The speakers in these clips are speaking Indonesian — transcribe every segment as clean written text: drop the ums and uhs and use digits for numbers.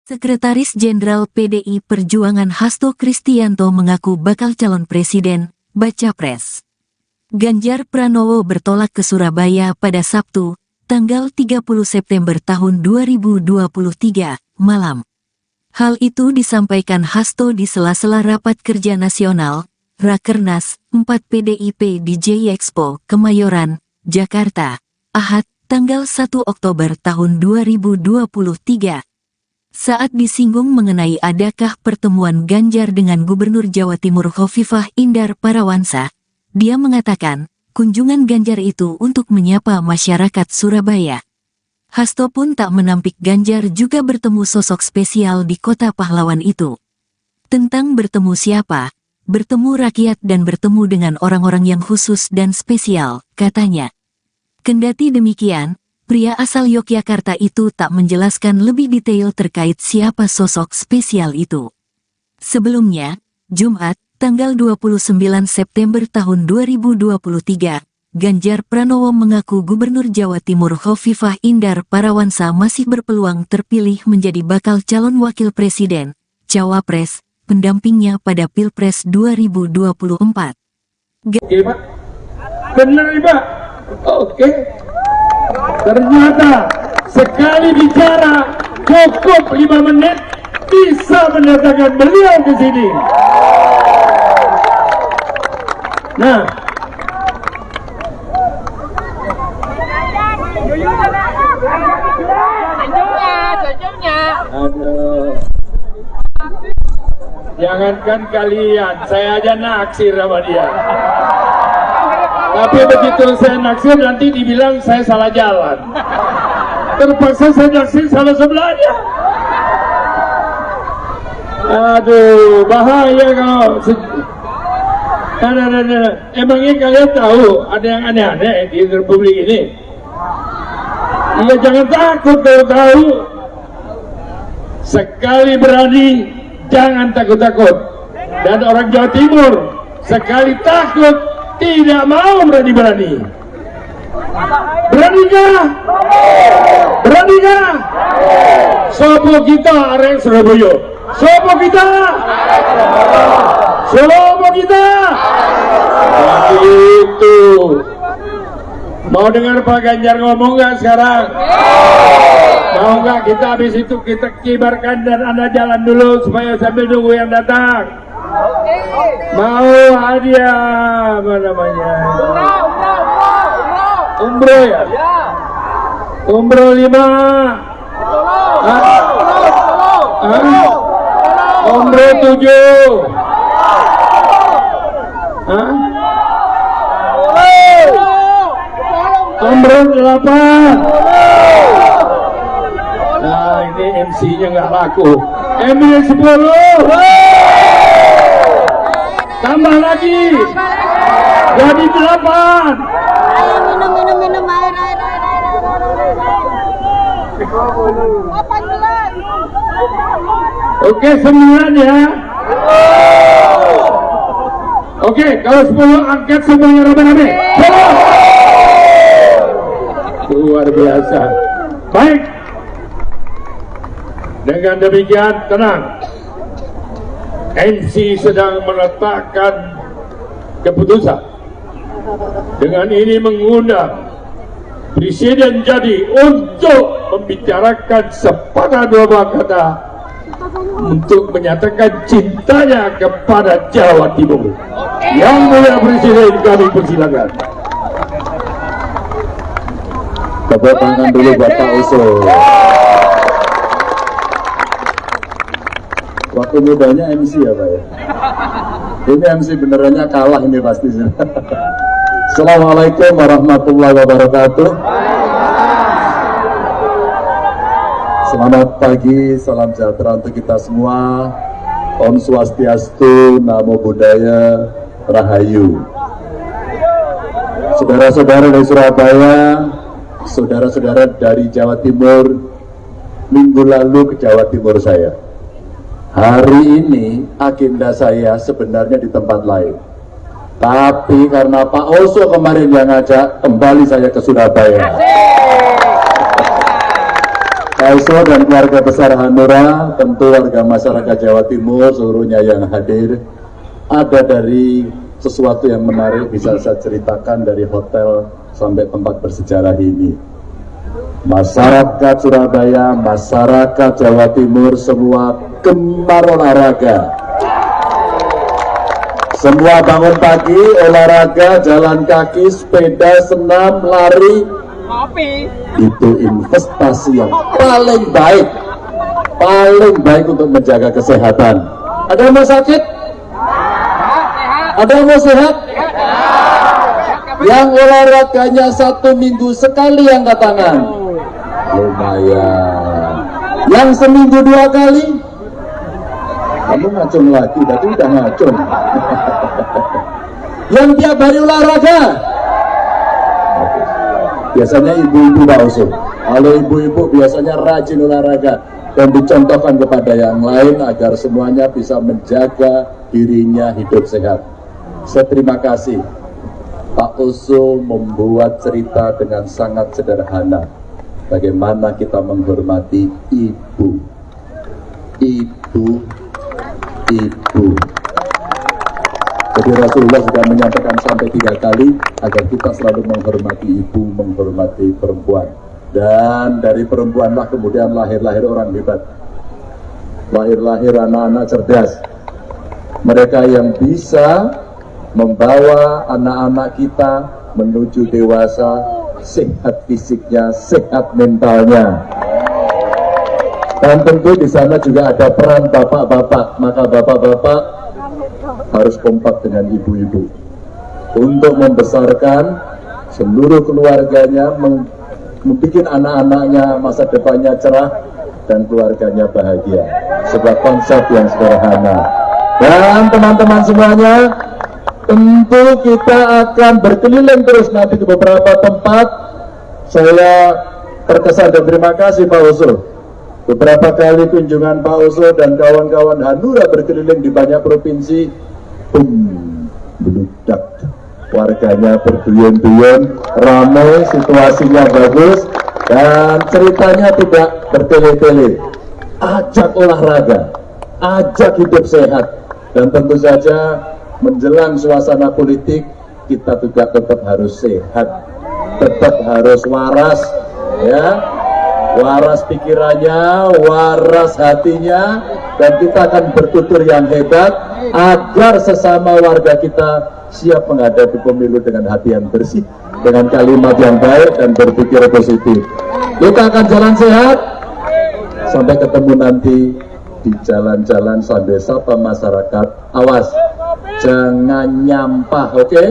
Sekretaris Jenderal PDI Perjuangan Hasto Kristianto mengaku bakal calon presiden, baca pres. Ganjar Pranowo bertolak ke Surabaya pada Sabtu, tanggal 30 September tahun 2023, malam. Hal itu disampaikan Hasto di sela-sela Rapat Kerja Nasional, Rakernas 4 PDIP di JI Expo, Kemayoran, Jakarta, Ahad, tanggal 1 Oktober tahun 2023. Saat disinggung mengenai adakah pertemuan Ganjar dengan Gubernur Jawa Timur Khofifah Indar Parawansa, dia mengatakan, kunjungan Ganjar itu untuk menyapa masyarakat Surabaya. Hasto pun tak menampik Ganjar juga bertemu sosok spesial di kota pahlawan itu. Tentang bertemu siapa, bertemu rakyat dan bertemu dengan orang-orang yang khusus dan spesial, katanya. Kendati demikian, pria asal Yogyakarta itu tak menjelaskan lebih detail terkait siapa sosok spesial itu. Sebelumnya, Jumat, tanggal 29 September tahun 2023, Ganjar Pranowo mengaku Gubernur Jawa Timur Khofifah Indar Parawansa masih berpeluang terpilih menjadi bakal calon wakil presiden, cawapres, pendampingnya pada Pilpres 2024. Oke, Pak. Benar, Pak. Oke. Ternyata sekali bicara cukup 5 menit bisa mendatangkan beliau ke sini. Nah, jangankan kalian, saya aja naksir sama dia. Tapi begitu saya naksir nanti dibilang saya salah jalan. Terpaksa saya naksir salah sebelahnya. Aduh, bahaya kalau... Emangnya kalian tahu ada yang aneh-aneh di Republik ini? Ya jangan takut kalau tahu. Sekali berani, jangan takut-takut. Dan orang Jawa Timur, sekali takut, tidak mau berani-berani. Beranikah? Beranikah? Sopo kita arek Surabaya. Sopo kita? Sopo kita? Itu. Mau dengar Pak Ganjar ngomong nggak sekarang? Mau nggak kita habis itu kita kibarkan dan Anda jalan dulu supaya sambil nunggu yang datang? Mau hadiah apa namanya? Umroh ya? Umroh 5. Umroh 7. Umroh 8. Nah ini MC-nya nggak laku. MC 10. Tambah lagi. Jadi 8. Minum air. 18. Oke, 9 ya. Oke, kalau 10 angkat semuanya rame-rame. Luar biasa. Baik. Dengan demikian tenang. MC sedang meletakkan keputusan. Dengan ini mengundang Presiden Jadi untuk membicarakan sepatah dua kata untuk menyatakan cintanya kepada Jawa Timur. Yang mulia Presiden, kami persilakan. Tepuk tangan dulu buat Pak Oso. Waktu mudanya MC ya Pak ya. Ini MC benerannya kalah ini pasti. Assalamualaikum warahmatullahi wabarakatuh. Selamat pagi, salam sejahtera untuk kita semua. Om Swastiastu, Namo Buddhaya, Rahayu. Saudara-saudara dari Surabaya, saudara-saudara dari Jawa Timur, minggu lalu ke Jawa Timur saya. Hari ini agenda saya sebenarnya di tempat lain. Tapi karena Pak Oso kemarin yang ngajak, kembali saya ke Surabaya. Pak Oso dan keluarga besar Hanura, tentu warga masyarakat Jawa Timur seluruhnya yang hadir, ada dari sesuatu yang menarik bisa saya ceritakan dari hotel sampai tempat bersejarah ini. Masyarakat Surabaya, masyarakat Jawa Timur semua gemar olahraga. Semua bangun pagi, olahraga, jalan kaki, sepeda, senam, lari. Itu investasi yang paling baik untuk menjaga kesehatan. Ada yang mau sakit? Ada yang mau sehat? Yang olahraganya 1 minggu sekali angkat tangan. Lumayan. Yang seminggu 2 kali? Kamu ngacung lagi, tadi udah ngacung. Yang tiap hari olahraga? Biasanya ibu-ibu Pak Oso. Kalau ibu-ibu biasanya rajin olahraga dan dicontohkan kepada yang lain agar semuanya bisa menjaga dirinya hidup sehat. Saya terima kasih. Pak Oso membuat cerita dengan sangat sederhana. Bagaimana kita menghormati ibu. Ibu. Jadi Rasulullah sudah menyampaikan sampai 3 kali agar kita selalu menghormati ibu, menghormati perempuan. Dan dari perempuanlah kemudian lahir-lahir orang hebat. Lahir-lahir anak-anak cerdas. Mereka yang bisa membawa anak-anak kita menuju dewasa, sehat fisiknya, sehat mentalnya. Dan tentu di sana juga ada peran bapak-bapak, maka bapak-bapak harus kompak dengan ibu-ibu untuk membesarkan seluruh keluarganya, membuat anak-anaknya masa depannya cerah dan keluarganya bahagia. Sebuah konsep yang sederhana. Dan teman-teman semuanya, tentu kita akan berkeliling terus nanti ke beberapa tempat. Saya terkesan dan terima kasih Pak Oso. Beberapa kali kunjungan Pak Oso dan kawan-kawan Hanura berkeliling di banyak provinsi, beludak, warganya berduyun-duyun, ramai, situasinya bagus, dan ceritanya tidak bertele-tele. Ajak olahraga, ajak hidup sehat, dan tentu saja menjelang suasana politik kita juga tetap harus sehat, tetap harus waras, ya. Waras pikirannya, waras hatinya, dan kita akan bertutur yang hebat agar sesama warga kita siap menghadapi pemilu dengan hati yang bersih, dengan kalimat yang baik dan berpikir positif. Kita akan jalan sehat sampai ketemu nanti di jalan-jalan sambil sapa masyarakat. Awas, jangan nyampah, oke?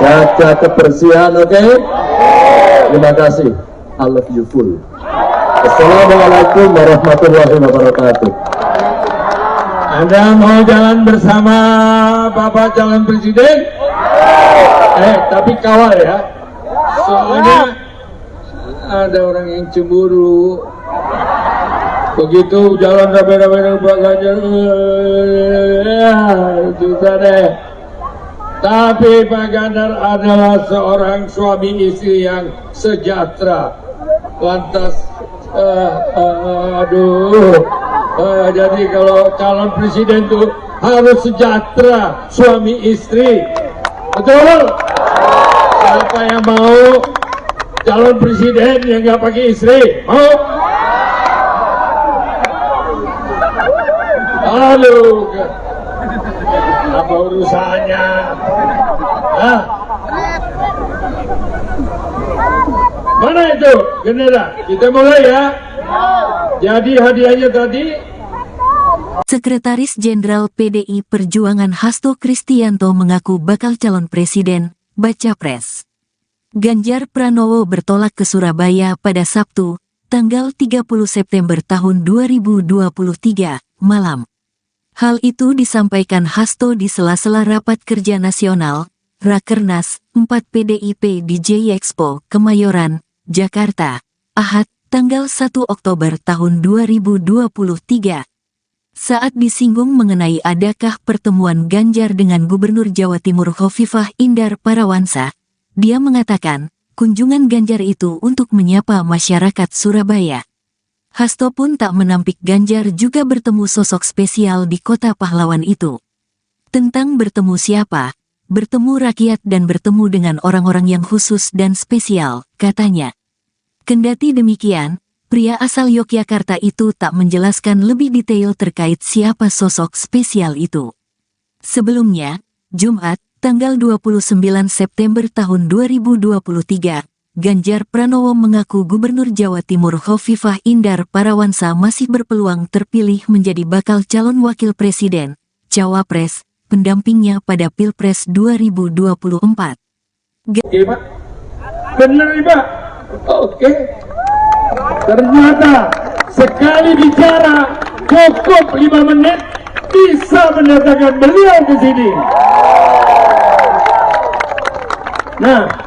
Jaga kebersihan, oke? Terima kasih. I love you full. Assalamualaikum warahmatullahi wabarakatuh. Anda mau jalan bersama Bapak calon presiden? Tapi kawal ya. Soalnya ada orang yang cemburu. Begitu jalan rame-rame dengan Pak Ganjar, susah deh. Tapi Pak Ganjar adalah seorang suami istri yang sejahtera. Lantas, jadi kalau calon presiden itu harus sejahtera suami istri, betul? Siapa yang mau calon presiden yang nggak pakai istri? Mau? Halo, apa urusannya? Hah? Mana itu gendera? Kita mulai ya. Jadi hadiahnya tadi. Sekretaris Jenderal PDI Perjuangan Hasto Kristianto mengaku bakal calon presiden, baca pres. Ganjar Pranowo bertolak ke Surabaya pada Sabtu, tanggal 30 September tahun 2023, malam. Hal itu disampaikan Hasto di sela-sela Rapat Kerja Nasional, Rakernas 4 PDIP di J-Expo, Kemayoran, Jakarta, Ahad, tanggal 1 Oktober tahun 2023. Saat disinggung mengenai adakah pertemuan Ganjar dengan Gubernur Jawa Timur Khofifah Indar Parawansa, dia mengatakan, kunjungan Ganjar itu untuk menyapa masyarakat Surabaya. Hasto pun tak menampik Ganjar juga bertemu sosok spesial di kota pahlawan itu. Tentang bertemu siapa, bertemu rakyat dan bertemu dengan orang-orang yang khusus dan spesial, katanya. Kendati demikian, pria asal Yogyakarta itu tak menjelaskan lebih detail terkait siapa sosok spesial itu. Sebelumnya, Jumat, tanggal 29 September tahun 2023, Ganjar Pranowo mengaku Gubernur Jawa Timur Khofifah Indar Parawansa masih berpeluang terpilih menjadi bakal calon wakil presiden, cawapres, pendampingnya pada Pilpres 2024. Oke, Pak. Benar, Pak. Oke. Ternyata sekali bicara cukup 5 menit bisa mendatangkan beliau ke sini. Nah,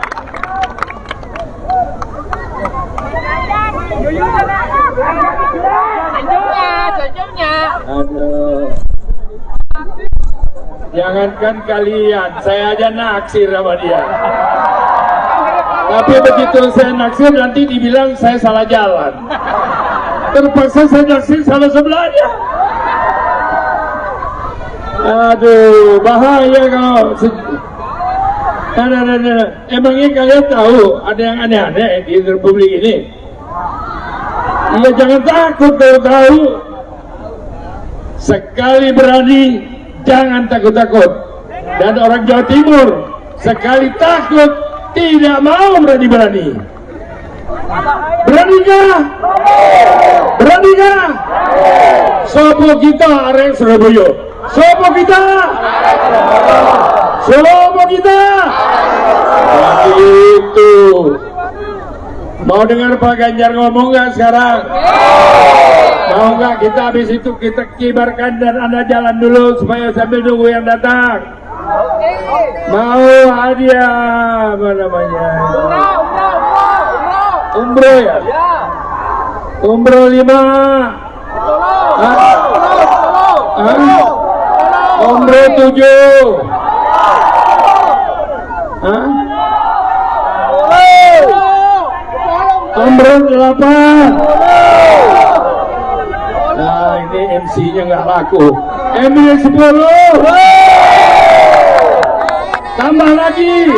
aduh. Jangankan kalian, saya aja naksir sama dia. Tapi begitu saya naksir nanti dibilang saya salah jalan. Terpaksa saya naksir sama sebelahnya. Aduh, bahaya kalau emangnya kalian tahu ada yang aneh-aneh di Republik ini? Ya jangan takut kalau tahu. Sekali berani, jangan takut-takut. Dan orang Jawa Timur sekali takut, tidak mau berani-berani. Beranikah? Beranikah? Sopo kita arek Surabaya. Sopo kita? Sopo kita? Itu. Mau dengar Pak Ganjar ngomong nggak sekarang? Mau nggak kita habis itu kita kibarkan dan Anda jalan dulu supaya sambil nunggu yang datang? Mau hadiah apa namanya? Umroh ya? Umroh 5. Umroh 7. Umroh 8. Nah ini MC-nya nggak laku. MC 10. Tambah lagi.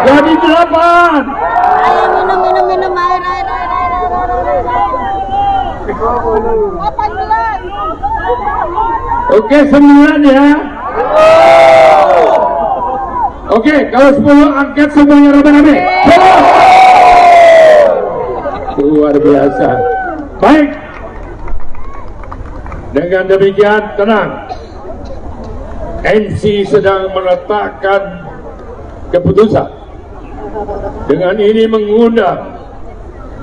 Jadi 8. Minum air. 18. Oke, 9 ya. Oke, kalau 10 angkat semuanya rame-rame. Luar biasa. Baik. Dengan demikian tenang. MC sedang meletakkan keputusan. Dengan ini mengundang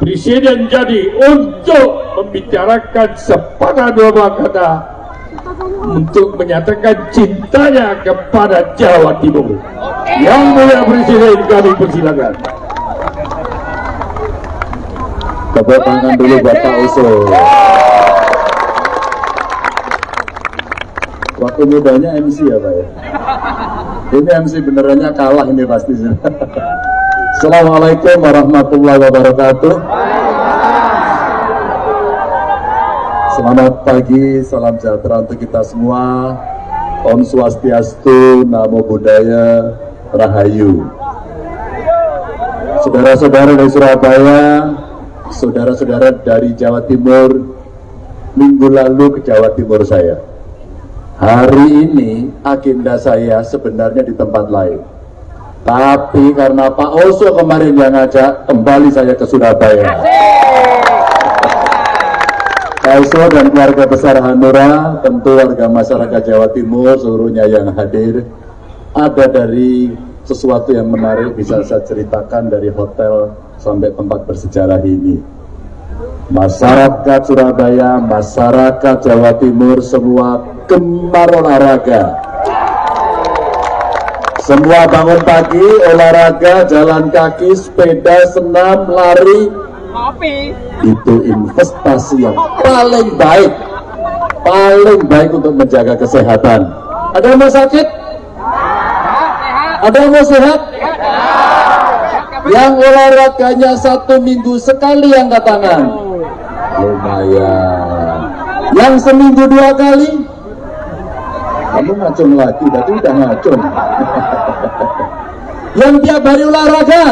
Presiden jadi untuk membicarakan sepatah dua kata untuk menyatakan cintanya kepada Jawa Timur. Yang mulia Presiden, kami persilakan. Tepuk tangan dulu buat Pak Oso. Waktu mudanya MC ya Pak ya. Ini MC benerannya kalah ini pasti. Assalamualaikum warahmatullahi wabarakatuh. Selamat pagi, salam sejahtera untuk kita semua. Om Swastiastu, Namo Buddhaya, Rahayu. Saudara-saudara dari Surabaya, saudara-saudara dari Jawa Timur, minggu lalu ke Jawa Timur saya. Hari ini agenda saya sebenarnya di tempat lain. Tapi karena Pak Oso kemarin yang ngajak, kembali saya ke Surabaya. Pak Oso dan keluarga besar Hanura, tentu warga masyarakat Jawa Timur, seluruhnya yang hadir, ada dari sesuatu yang menarik bisa saya ceritakan dari hotel sampai tempat bersejarah ini. Masyarakat Surabaya, masyarakat Jawa Timur, semua gemar olahraga. Semua bangun pagi, olahraga, jalan kaki, sepeda, senam, lari. Itu investasi yang paling baik untuk menjaga kesehatan. Ada yang mau sakit? Ada yang mau sehat? Yang olahraganya 1 minggu sekali angkat tangan. Lumayan. Yang seminggu 2 kali, kamu ngacung lagi, tadi udah ngacung. Yang tiap hari olahraga,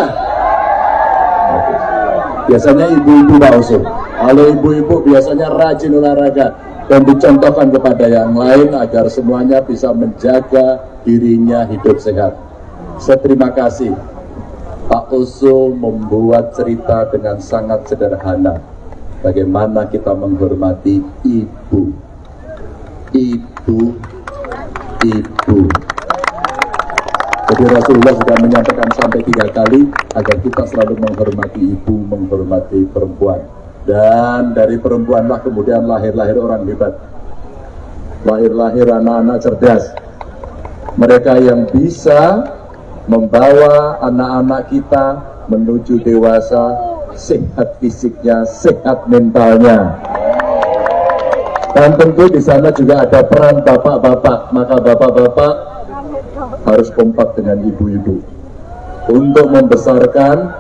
biasanya ibu-ibu Pak Usul. Kalau ibu-ibu biasanya rajin olahraga dan dicontohkan kepada yang lain agar semuanya bisa menjaga dirinya hidup sehat. Terima kasih. Pak Usul membuat cerita dengan sangat sederhana. Bagaimana kita menghormati ibu. Ibu. Jadi Rasulullah sudah menyampaikan sampai 3 kali agar kita selalu menghormati ibu, menghormati perempuan. Dan dari perempuanlah kemudian lahir-lahir orang hebat. Lahir-lahir anak-anak cerdas. Mereka yang bisa membawa anak-anak kita menuju dewasa, sehat fisiknya, sehat mentalnya. Dan tentu di sana juga ada peran bapak-bapak, maka bapak-bapak harus kompak dengan ibu-ibu untuk membesarkan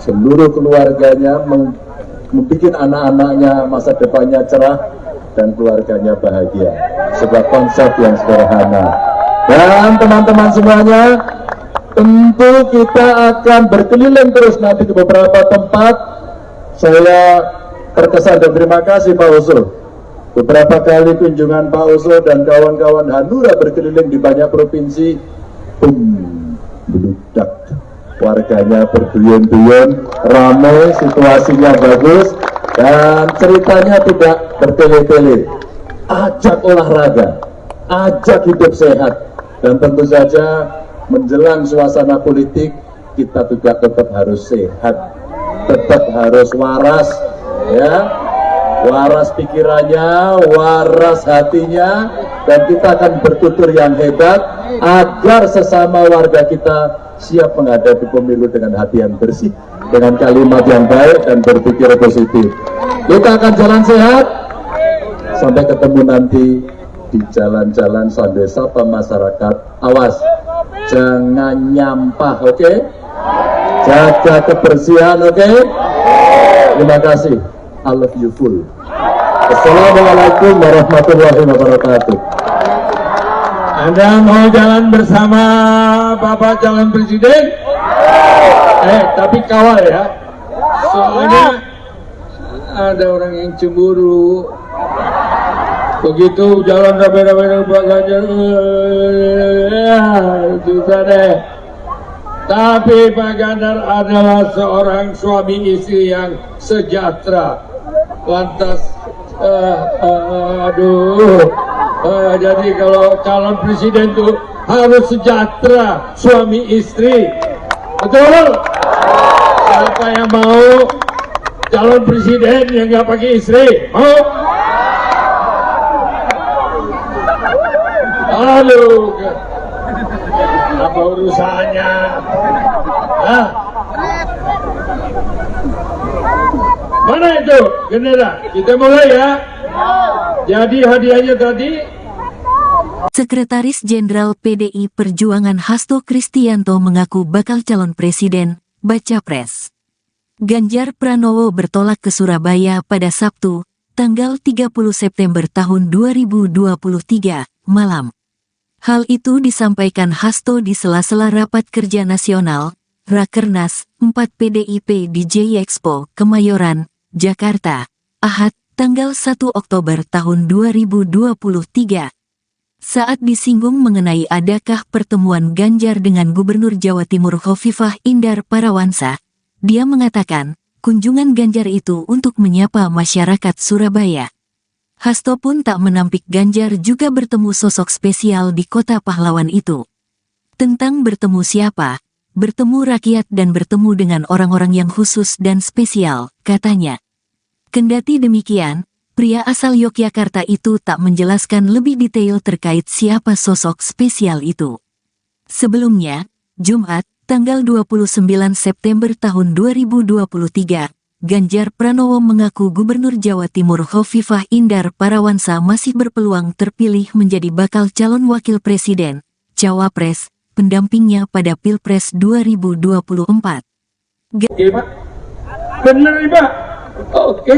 seluruh keluarganya, membuat anak-anaknya masa depannya cerah dan keluarganya bahagia. Sebuah konsep yang sederhana. Dan teman-teman semuanya, tentu kita akan berkeliling terus nanti ke beberapa tempat. Saya terkesan dan terima kasih Pak Usul. Beberapa kali kunjungan Pak Usul dan kawan-kawan Hanura berkeliling di banyak provinsi, meludak, warganya berduyun-duyun, ramai, situasinya bagus, dan ceritanya tidak bertele-tele. Ajak olahraga, ajak hidup sehat, dan tentu saja menjelang suasana politik kita juga tetap harus sehat, tetap harus waras, ya. Waras pikirannya, waras hatinya, dan kita akan bertutur yang hebat agar sesama warga kita siap menghadapi pemilu dengan hati yang bersih, dengan kalimat yang baik dan berpikir positif. Kita akan jalan sehat sampai ketemu nanti di jalan-jalan sambil sapa masyarakat. Awas, jangan nyampah, oke? Jaga kebersihan, oke? Terima kasih. I love you full. Assalamualaikum warahmatullahi wabarakatuh. Anda mau jalan bersama Bapak calon presiden? Tapi kawal ya. Soalnya ada orang yang cemburu. Begitu jalan rame-rame Pak Ganjar, susah deh. Tapi Pak Ganjar adalah seorang suami istri yang sejahtera. Lantas, jadi kalau calon presiden itu harus sejahtera suami istri, betul? Siapa yang mau calon presiden yang nggak pakai istri? Mau? Halo, apa urusannya? Hah? Mana itu gendera? Kita mulai ya. Jadi hadiahnya tadi. Sekretaris Jenderal PDI Perjuangan Hasto Kristianto mengaku bakal calon presiden, baca pres. Ganjar Pranowo bertolak ke Surabaya pada Sabtu, tanggal 30 September tahun 2023, malam. Hal itu disampaikan Hasto di sela-sela Rapat Kerja Nasional, Rakernas 4 PDIP di J Expo, Kemayoran, Jakarta, Ahad, tanggal 1 Oktober tahun 2023. Saat disinggung mengenai adakah pertemuan Ganjar dengan Gubernur Jawa Timur Khofifah Indar Parawansa, dia mengatakan, kunjungan Ganjar itu untuk menyapa masyarakat Surabaya. Hasto pun tak menampik Ganjar juga bertemu sosok spesial di kota pahlawan itu. Tentang bertemu siapa, bertemu rakyat dan bertemu dengan orang-orang yang khusus dan spesial, katanya. Kendati demikian, pria asal Yogyakarta itu tak menjelaskan lebih detail terkait siapa sosok spesial itu. Sebelumnya, Jumat, tanggal 29 September tahun 2023, Ganjar Pranowo mengaku Gubernur Jawa Timur Khofifah Indar Parawansa masih berpeluang terpilih menjadi bakal calon wakil presiden, cawapres, pendampingnya pada Pilpres 2024. Oke, Pak. Benar, Pak. Oke.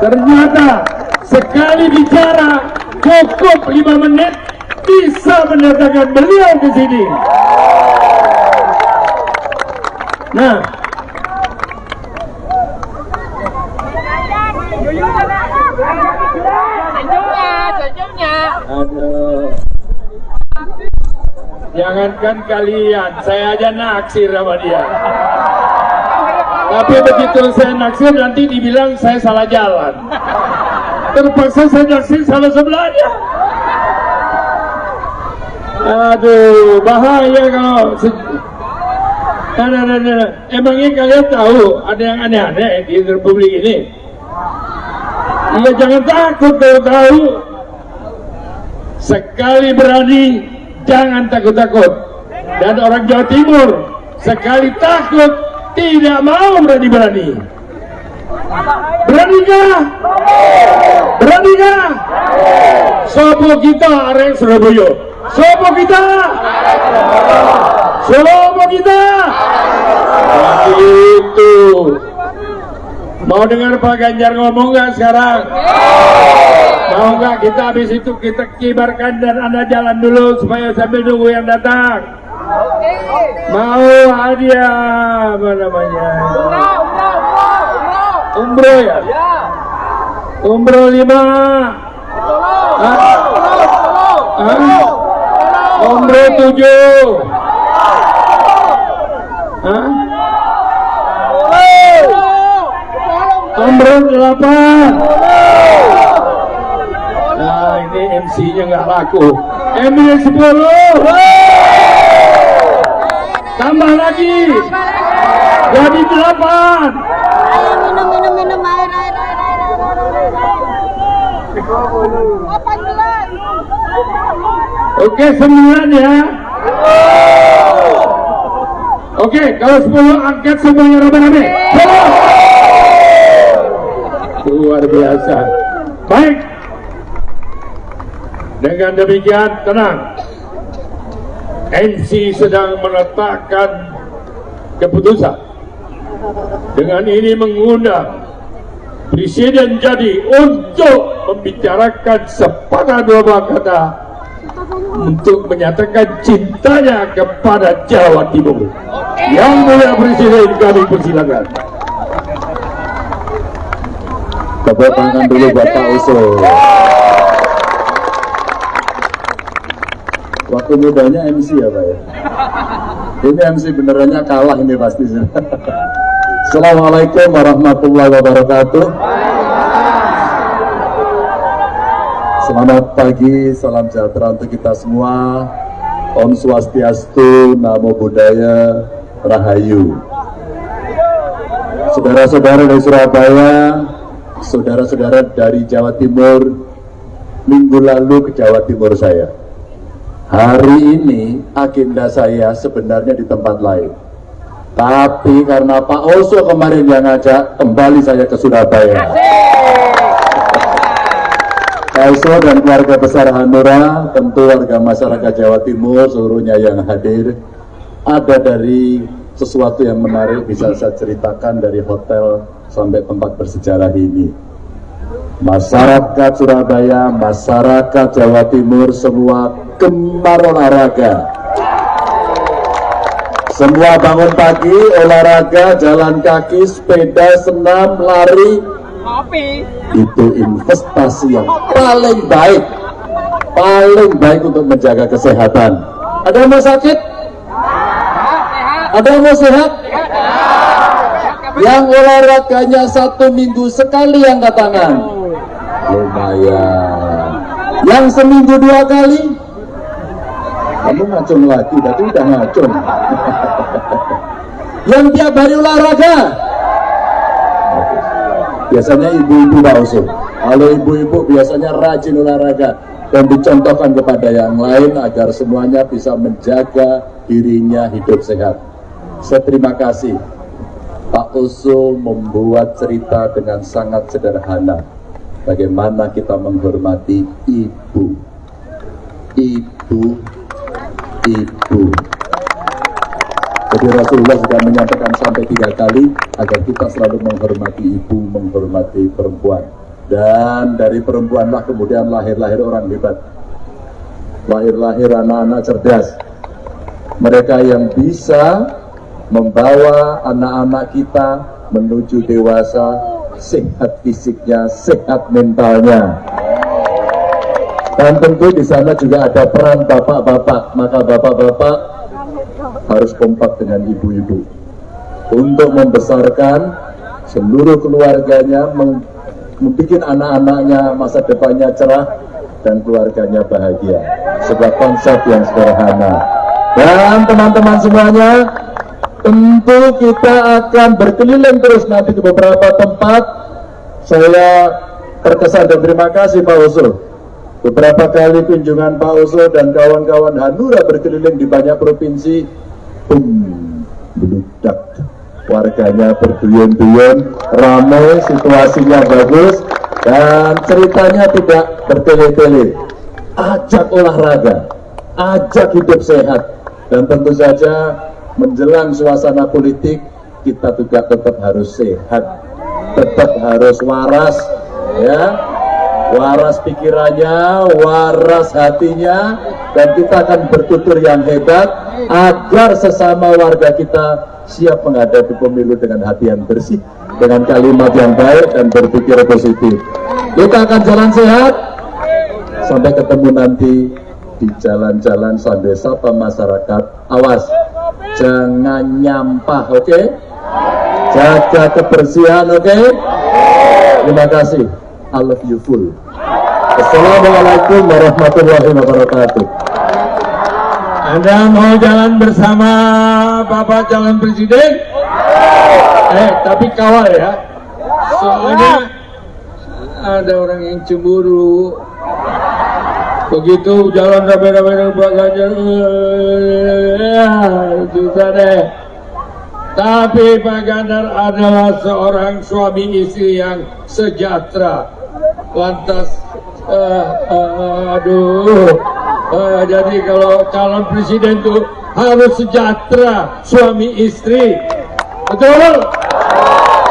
Ternyata sekali bicara cukup 5 menit bisa mendatangkan beliau ke sini. Nah, aduh, jangankan kalian, saya aja naksir sama dia. Tapi begitu saya naksir nanti dibilang saya salah jalan. Terpaksa saya naksir sama sebelahnya. Aduh, bahaya kalau emangnya kalian tahu ada yang aneh-aneh di Republik ini? Ya jangan takut kalau tahu. Sekali berani, jangan takut-takut. Dan orang Jawa Timur sekali takut, tidak mau berani-berani. Beranikah? Beranikah? Sopo kita arek Surabaya. Sopo kita? Sopo kita? Itu. Mau dengar Pak Ganjar ngomong nggak sekarang? Mau nggak kita habis itu kita kibarkan dan Anda jalan dulu supaya sambil nunggu yang datang? Mau hadiah apa namanya? Umroh ya? Umroh 5. Umroh 7. Umroh 8. Nah ini MC-nya nggak laku. MC 10. Tambah lagi. Jadi 8. Minum air. 18. Oke, 9 ya. Oke, kalau 10 angkat semuanya rame-rame. Luar biasa. Baik. Dengan demikian tenang. MC sedang meletakkan keputusan. Dengan ini mengundang Presiden Jadi untuk membicarakan sepatah dua kata untuk menyatakan cintanya kepada Jawa Timur. Yang mulia Presiden, kami persilakan. Tepuk tangan dulu buat Pak Oso. Waktu mudanya MC ya Pak ya. Ini MC benerannya kalah ini pasti. Assalamualaikum warahmatullahi wabarakatuh. Selamat pagi, salam sejahtera untuk kita semua. Om Swastiastu, Namo Buddhaya, Rahayu. Saudara-saudara dari Surabaya, saudara-saudara dari Jawa Timur, minggu lalu ke Jawa Timur saya. Hari ini agenda saya sebenarnya di tempat lain. Tapi karena Pak Oso kemarin yang ngajak, kembali saya ke Surabaya. Pak Oso dan keluarga besar Hanura, tentu warga masyarakat Jawa Timur seluruhnya yang hadir, ada dari sesuatu yang menarik bisa saya ceritakan dari hotel sampai tempat bersejarah ini. Masyarakat Surabaya, masyarakat Jawa Timur semua gemar olahraga. Semua bangun pagi, olahraga, jalan kaki, sepeda, senam, lari. Itu investasi yang paling baik untuk menjaga kesehatan. Ada yang mau sakit? Ada yang mau sehat? Yang olahraganya 1 minggu sekali angkat tangan. Lumayan. Yang seminggu 2 kali? Kamu ngacung lagi, tadi udah ngacung. Yang tiap hari olahraga? Biasanya ibu-ibu Pak Oso. Kalau ibu-ibu biasanya rajin olahraga dan dicontohkan kepada yang lain agar semuanya bisa menjaga dirinya hidup sehat. Saya terima kasih. Pak Oso membuat cerita dengan sangat sederhana. Bagaimana kita menghormati ibu. Jadi Rasulullah sudah menyampaikan sampai 3 kali agar kita selalu menghormati ibu, menghormati perempuan. Dan dari perempuanlah kemudian lahir-lahir orang hebat, lahir-lahir anak-anak cerdas. Mereka yang bisa membawa anak-anak kita menuju dewasa, sehat fisiknya, sehat mentalnya. Dan tentu di sana juga ada peran bapak-bapak, maka bapak-bapak harus kompak dengan ibu-ibu untuk membesarkan seluruh keluarganya, membuat anak-anaknya masa depannya cerah dan keluarganya bahagia. Sebuah konsep yang sederhana. Dan teman-teman semuanya, tentu kita akan berkeliling terus nanti ke beberapa tempat. Saya terkesan dan terima kasih Pak Oso. Beberapa kali kunjungan Pak Oso dan kawan-kawan Hanura berkeliling di banyak provinsi, beludak, warganya berduyun-duyun, ramai, situasinya bagus, dan ceritanya tidak bertele-tele. Ajak olahraga, ajak hidup sehat, dan tentu saja menjelang suasana politik kita juga tetap harus sehat, tetap harus waras, ya, waras pikirannya, waras hatinya, dan kita akan bertutur yang hebat agar sesama warga kita siap menghadapi pemilu dengan hati yang bersih, dengan kalimat yang baik dan berpikir positif. Kita akan jalan sehat sampai ketemu nanti di jalan-jalan sambil sapa masyarakat. Awas, jangan nyampah, oke? Jaga kebersihan, oke? Terima kasih. I love you full. Assalamualaikum warahmatullahi wabarakatuh. Anda mau jalan bersama Bapak calon presiden? Tapi kawal ya. Soalnya ada orang yang cemburu. Begitu jalan rame-rame Pak Ganjar, susah deh. Tapi Pak Ganjar adalah seorang suami istri yang sejahtera. Lantas, jadi kalau calon presiden itu harus sejahtera, suami istri, betul?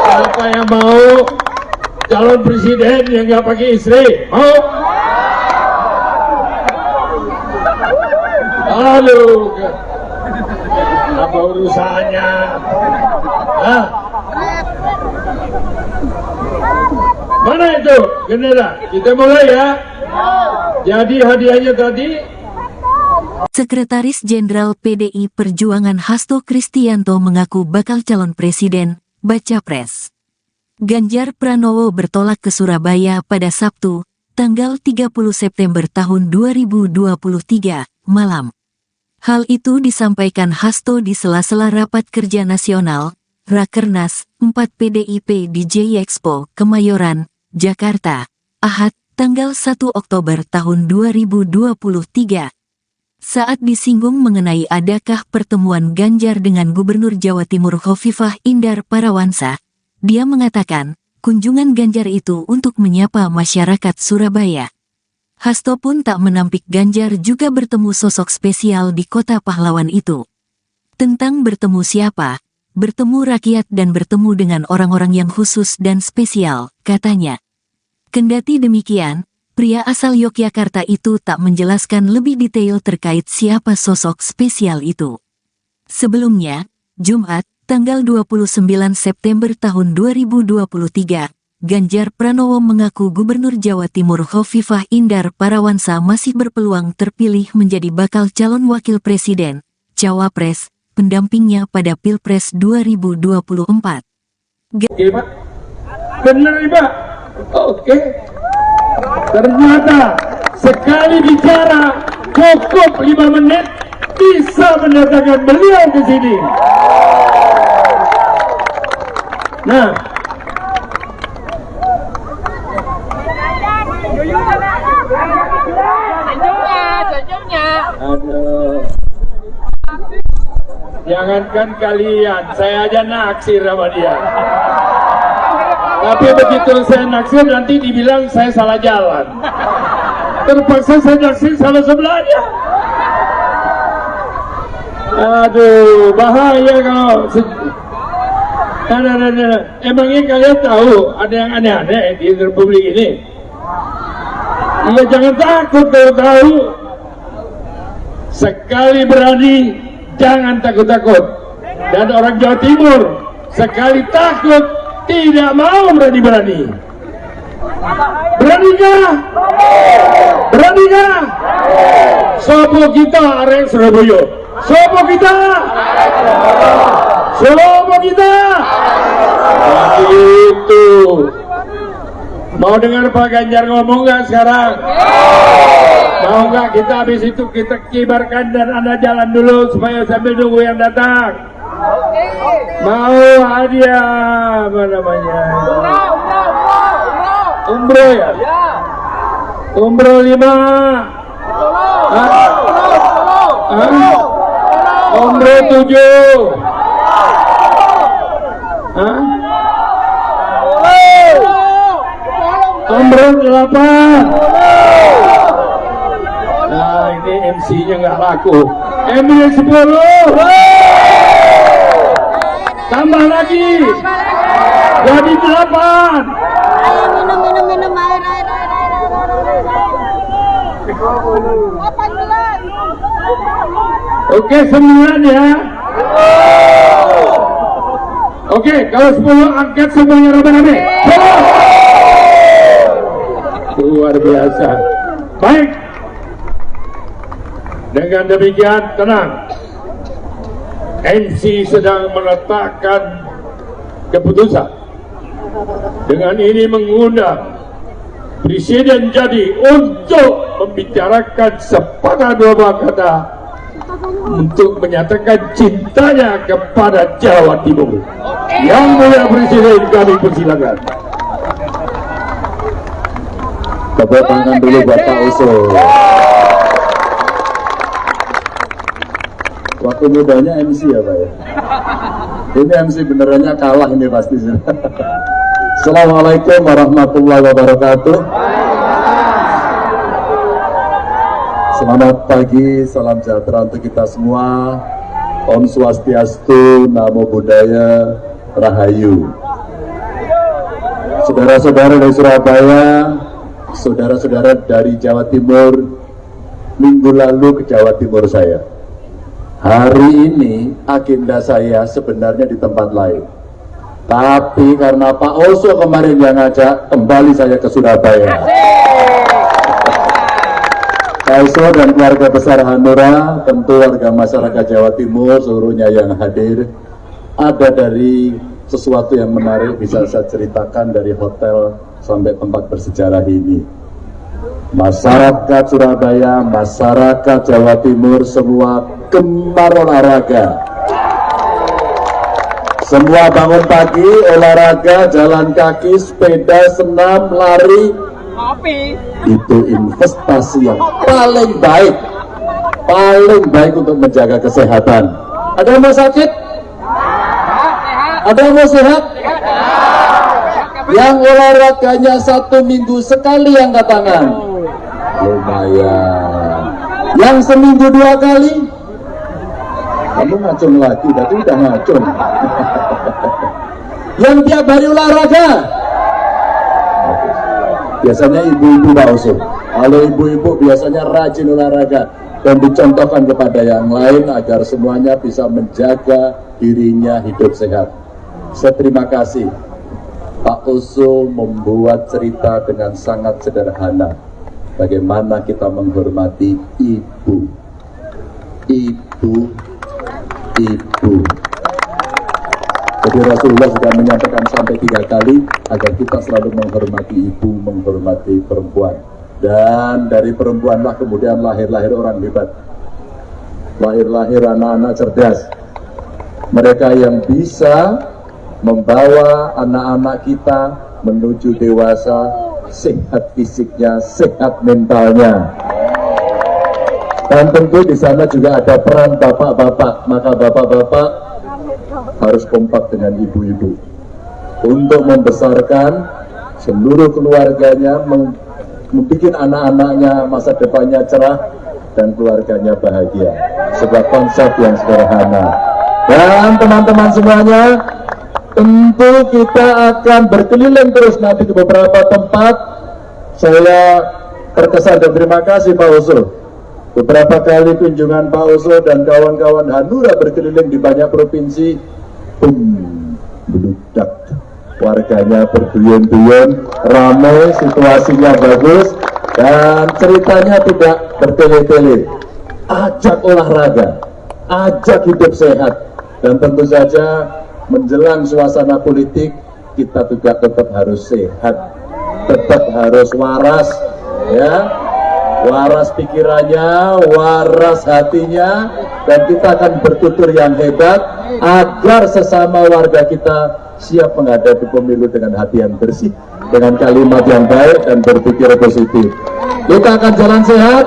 Siapa yang mau calon presiden yang nggak pakai istri? Mau? Halo, apa urusannya? Hah? Mana itu gendera? Kita mulai ya. Jadi hadiahnya tadi. Sekretaris Jenderal PDI Perjuangan Hasto Kristianto mengaku bakal calon presiden, baca pres. Ganjar Pranowo bertolak ke Surabaya pada Sabtu, tanggal 30 September tahun 2023, malam. Hal itu disampaikan Hasto di sela-sela Rapat Kerja Nasional, Rakernas 4 PDIP di J-Expo, Kemayoran, Jakarta, Ahad, tanggal 1 Oktober tahun 2023. Saat disinggung mengenai adakah pertemuan Ganjar dengan Gubernur Jawa Timur Khofifah Indar Parawansa, dia mengatakan, kunjungan Ganjar itu untuk menyapa masyarakat Surabaya. Hasto pun tak menampik Ganjar juga bertemu sosok spesial di kota pahlawan itu. Tentang bertemu siapa, bertemu rakyat dan bertemu dengan orang-orang yang khusus dan spesial, katanya. Kendati demikian, pria asal Yogyakarta itu tak menjelaskan lebih detail terkait siapa sosok spesial itu. Sebelumnya, Jumat, tanggal 29 September tahun 2023, Ganjar Pranowo mengaku Gubernur Jawa Timur Khofifah Indar Parawansa masih berpeluang terpilih menjadi bakal calon wakil presiden, cawapres, pendampingnya pada Pilpres 2024. Oke, Pak. Benar, Pak. Oke. Ternyata sekali bicara cukup 5 menit bisa mendatangkan beliau ke sini. Nah, jangankan kalian, saya aja naksir sama dia. Tapi begitu saya naksir nanti dibilang saya salah jalan. Terpaksa saya naksir sama sebelahnya. Aduh, bahaya kalau emangnya kalian tahu ada yang aneh-aneh di Republik ini? Ya jangan takut kalau tahu. Sekali berani, jangan takut-takut. Dan orang Jawa Timur sekali takut, tidak mau berani-berani. Beranikah? Beranikah? Sopo kita arek Surabaya. Sopo kita? Sopo kita? Nah, itu. Mau dengar Pak Ganjar ngomong nggak sekarang? Mau nggak kita habis itu kita kibarkan dan Anda jalan dulu supaya sambil nunggu yang datang? Mau hadiah apa namanya? Umroh ya? Umroh 5. Umroh 7. Umroh 8. Nah ini MC-nya nggak laku. MC 10. Tambah lagi. Jadi 8. Ayo minum air. 18. Oke 9 ya. Oke kalau 10 angkat semuanya rame-rame. Luar biasa. Baik. Dengan demikian tenang. MC sedang meletakkan keputusan. Dengan ini mengundang Presiden jadi untuk membicarakan sepatah dua kata untuk menyatakan cintanya kepada Jawa Timur. Yang mulia Presiden kami persilakan. Tepuk tangan dulu buat Pak Oso. Waktu mudanya MC ya Pak ya. Ini MC benerannya kalah ini pasti. Assalamualaikum warahmatullahi wabarakatuh. Selamat pagi, salam sejahtera untuk kita semua. Om Swastiastu, Namo Buddhaya, Rahayu. Saudara-saudara dari Surabaya, saudara-saudara dari Jawa Timur, minggu lalu ke Jawa Timur saya. Hari ini agenda saya sebenarnya di tempat lain. Tapi karena Pak Oso kemarin yang ngajak, kembali saya ke Surabaya. Pak Oso dan keluarga besar Hanura, tentu warga masyarakat Jawa Timur seluruhnya yang hadir, ada dari sesuatu yang menarik bisa saya ceritakan dari hotel sampai tempat bersejarah ini. Masyarakat Surabaya, masyarakat Jawa Timur semua gemar olahraga. Semua bangun pagi, olahraga, jalan kaki, sepeda, senam, lari. Itu investasi yang paling baik untuk menjaga kesehatan. Ada yang mau sakit? Ada yang mau sehat? Yang olahraganya 1 minggu sekali angkat tangan. Lumayan. Yang seminggu 2 kali? Kamu ngacung lagi, tadi udah ngacung. Yang tiap hari olahraga? Biasanya ibu-ibu Pak Oso. Kalau ibu-ibu biasanya rajin olahraga dan dicontohkan kepada yang lain agar semuanya bisa menjaga dirinya hidup sehat. Saya terima kasih. Pak Oso membuat cerita dengan sangat sederhana. Bagaimana kita menghormati ibu. Jadi Rasulullah sudah menyampaikan sampai 3 kali agar kita selalu menghormati ibu, menghormati perempuan. Dan dari perempuanlah kemudian lahir-lahir orang hebat. Lahir-lahir anak-anak cerdas. Mereka yang bisa membawa anak-anak kita menuju dewasa, sehat fisiknya, sehat mentalnya. Dan tentu di sana juga ada peran bapak-bapak. Maka bapak-bapak harus kompak dengan ibu-ibu untuk membesarkan seluruh keluarganya, membuat anak-anaknya masa depannya cerah dan keluarganya bahagia. sebuah konsep yang sederhana. Dan teman-teman semuanya, tentu kita akan berkeliling terus nanti ke beberapa tempat. Saya terkesan dan terima kasih Pak Oso. Beberapa kali kunjungan Pak Oso dan kawan-kawan Hanura berkeliling di banyak provinsi, beludak, warganya berduyun-duyun, ramai, situasinya bagus, dan ceritanya tidak bertele-tele. Ajak olahraga, ajak hidup sehat, dan tentu saja menjelang suasana politik kita juga tetap harus sehat, tetap harus waras, ya, waras pikirannya, waras hatinya, dan kita akan bertutur yang hebat agar sesama warga kita siap menghadapi pemilu dengan hati yang bersih, dengan kalimat yang baik dan berpikir positif. Kita akan jalan sehat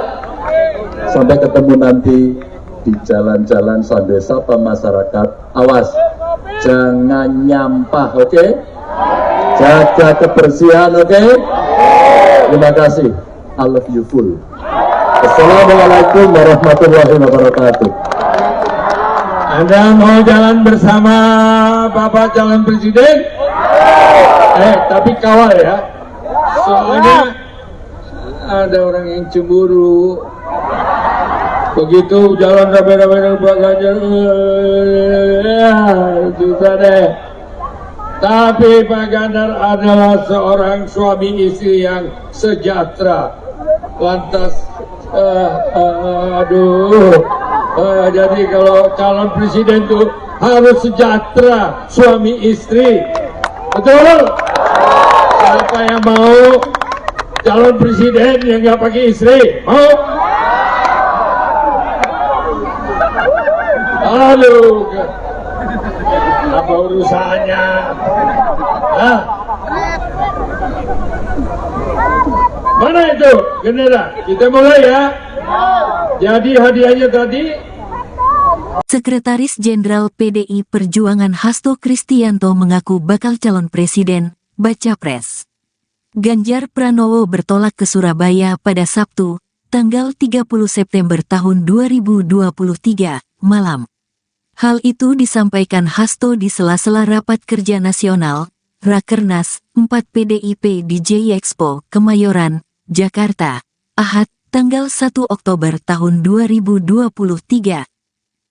sampai ketemu nanti di jalan-jalan sambil sapa masyarakat. Awas, jangan nyampah, oke? Jaga kebersihan, oke? Terima kasih. I love you full. Assalamualaikum warahmatullahi wabarakatuh. Anda mau jalan bersama Bapak calon presiden? Tapi kawal ya. Soalnya ada orang yang cemburu. Begitu jalan rame-rame dengan Pak Ganjar, susah deh. Tapi Pak Ganjar adalah seorang suami istri yang sejahtera. Lantas, jadi kalau calon presiden itu harus sejahtera suami istri, betul? Siapa yang mau calon presiden yang nggak pakai istri? Mau? Aduh, apa urusannya? Hah? Mana itu gendera? Kita mulai ya. Jadi hadiahnya tadi. Sekretaris Jenderal PDI Perjuangan Hasto Kristianto mengaku bakal calon presiden, baca pres. Ganjar Pranowo bertolak ke Surabaya pada Sabtu, tanggal 30 September tahun 2023, malam. Hal itu disampaikan Hasto di sela-sela Rapat Kerja Nasional, Rakernas 4 PDIP di J-Expo, Kemayoran, Jakarta, Ahad, tanggal 1 Oktober tahun 2023.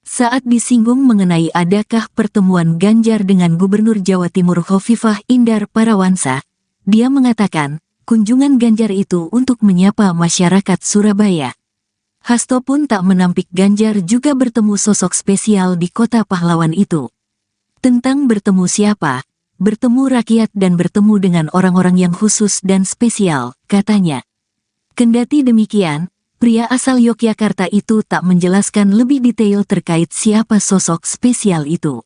Saat disinggung mengenai adakah pertemuan Ganjar dengan Gubernur Jawa Timur Khofifah Indar Parawansa, dia mengatakan, kunjungan Ganjar itu untuk menyapa masyarakat Surabaya. Hasto pun tak menampik Ganjar juga bertemu sosok spesial di kota pahlawan itu. Tentang bertemu siapa, bertemu rakyat dan bertemu dengan orang-orang yang khusus dan spesial, katanya. Kendati demikian, pria asal Yogyakarta itu tak menjelaskan lebih detail terkait siapa sosok spesial itu.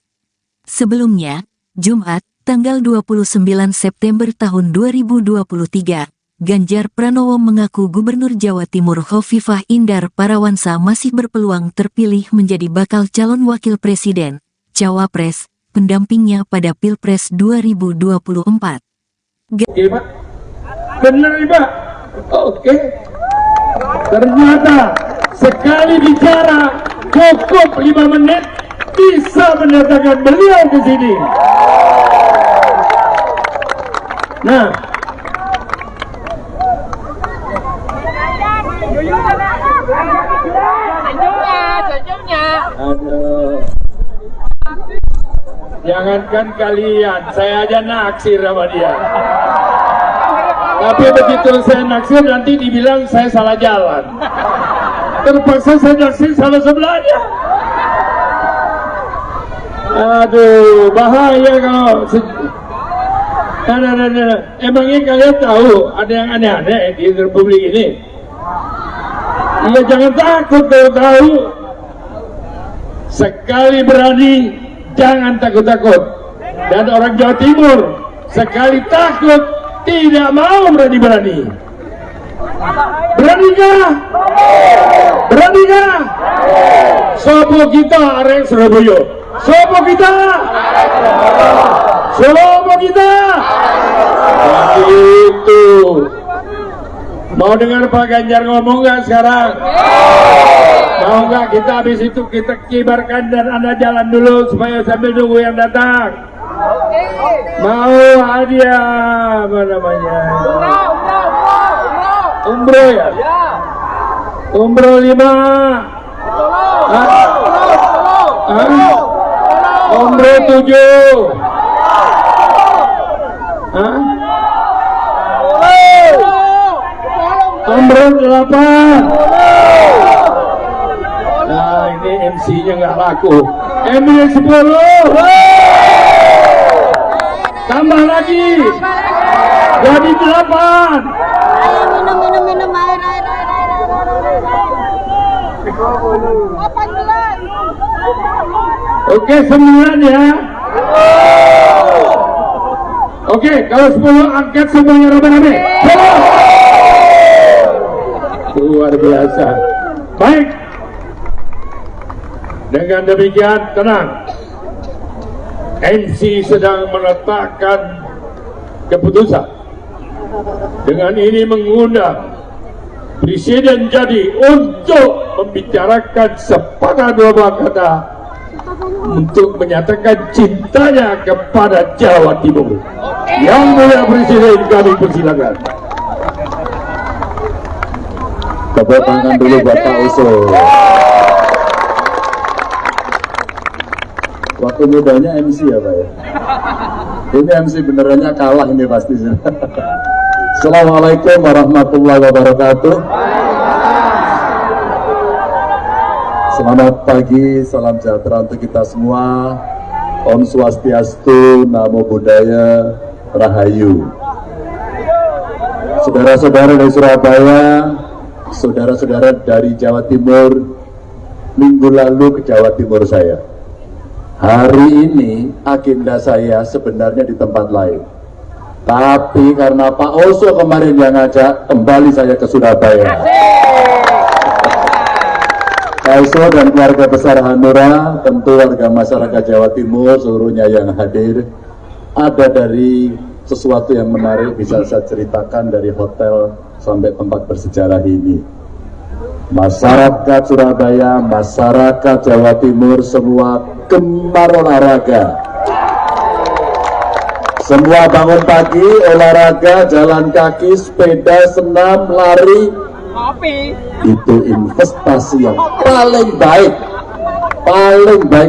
Sebelumnya, Jumat, tanggal 29 September tahun 2023, Ganjar Pranowo mengaku Gubernur Jawa Timur Khofifah Indar Parawansa masih berpeluang terpilih menjadi bakal calon wakil presiden, cawapres, pendampingnya pada Pilpres 2024. Pak? Benar nih Pak? Oke. Ternyata sekali bicara cukup 5 menit bisa mendatangkan beliau ke sini. Nah, aduh. Jangankan kalian, saya aja naksir sama dia. Tapi begitu saya naksir nanti dibilang saya salah jalan. Terpaksa saya naksir salah sebelahnya. Aduh, bahaya kalau emangnya kalian tahu ada yang aneh-aneh di Republik ini? Ya jangan takut kalau tahu. Sekali berani, jangan takut-takut. Dan orang Jawa Timur, sekali takut, tidak mau berani-berani. Beranikah? Beranikah? Sopo kita arek Surabaya. Sopo kita? Sopo kita? Itu. Mau dengar Pak Ganjar ngomong nggak sekarang? Mau nggak kita habis itu kita kibarkan dan Anda jalan dulu supaya sambil nunggu yang datang? Mau hadiah apa namanya? Umroh ya? Umroh 5. Umroh 7. Umroh 8. Nah ini MC-nya nggak laku. MC 10. Tambah lagi. Jadi 8. Ayo minum air. 18. Oke 9 ya. Oke kalau 10 angkat semuanya rame-rame. Luar biasa. Baik. Dengan demikian tenang. MC sedang meletakkan keputusan. Dengan ini mengundang Presiden jadi untuk membicarakan sepatah dua kata untuk menyatakan cintanya kepada Jawa Timur. Yang mulia Presiden kami persilakan. Tepuk tangan dulu buat Pak Oso. Waktu mudanya MC ya Pak ya. Ini MC benerannya kalah ini pasti. Assalamualaikum warahmatullahi wabarakatuh. Selamat pagi, salam sejahtera untuk kita semua. Om Swastiastu, Namo Buddhaya, Rahayu. Saudara-saudara dari Surabaya, saudara-saudara dari Jawa Timur, minggu lalu ke Jawa Timur saya. Hari ini agenda saya sebenarnya di tempat lain. Tapi karena Pak Oso kemarin yang ngajak, kembali saya ke Surabaya. Pak Oso dan keluarga besar Hanura, tentu warga masyarakat Jawa Timur seluruhnya yang hadir, ada dari sesuatu yang menarik bisa saya ceritakan dari hotel sampai tempat bersejarah ini. Masyarakat Surabaya, masyarakat Jawa Timur semua gemar olahraga. Semua bangun pagi, olahraga, jalan kaki, sepeda, senam, lari. Itu investasi yang paling baik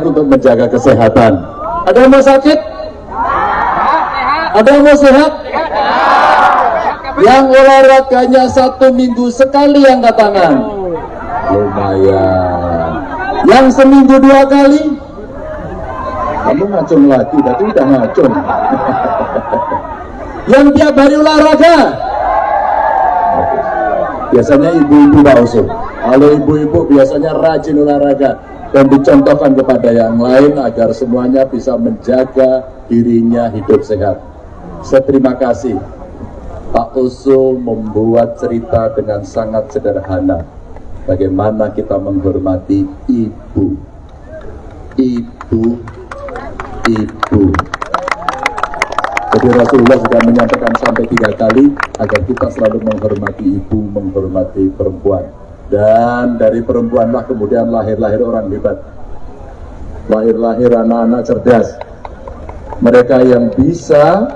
untuk menjaga kesehatan. Ada yang mau sakit? Ada yang mau sehat? Yang olahraganya 1 minggu sekali angkat tangan. Lumayan. Yang seminggu 2 kali? Kamu ngacung lagi, berarti udah ngacung. Yang tiap hari olahraga? Biasanya ibu-ibu Pak Oso. Kalau ibu-ibu biasanya rajin olahraga dan dicontohkan kepada yang lain agar semuanya bisa menjaga dirinya hidup sehat. Saya terima kasih. Pak Oso membuat cerita dengan sangat sederhana. Bagaimana kita menghormati ibu. Jadi Rasulullah sudah menyampaikan sampai 3 kali agar kita selalu menghormati ibu, menghormati perempuan. Dan dari perempuanlah kemudian lahir orang hebat. Lahir anak-anak cerdas. Mereka yang bisa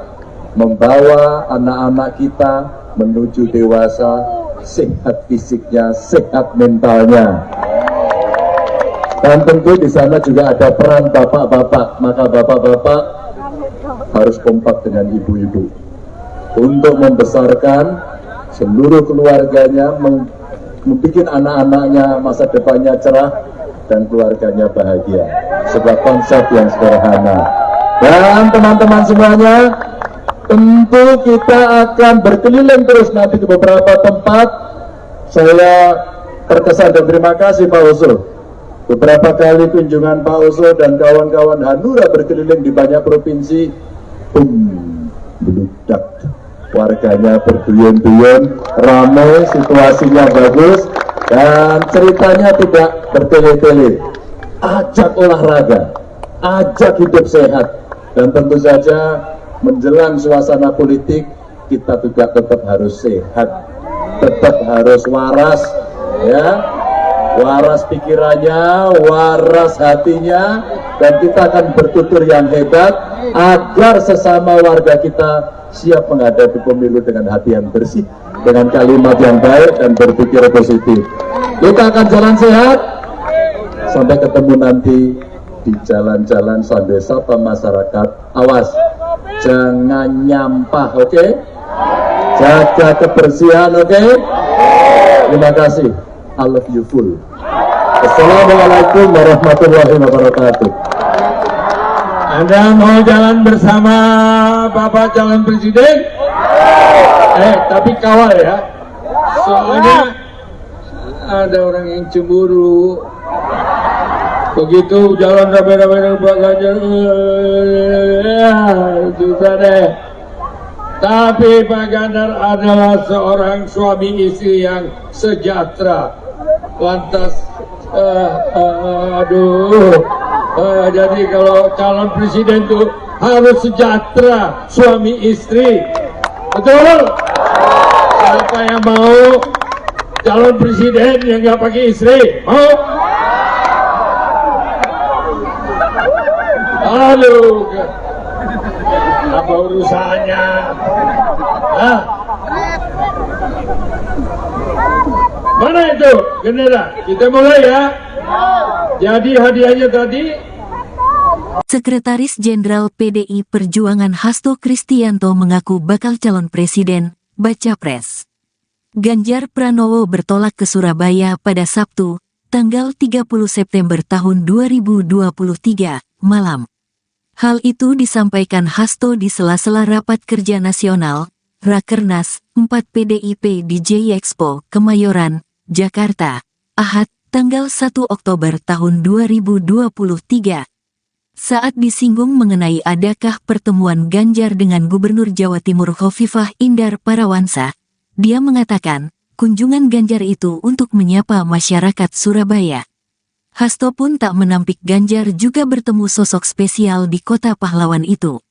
membawa anak-anak kita menuju dewasa, sehat fisiknya, sehat mentalnya. Dan tentu di sana juga ada peran bapak-bapak, maka bapak-bapak harus kompak dengan ibu-ibu untuk membesarkan seluruh keluarganya, membuat anak-anaknya masa depannya cerah dan keluarganya bahagia. Sebuah konsep yang sederhana. Dan teman-teman semuanya, tentu kita akan berkeliling terus nanti ke beberapa tempat. Saya terkesan dan terima kasih Pak Oso. Beberapa kali kunjungan Pak Oso dan kawan-kawan Hanura berkeliling di banyak provinsi, beludak, warganya berduyun-duyun, ramai, situasinya bagus, dan ceritanya tidak bertele-tele. Ajak olahraga, ajak hidup sehat, dan tentu saja menjelang suasana politik kita juga tetap harus sehat. tetap harus waras, ya, waras pikirannya, waras hatinya, dan kita akan bertutur yang hebat agar sesama warga kita siap menghadapi pemilu dengan hati yang bersih, dengan kalimat yang baik dan berpikir positif. Kita akan jalan sehat sampai ketemu nanti di jalan-jalan sambil sapa masyarakat. Awas, jangan nyampah, oke? Jaga kebersihan, oke? Terima kasih. I love you full. Assalamualaikum warahmatullahi wabarakatuh. Anda mau jalan bersama Bapak calon presiden? Tapi kawal ya. Soalnya ada orang yang cemburu. Begitu jalan rame-rame dengan Pak Ganjar, susah deh. Tapi Pak Ganjar adalah seorang suami istri yang sejahtera. Lantas, jadi kalau calon presiden itu harus sejahtera suami istri. Betul? Siapa yang mau calon presiden yang nggak pakai istri? Mau? Halo, apa urusannya? Hah? Mana itu gendera? Kita mulai ya. Jadi hadiahnya tadi. Sekretaris Jenderal PDI Perjuangan Hasto Kristianto mengaku bakal calon presiden, baca pres. Ganjar Pranowo bertolak ke Surabaya pada Sabtu, tanggal 30 September tahun 2023, malam. Hal itu disampaikan Hasto di sela-sela Rapat Kerja Nasional, Rakernas 4 PDIP di J Expo, Kemayoran, Jakarta, Ahad, tanggal 1 Oktober tahun 2023. Saat disinggung mengenai adakah pertemuan Ganjar dengan Gubernur Jawa Timur Khofifah Indar Parawansa, dia mengatakan, kunjungan Ganjar itu untuk menyapa masyarakat Surabaya. Hasto pun tak menampik Ganjar juga bertemu sosok spesial di kota pahlawan itu.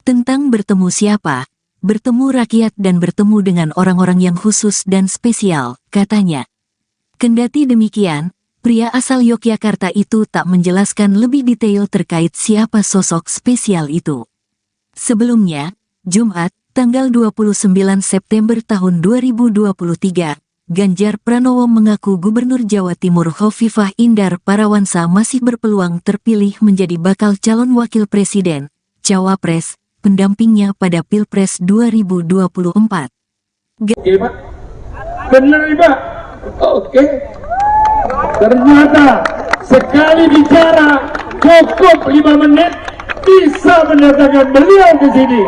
Tentang bertemu siapa, bertemu rakyat dan bertemu dengan orang-orang yang khusus dan spesial, katanya. Kendati demikian, pria asal Yogyakarta itu tak menjelaskan lebih detail terkait siapa sosok spesial itu. Sebelumnya, Jumat, tanggal 29 September tahun 2023, Ganjar Pranowo mengaku Gubernur Jawa Timur Khofifah Indar Parawansa masih berpeluang terpilih menjadi bakal calon wakil presiden, cawapres, pendampingnya pada Pilpres 2024. Oke, Pak. Benar, Pak. Oke. Ternyata sekali bicara cukup 5 menit bisa mendatangkan beliau ke sini.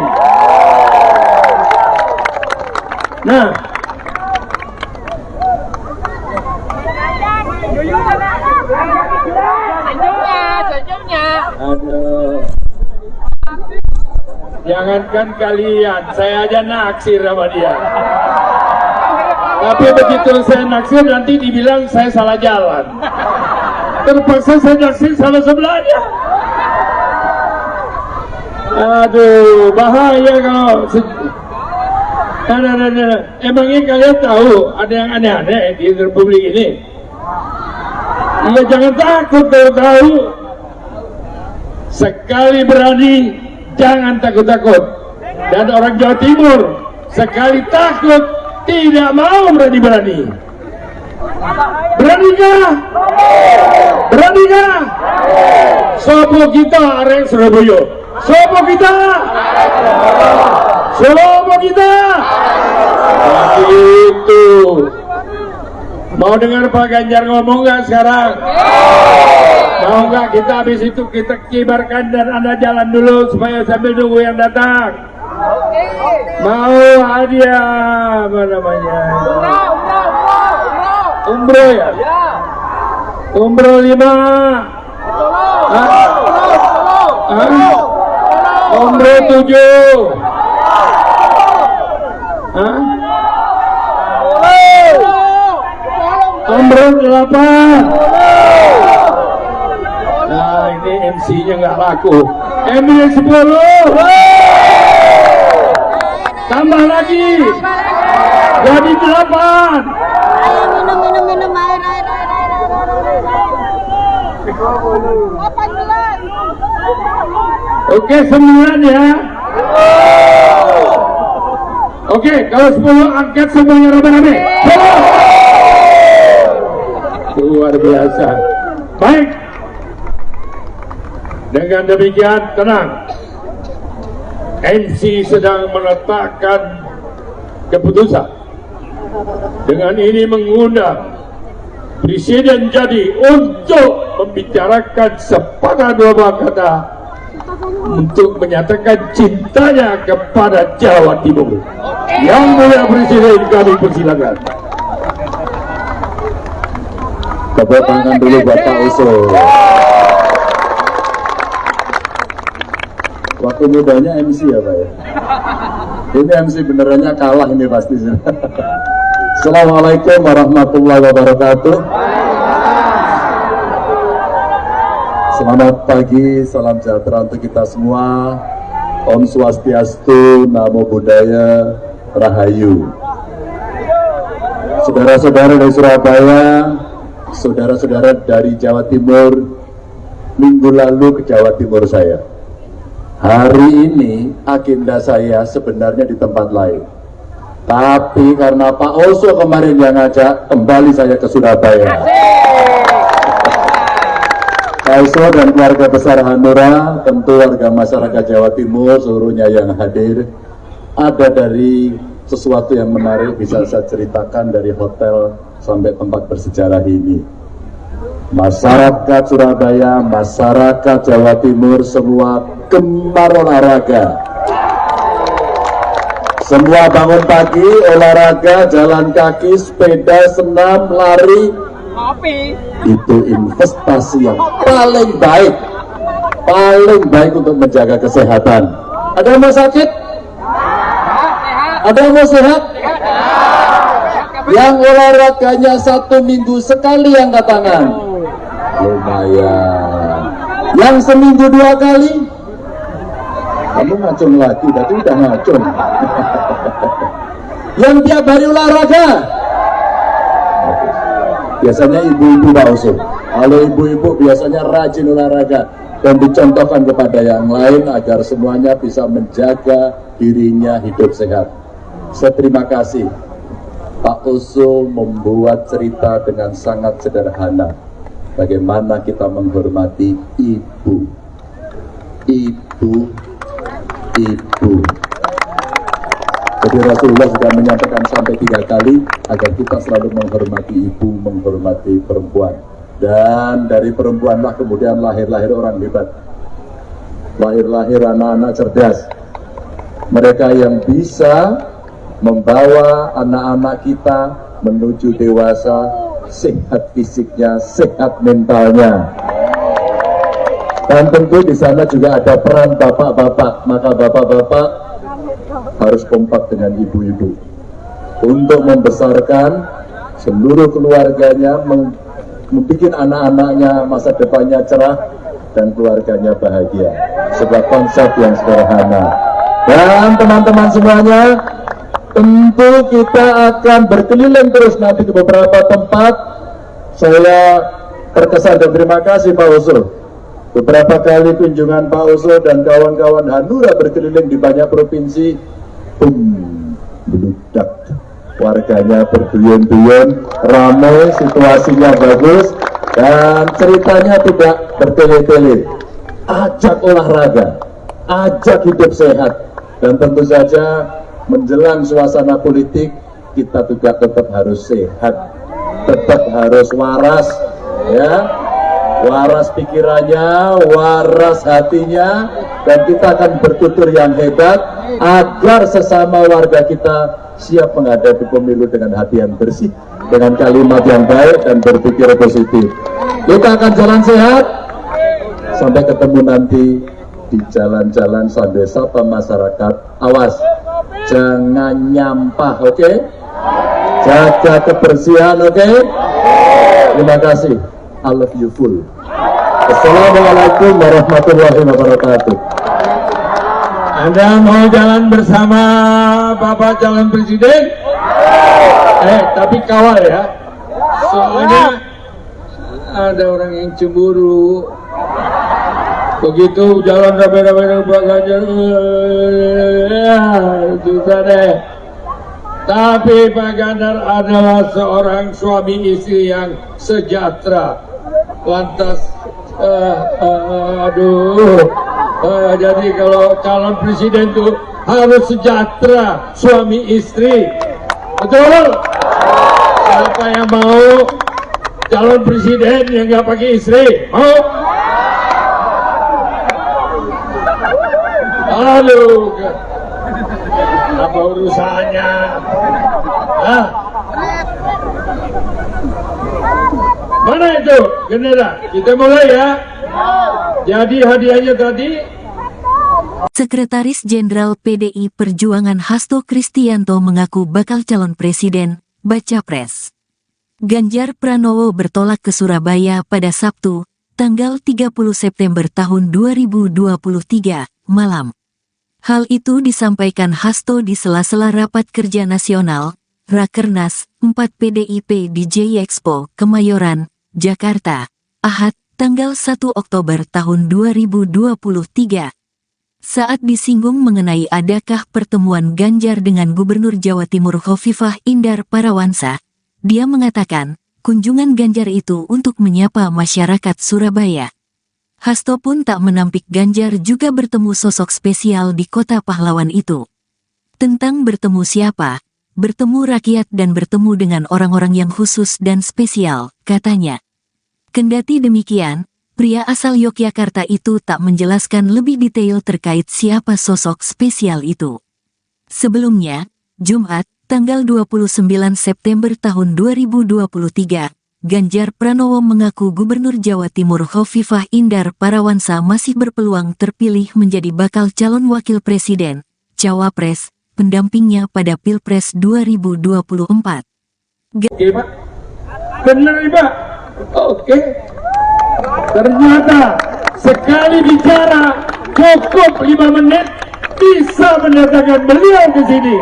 Nah, aduh, jangankan kalian, saya aja naksir sama dia. Tapi begitu saya naksir nanti dibilang saya salah jalan. Terpaksa saya naksir salah sebelahnya. Aduh, bahaya kalau emangnya kalian tahu ada yang aneh-aneh di Republik ini? Ya jangan takut kalau tahu. Sekali berani, jangan takut-takut. Dan orang Jawa Timur, sekali takut, tidak mau berani-berani. Beranikah? Beranikah? Sopo kita arek Surabaya. Sopo kita? Sopo kita? Itu. Mau dengar Pak Ganjar ngomong nggak sekarang? Mau nggak kita habis itu kita kibarkan dan Anda jalan dulu supaya sambil nunggu yang datang? Mau hadiah apa namanya? Umroh ya? Umroh 5. Umroh 7. Umroh 8. Nah ini MC-nya nggak laku. MC 10. Tambah lagi. Jadi 8. Ayo minum air. 18. Oke, 9 ya. Oke, kalau 10 angkat semuanya rame-rame. Luar biasa. Baik. Dengan demikian, tenang. MC sedang meletakkan keputusan. Dengan ini mengundang Presiden jadi untuk membicarakan sepatah dua kata untuk menyatakan cintanya kepada Jawa Timur. Yang mulia Presiden, kami persilakan. Tepuk tangan dulu Bapak Usul. Waktu mudanya MC ya Pak ya. Ini MC benerannya kalah ini pasti. Assalamualaikum warahmatullahi wabarakatuh. Selamat pagi, salam sejahtera untuk kita semua. Om Swastiastu, Namo Buddhaya, Rahayu. Saudara-saudara dari Surabaya, saudara-saudara dari Jawa Timur, minggu lalu ke Jawa Timur saya. Hari ini agenda saya sebenarnya di tempat lain. Tapi karena Pak Oso kemarin yang ngajak, kembali saya ke Surabaya. Pak Oso dan keluarga besar Hanura, tentu warga masyarakat Jawa Timur, seluruhnya yang hadir, ada dari sesuatu yang menarik bisa saya ceritakan dari hotel sampai tempat bersejarah ini. Masyarakat Surabaya, masyarakat Jawa Timur, semua gemar olahraga. Semua bangun pagi, olahraga, jalan kaki, sepeda, senam, lari. Itu investasi yang paling baik untuk menjaga kesehatan. Ada yang mau sakit? Ada yang mau sehat? Yang olahraganya 1 minggu sekali angkat tangan. Lumayan. Yang seminggu 2 kali? Kamu ngacung lagi, tadi udah ngacung. Yang tiap hari olahraga? Biasanya ibu-ibu Pak Usul. Kalau ibu-ibu biasanya rajin olahraga dan dicontohkan kepada yang lain agar semuanya bisa menjaga dirinya hidup sehat. Saya terima kasih. Pak Usul membuat cerita dengan sangat sederhana. Bagaimana kita menghormati ibu. Jadi Rasulullah sudah menyampaikan sampai 3 kali agar kita selalu menghormati ibu, menghormati perempuan. Dan dari perempuanlah kemudian lahir orang hebat. Lahir anak-anak cerdas. Mereka yang bisa membawa anak-anak kita menuju dewasa, sehat fisiknya, sehat mentalnya. Dan tentu di sana juga ada peran bapak-bapak, maka bapak-bapak harus kompak dengan ibu-ibu untuk membesarkan seluruh keluarganya, membuat anak-anaknya masa depannya cerah dan keluarganya bahagia. Sebuah konsep yang sederhana. Dan teman-teman semuanya, tentu kita akan berkeliling terus nanti ke beberapa tempat. Saya terkesan dan terima kasih Pak Usul. Beberapa kali kunjungan Pak Oso dan kawan-kawan Hanura berkeliling di banyak provinsi, beludak, warganya berduyun-duyun, ramai, situasinya bagus, dan ceritanya tidak bertele-tele. Ajak olahraga, ajak hidup sehat, dan tentu saja menjelang suasana politik kita juga tetap harus sehat, tetap harus waras, ya. Waras pikirannya, waras hatinya, dan kita akan bertutur yang hebat agar sesama warga kita siap menghadapi pemilu dengan hati yang bersih, dengan kalimat yang baik dan berpikir positif. Kita akan jalan sehat sampai ketemu nanti di jalan-jalan sambil sapa masyarakat. Awas, jangan nyampah, oke? Jaga kebersihan, oke? Terima kasih. I love you full. Assalamualaikum warahmatullahi wabarakatuh. Anda mau jalan bersama Bapak calon Presiden? Tapi kawal ya. Soalnya ada orang yang cemburu. Begitu jalan rame-rame dengan Pak Ganjar, susah deh. Tapi Pak Ganjar adalah seorang suami istri yang sejahtera. Lantas, jadi kalau calon presiden itu harus sejahtera suami istri. Betul? Siapa yang mau calon presiden yang nggak pakai istri? Mau? Halo, apa urusannya? Hah? Mana itu, Gendera? Kita mulai ya. Jadi hadiahnya tadi. Sekretaris Jenderal PDI Perjuangan Hasto Kristianto mengaku bakal calon presiden, baca pres. Ganjar Pranowo bertolak ke Surabaya pada Sabtu, tanggal 30 September tahun 2023, malam. Hal itu disampaikan Hasto di sela-sela Rapat Kerja Nasional, Rakernas 4 PDIP di J Expo, Kemayoran, Jakarta, Ahad, tanggal 1 Oktober tahun 2023. Saat disinggung mengenai adakah pertemuan Ganjar dengan Gubernur Jawa Timur Khofifah Indar Parawansa, dia mengatakan, kunjungan Ganjar itu untuk menyapa masyarakat Surabaya. Hasto pun tak menampik Ganjar juga bertemu sosok spesial di kota pahlawan itu. Tentang bertemu siapa, bertemu rakyat dan bertemu dengan orang-orang yang khusus dan spesial, katanya. Kendati demikian, pria asal Yogyakarta itu tak menjelaskan lebih detail terkait siapa sosok spesial itu. Sebelumnya, Jumat, tanggal 29 September tahun 2023, Ganjar Pranowo mengaku Gubernur Jawa Timur Khofifah Indar Parawansa masih berpeluang terpilih menjadi bakal calon wakil presiden, cawapres, pendampingnya pada Pilpres 2024. Oke, Pak. Benar, Pak. Oke. Ternyata sekali bicara cukup 5 menit bisa mendatangkan beliau ke sini.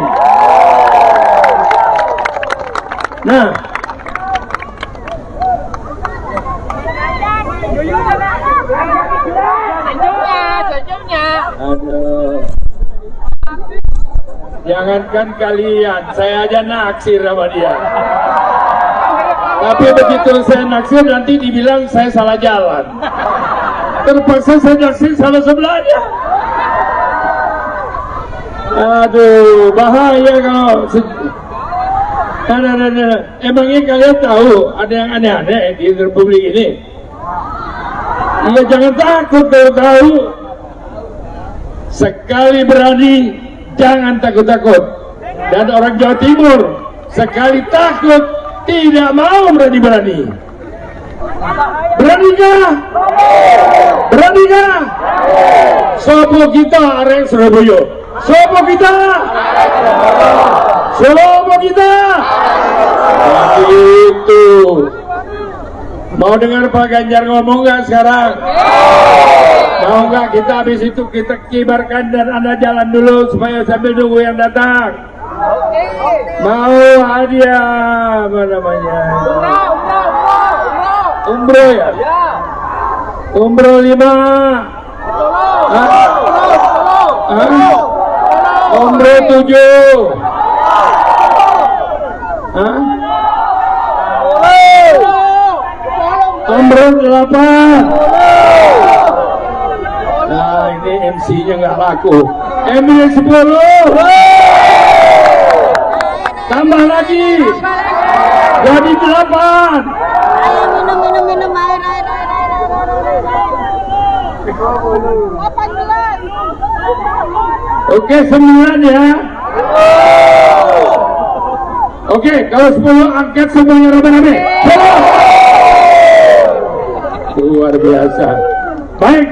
Nah, aduh. Jangankan kalian, saya aja naksir sama dia. Tapi begitu saya naksir nanti dibilang saya salah jalan. Terpaksa saya naksir salah sebelahnya. Aduh, bahaya kalau emangnya kalian tahu ada yang aneh-aneh di Republik ini? Iya, jangan takut kalau tahu. Sekali berani, jangan takut-takut. Dan orang Jawa Timur, sekali takut, tidak mau berani-berani. Beranikah? Beranikah? Sopo kita arek Surabaya. Sopo kita? Sopo kita? Itu. Mau dengar Pak Ganjar ngomong nggak sekarang? Mau nggak kita habis itu kita kibarkan dan Anda jalan dulu supaya sambil nunggu yang datang? Mau hadiah apa namanya? Umroh ya? Umroh 5. Umroh 7. Umroh 8. Nah, ini MC-nya nggak laku. MC 10. Tambah lagi. Jadi 8. Ayo minum air. Oke, 9 ya. Oke, kalau 10 angkat semuanya rame-rame. Luar biasa. Baik.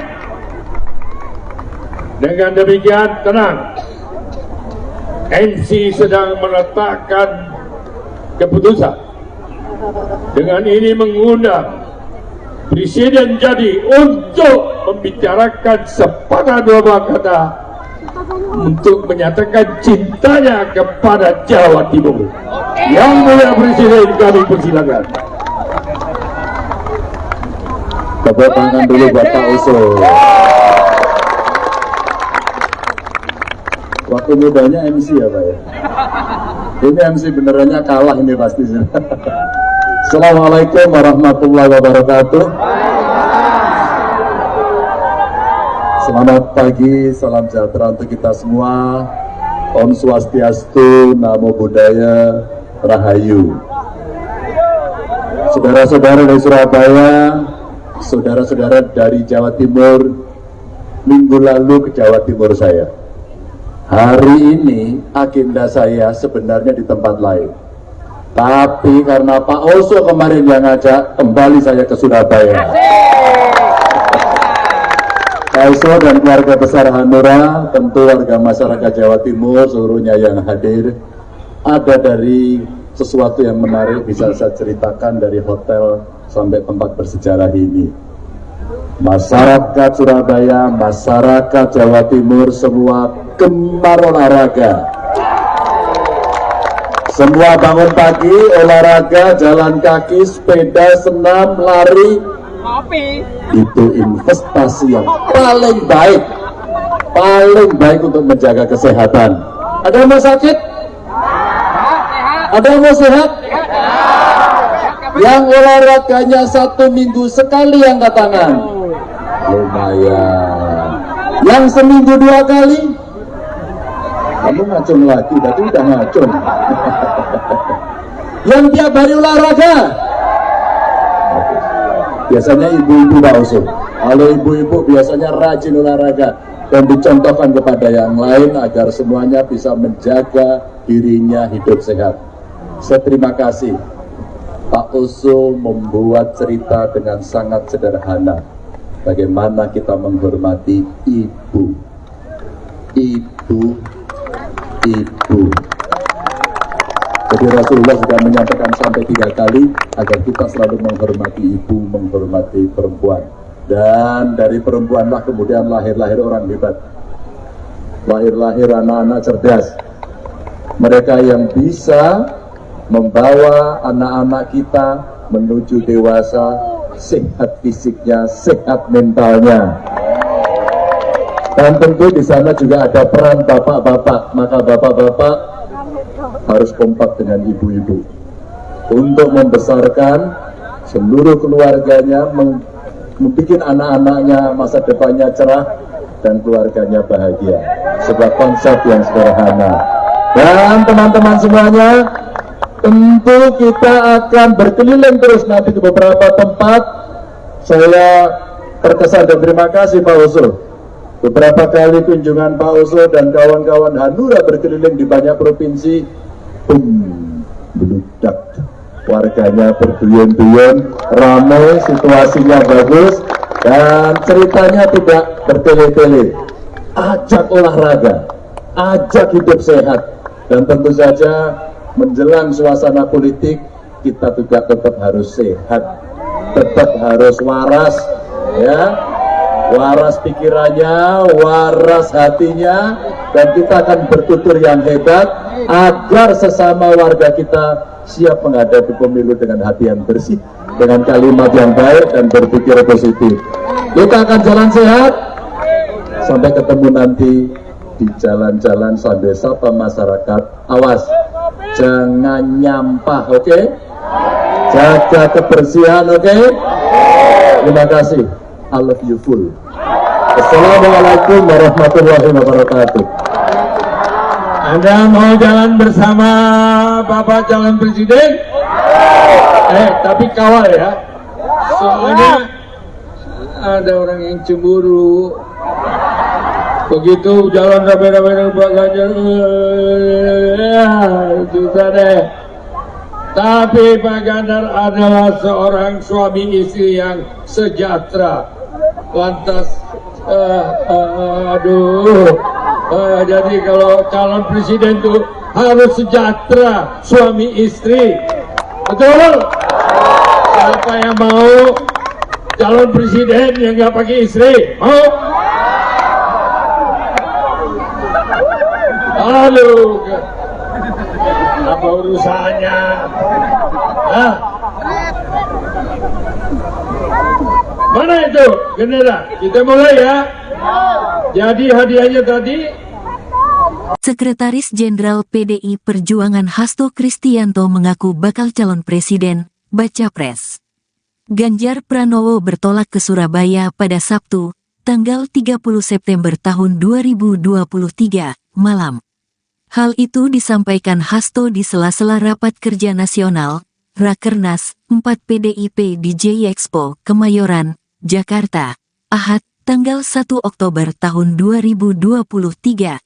Dengan demikian, tenang. MC sedang meletakkan keputusan. Dengan ini mengundang Presiden jadi untuk membicarakan sepatah dua kata untuk menyatakan cintanya kepada Jawa Timur. Yang Mulia Presiden kami persilakan. Tepuk tangan dulu buat Pak Usul. Waktu mudanya MC ya Pak ya. Ini MC benerannya kalah ini pasti. Assalamualaikum warahmatullahi wabarakatuh. Selamat pagi, salam sejahtera untuk kita semua. Om Swastiastu, Namo Buddhaya, Rahayu. Saudara-saudara dari Surabaya, saudara-saudara dari Jawa Timur, minggu lalu ke Jawa Timur saya. Hari ini agenda saya sebenarnya di tempat lain. Tapi karena Pak Oso kemarin yang ngajak, kembali saya ke Surabaya. Pak Oso dan keluarga besar Hanura, tentu warga masyarakat Jawa Timur, seluruhnya yang hadir, ada dari sesuatu yang menarik bisa saya ceritakan dari hotel sampai tempat bersejarah ini. Masyarakat Surabaya, masyarakat Jawa Timur, semua gemar olahraga. Semua bangun pagi, olahraga, jalan kaki, sepeda, senam, lari. Itu investasi yang paling baik untuk menjaga kesehatan. Ada yang mau sakit? Ada yang mau sehat? Yang olahraganya 1 minggu sekali angkat tangan. Lumayan. Yang seminggu 2 kali? Kamu ngacung lagi, tadi udah ngacung. Yang tiap hari olahraga? Biasanya ibu-ibu Pak Oso. Kalau ibu-ibu biasanya rajin olahraga dan dicontohkan kepada yang lain agar semuanya bisa menjaga dirinya hidup sehat. Saya terima kasih. Pak Oso membuat cerita dengan sangat sederhana. Bagaimana kita menghormati ibu. Jadi Rasulullah sudah menyampaikan sampai 3 kali agar kita selalu menghormati ibu, menghormati perempuan. Dan dari perempuanlah kemudian lahir-lahir orang hebat. Lahir-lahir anak-anak cerdas. Mereka yang bisa membawa anak-anak kita menuju dewasa, sehat fisiknya, sehat mentalnya. Dan tentu di sana juga ada peran bapak-bapak. Maka bapak-bapak harus kompak dengan ibu-ibu untuk membesarkan seluruh keluarganya, membuat anak-anaknya masa depannya cerah dan keluarganya bahagia. Sebuah konsep yang sederhana. Dan teman-teman semuanya, tentu kita akan berkeliling terus nanti ke beberapa tempat. Saya terkesan dan terima kasih Pak Oso. Beberapa kali kunjungan Pak Oso dan kawan-kawan Hanura berkeliling di banyak provinsi, beludak, warganya berduyun-duyun, ramai, situasinya bagus, dan ceritanya tidak bertele-tele. Ajak olahraga, ajak hidup sehat, dan tentu saja menjelang suasana politik kita juga tetap harus sehat, tetap harus waras, ya. Waras pikirannya, waras hatinya, dan kita akan bertutur yang hebat agar sesama warga kita siap menghadapi pemilu dengan hati yang bersih, dengan kalimat yang baik dan berpikir positif. Kita akan jalan sehat sampai ketemu nanti di jalan-jalan sambil sapa masyarakat. Awas, jangan nyampah, oke? Jaga kebersihan, oke? Terima kasih. I love you full. Assalamualaikum warahmatullahi wabarakatuh. Anda mau jalan bersama Bapak calon presiden? Tapi kawal ya. Soalnya ada orang yang cemburu. Begitu jalan rame-rame dengan Pak Ganjar, susah deh. Tapi Pak Ganjar adalah seorang suami istri yang sejahtera. Lantas, jadi kalau calon presiden itu harus sejahtera suami istri, betul? Siapa yang mau calon presiden yang nggak pakai istri? Mau? Halo, apa urusannya? Hah? Mana itu bendera? Kita mulai ya. Jadi hadiahnya tadi. Sekretaris Jenderal PDI Perjuangan Hasto Kristianto mengaku bakal calon presiden, baca pres. Ganjar Pranowo bertolak ke Surabaya pada Sabtu, tanggal 30 September tahun 2023, malam. Hal itu disampaikan Hasto di sela-sela Rapat Kerja Nasional, Rakernas 4 PDIP di JI Expo, Kemayoran, Jakarta, Ahad, tanggal 1 Oktober tahun 2023.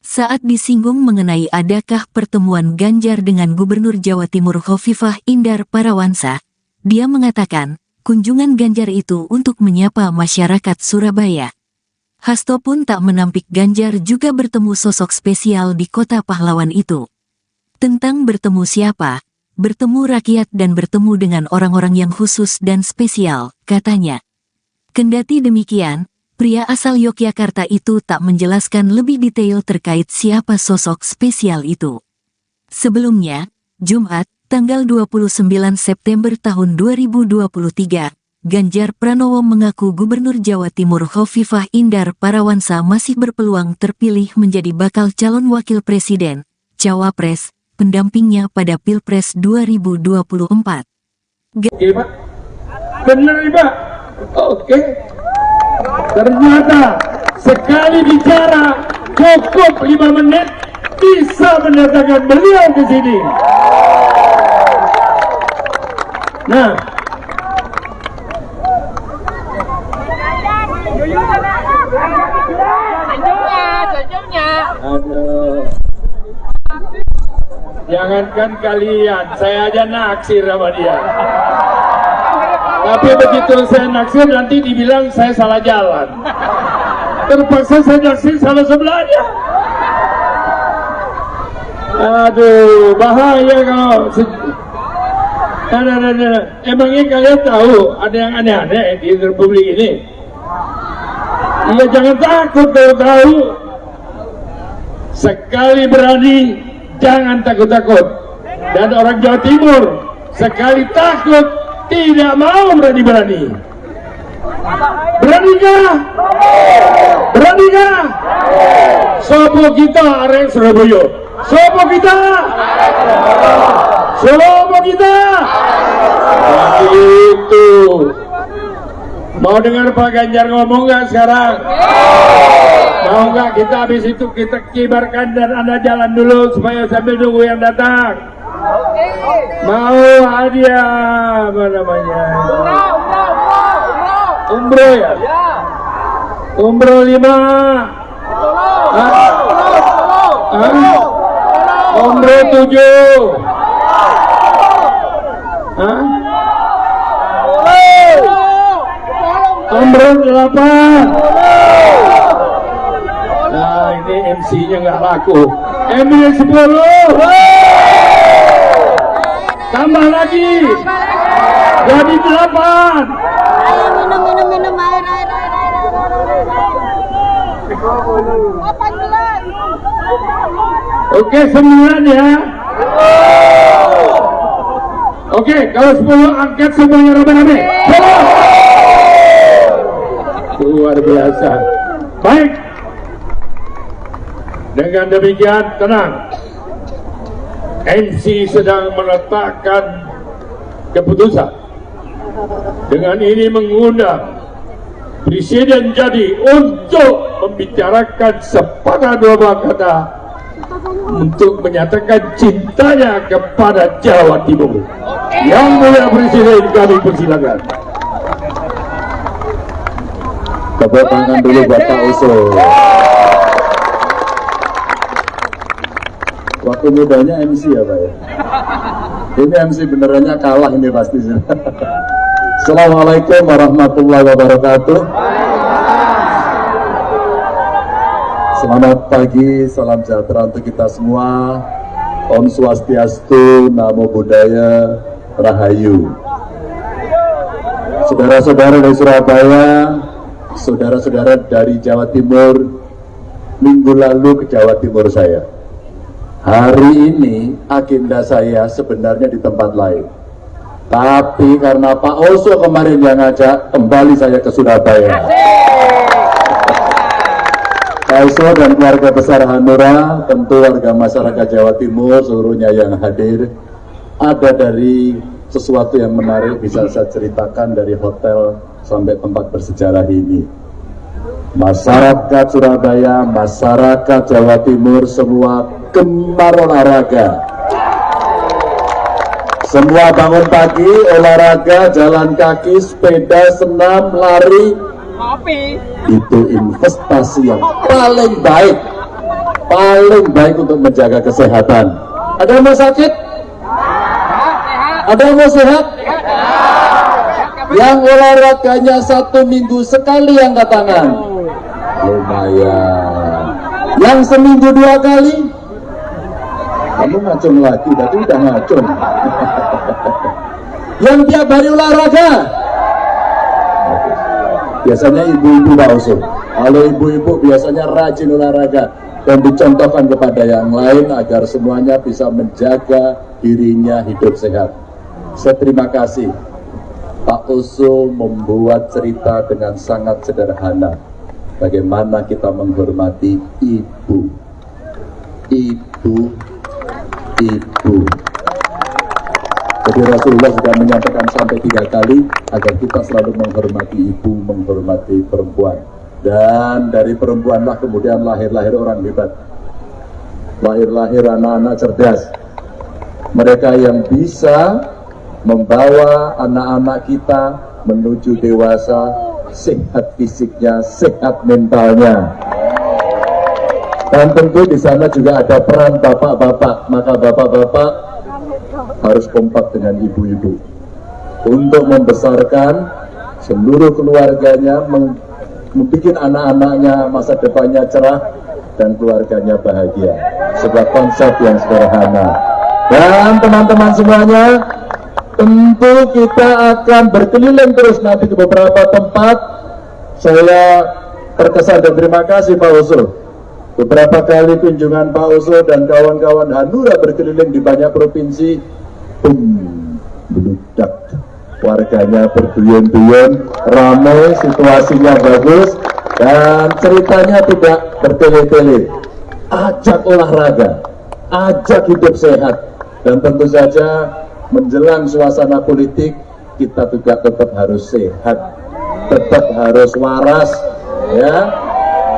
Saat disinggung mengenai adakah pertemuan Ganjar dengan Gubernur Jawa Timur Khofifah Indar Parawansa, dia mengatakan, kunjungan Ganjar itu untuk menyapa masyarakat Surabaya. Hasto pun tak menampik Ganjar juga bertemu sosok spesial di kota pahlawan itu. Tentang bertemu siapa, bertemu rakyat dan bertemu dengan orang-orang yang khusus dan spesial, katanya. Kendati demikian, pria asal Yogyakarta itu tak menjelaskan lebih detail terkait siapa sosok spesial itu. Sebelumnya, Jumat, tanggal 29 September tahun 2023, Ganjar Pranowo mengaku Gubernur Jawa Timur Khofifah Indar Parawansa masih berpeluang terpilih menjadi bakal calon wakil presiden, cawapres, pendampingnya pada Pilpres 2024. Oke, Pak. Benar, Pak. Oke. Ternyata sekali bicara cukup 5 menit bisa mendatangkan beliau ke sini. Nah, jangankan kalian, saya aja naksir sama dia. Tapi begitu saya naksir nanti dibilang saya salah jalan. Terpaksa saya naksir sama sebelahnya. Aduh, bahaya kalau emangnya kalian tahu ada yang aneh-aneh di Republik ini? Iya, jangan takut kalau tahu. Sekali berani, jangan takut-takut. Dan orang Jawa Timur sekali takut, tidak mau berani-berani. Beranikah? Beranikah? Sopo kita arek Surabaya. Sopo kita? Sopo kita? Itu. Mau dengar Pak Ganjar ngomong nggak sekarang? Mau nggak kita habis itu kita kibarkan dan Anda jalan dulu supaya sambil nunggu yang datang? Mau hadiah apa namanya? Umroh ya? Umroh 5. Umroh 7. Umroh 8. Nah, ini MC-nya nggak laku. MC 10. Tambah lagi. Jadi 8. Ayo minum air. 18. Oke, 9 ya. Oke, kalau 10 angkat semuanya rame-rame. Luar biasa. Baik. Dengan demikian, tenang. MC sedang meletakkan keputusan. Dengan ini mengundang Presiden Jadi untuk membicarakan sepatah dua kata untuk menyatakan cintanya kepada Jawa Timur. Yang mulia Presiden, kami persilakan. Tepuk tangan dulu buat Pak Usul. Waktu mudanya MC ya Pak ya. Ini MC benerannya kalah ini pasti. Assalamualaikum warahmatullahi wabarakatuh. Selamat pagi, salam sejahtera untuk kita semua. Om Swastiastu, Namo Buddhaya, Rahayu. Saudara-saudara dari Surabaya, saudara-saudara dari Jawa Timur, minggu lalu ke Jawa Timur saya. Hari ini agenda saya sebenarnya di tempat lain. Tapi karena Pak Oso kemarin yang ngajak, kembali saya ke Surabaya. Pak Oso dan keluarga besar Hanura, tentu warga masyarakat Jawa Timur, seluruhnya yang hadir, ada dari sesuatu yang menarik bisa saya ceritakan dari hotel sampai tempat bersejarah ini. Masyarakat Surabaya, masyarakat Jawa Timur, semua gemar olahraga. Semua bangun pagi, olahraga, jalan kaki, sepeda, senam, lari. Itu investasi yang paling baik untuk menjaga kesehatan. Ada yang mau sakit? Ada yang mau sehat? Yang olahraganya 1 minggu sekali angkat tangan. Lumayan. Yang seminggu 2 kali? Kamu ngacung lagi, tadi udah ngacung. Yang tiap hari olahraga? Biasanya ibu-ibu Pak Oso. Kalau ibu-ibu biasanya rajin olahraga dan dicontohkan kepada yang lain agar semuanya bisa menjaga dirinya hidup sehat. Saya terima kasih. Pak Oso membuat cerita dengan sangat sederhana. Bagaimana kita menghormati ibu. Jadi Rasulullah sudah menyampaikan sampai 3 kali agar kita selalu menghormati ibu, menghormati perempuan. Dan dari perempuanlah kemudian lahir-lahir orang hebat. Lahir-lahir anak-anak cerdas. Mereka yang bisa membawa anak-anak kita menuju dewasa, sehat fisiknya, sehat mentalnya. Dan tentu di sana juga ada peran bapak-bapak, maka bapak-bapak harus kompak dengan ibu-ibu untuk membesarkan seluruh keluarganya, membuat anak-anaknya masa depannya cerah dan keluarganya bahagia. Sebuah konsep yang sederhana. Dan teman-teman semuanya, tentu kita akan berkeliling terus nanti ke beberapa tempat. Saya terkesan dan terima kasih Pak Oso. Beberapa kali kunjungan Pak Oso dan kawan-kawan Hanura berkeliling di banyak provinsi, meludak, warganya berduyun-duyun, ramai, situasinya bagus, dan ceritanya tidak bertele-tele. Ajak olahraga, ajak hidup sehat, dan tentu saja menjelang suasana politik kita juga tetap harus sehat, tetap harus waras, ya.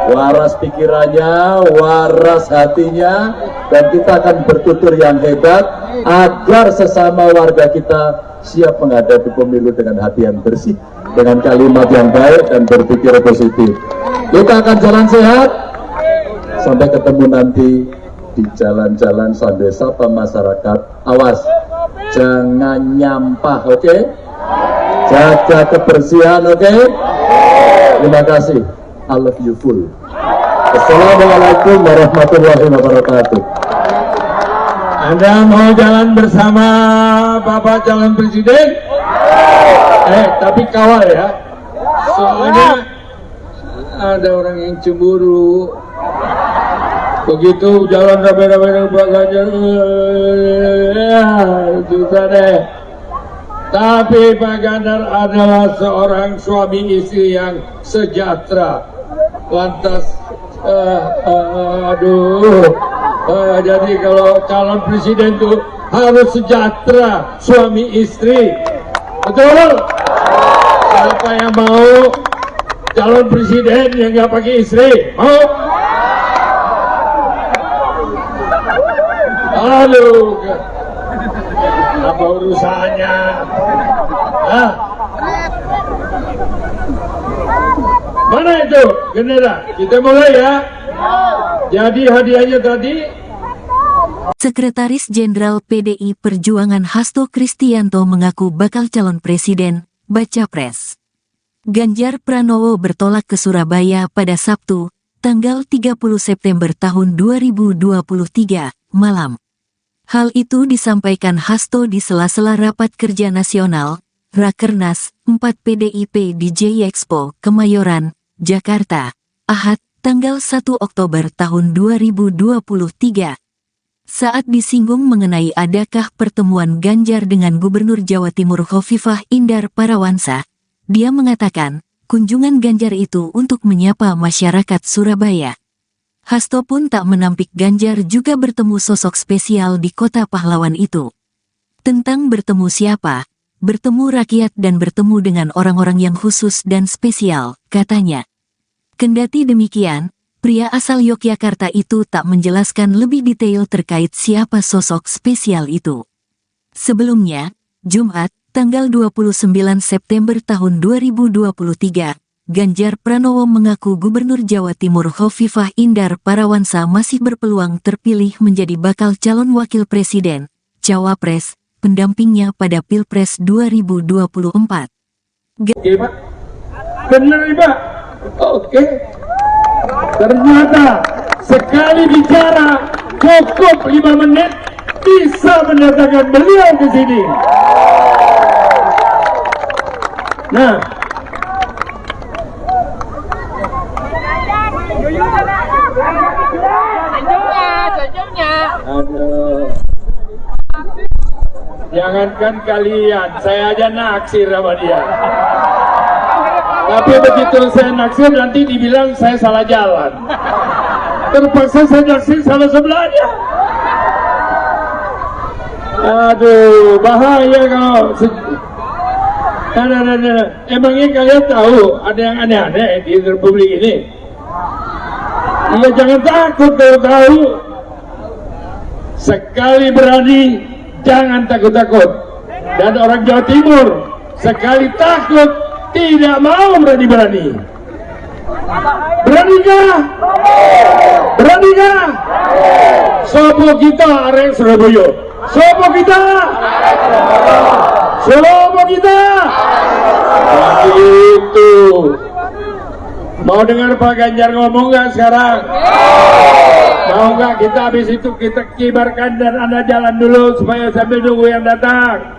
Waras pikirannya, waras hatinya, dan kita akan bertutur yang hebat agar sesama warga kita siap menghadapi pemilu dengan hati yang bersih, dengan kalimat yang baik dan berpikir positif. Kita akan jalan sehat sampai ketemu nanti di jalan-jalan sambil sapa masyarakat. Awas, jangan nyampah, oke? Jaga kebersihan, oke? Terima kasih. I love you full. Assalamualaikum warahmatullahi wabarakatuh. Anda mau jalan bersama Bapak calon presiden? Tapi kawal ya. Soalnya ada orang yang cemburu. Begitu jalan rame-rame Pak Ganjar, susah deh. Tapi Pak Ganjar adalah seorang suami istri yang sejahtera. Lantas, jadi kalau calon presiden itu harus sejahtera suami istri, betul? Siapa yang mau calon presiden yang nggak pakai istri? Mau? Aduh, apa urusannya? Hah? Mana itu gendera? Kita mulai ya. Jadi hadiahnya tadi. Sekretaris Jenderal PDI Perjuangan Hasto Kristianto mengaku bakal calon presiden, baca pres. Ganjar Pranowo bertolak ke Surabaya pada Sabtu, tanggal 30 September tahun 2023, malam. Hal itu disampaikan Hasto di sela-sela Rapat Kerja Nasional, Rakernas 4 PDIP di J-Expo, Kemayoran, Jakarta, Ahad, tanggal 1 Oktober tahun 2023. Saat disinggung mengenai adakah pertemuan Ganjar dengan Gubernur Jawa Timur Khofifah Indar Parawansa, dia mengatakan, kunjungan Ganjar itu untuk menyapa masyarakat Surabaya. Hasto pun tak menampik Ganjar juga bertemu sosok spesial di kota pahlawan itu. Tentang bertemu siapa, bertemu rakyat dan bertemu dengan orang-orang yang khusus dan spesial, katanya. Kendati demikian, pria asal Yogyakarta itu tak menjelaskan lebih detail terkait siapa sosok spesial itu. Sebelumnya, Jumat, tanggal 29 September tahun 2023, Ganjar Pranowo mengaku Gubernur Jawa Timur Khofifah Indar Parawansa masih berpeluang terpilih menjadi bakal calon wakil presiden, cawapres, pendampingnya pada Pilpres 2024. Oke, Pak. Benar, Pak. Oke. Ternyata sekali bicara cukup 5 menit bisa mendatangkan beliau ke sini. Nah, jangankan kalian, saya aja naksir sama dia. Tapi begitu saya naksir nanti dibilang saya salah jalan. Terpaksa saya naksir sama sebelahnya. Aduh, bahaya kalau emangnya kalian tahu ada yang aneh-aneh di Republik ini? Ya jangan takut kalau tahu. Sekali berani, jangan takut-takut. Dan orang Jawa Timur sekali takut, tidak mau berani-berani. Beranikah? Beranikah? Sopo kita arek Surabaya. Sopo kita? Sopo kita? Itu. Mau dengar Pak Ganjar ngomong nggak sekarang? Mau nggak kita habis itu kita kibarkan dan Anda jalan dulu supaya sambil nunggu yang datang?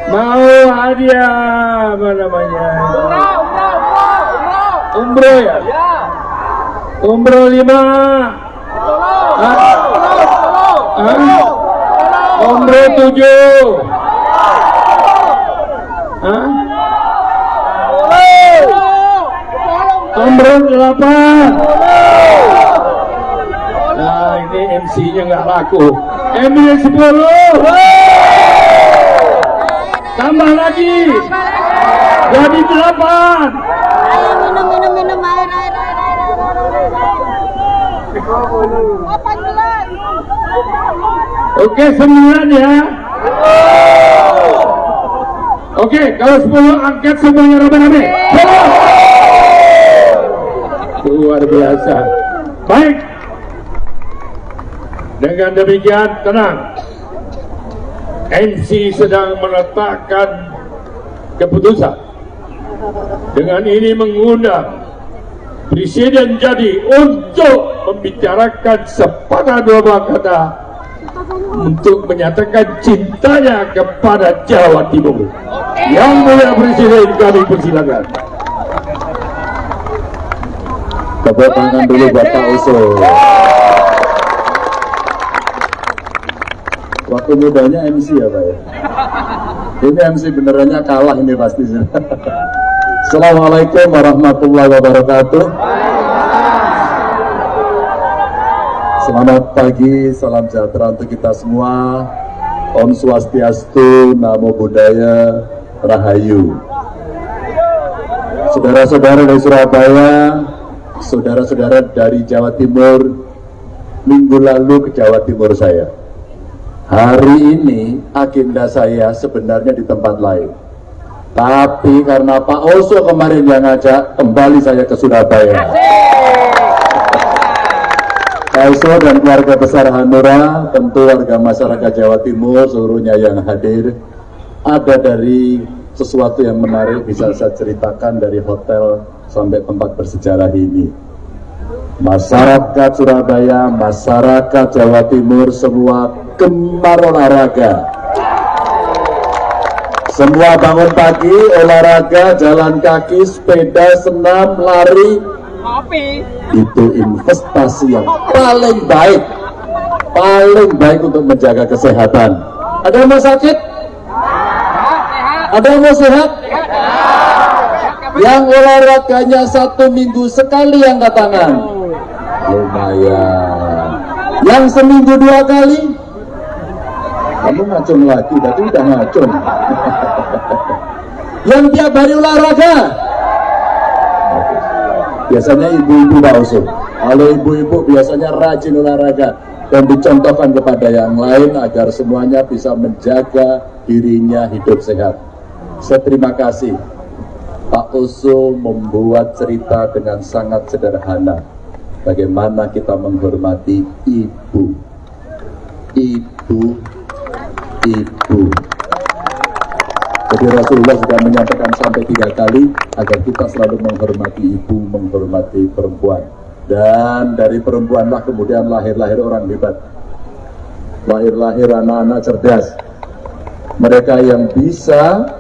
Mau hadiah apa namanya? Umroh ya? Umroh 5. Umroh 7. Umroh 8. Nah ini MC-nya nggak laku. MC 10. Tambah lagi jadi 8. Ayo minum air. 18. Oke 9 ya. Oke kalau 10 angkat semuanya rame-rame. Luar biasa. Baik. Dengan demikian tenang. MC sedang meletakkan keputusan. Dengan ini mengundang Presiden jadi untuk membicarakan sepatah dua kata untuk menyatakan cintanya kepada Jawa Timur. Yang mulia Presiden kami persilakan. Tepuk tangan dulu buat Pak Oso. Waktu mudanya MC ya Pak ya. Ini MC benerannya kalah ini pasti. Assalamualaikum warahmatullahi wabarakatuh. Selamat pagi, salam sejahtera untuk kita semua. Om Swastiastu, Namo Buddhaya, Rahayu. Saudara-saudara dari Surabaya, saudara-saudara dari Jawa Timur, minggu lalu ke Jawa Timur saya. Hari ini agenda saya sebenarnya di tempat lain. Tapi karena Pak Oso kemarin yang ngajak, kembali saya ke Surabaya. Pak Oso dan keluarga besar Hanura, tentu warga masyarakat Jawa Timur seluruhnya yang hadir, ada dari sesuatu yang menarik bisa saya ceritakan dari hotel sampai tempat bersejarah ini. Masyarakat Surabaya, masyarakat Jawa Timur semua gemar olahraga. Semua bangun pagi, olahraga, jalan kaki, sepeda, senam, lari. Itu investasi yang paling baik paling baik untuk menjaga kesehatan. Ada yang mau sakit? Ada yang mau sehat? Yang olahraganya 1 minggu sekali angkat tangan. Lumayan. Yang seminggu 2 kali? Kamu ngacung lagi, tadi udah ngacung. Yang tiap hari olahraga? Biasanya ibu-ibu Pak Usul. Kalau ibu-ibu biasanya rajin olahraga dan dicontohkan kepada yang lain agar semuanya bisa menjaga dirinya hidup sehat. Saya terima kasih. Pak Usul membuat cerita dengan sangat sederhana. Bagaimana kita menghormati ibu. Ibu. Jadi Rasulullah sudah menyampaikan sampai 3 kali agar kita selalu menghormati ibu, menghormati perempuan. Dan dari perempuanlah kemudian lahir-lahir orang hebat. Lahir-lahir anak-anak cerdas. Mereka yang bisa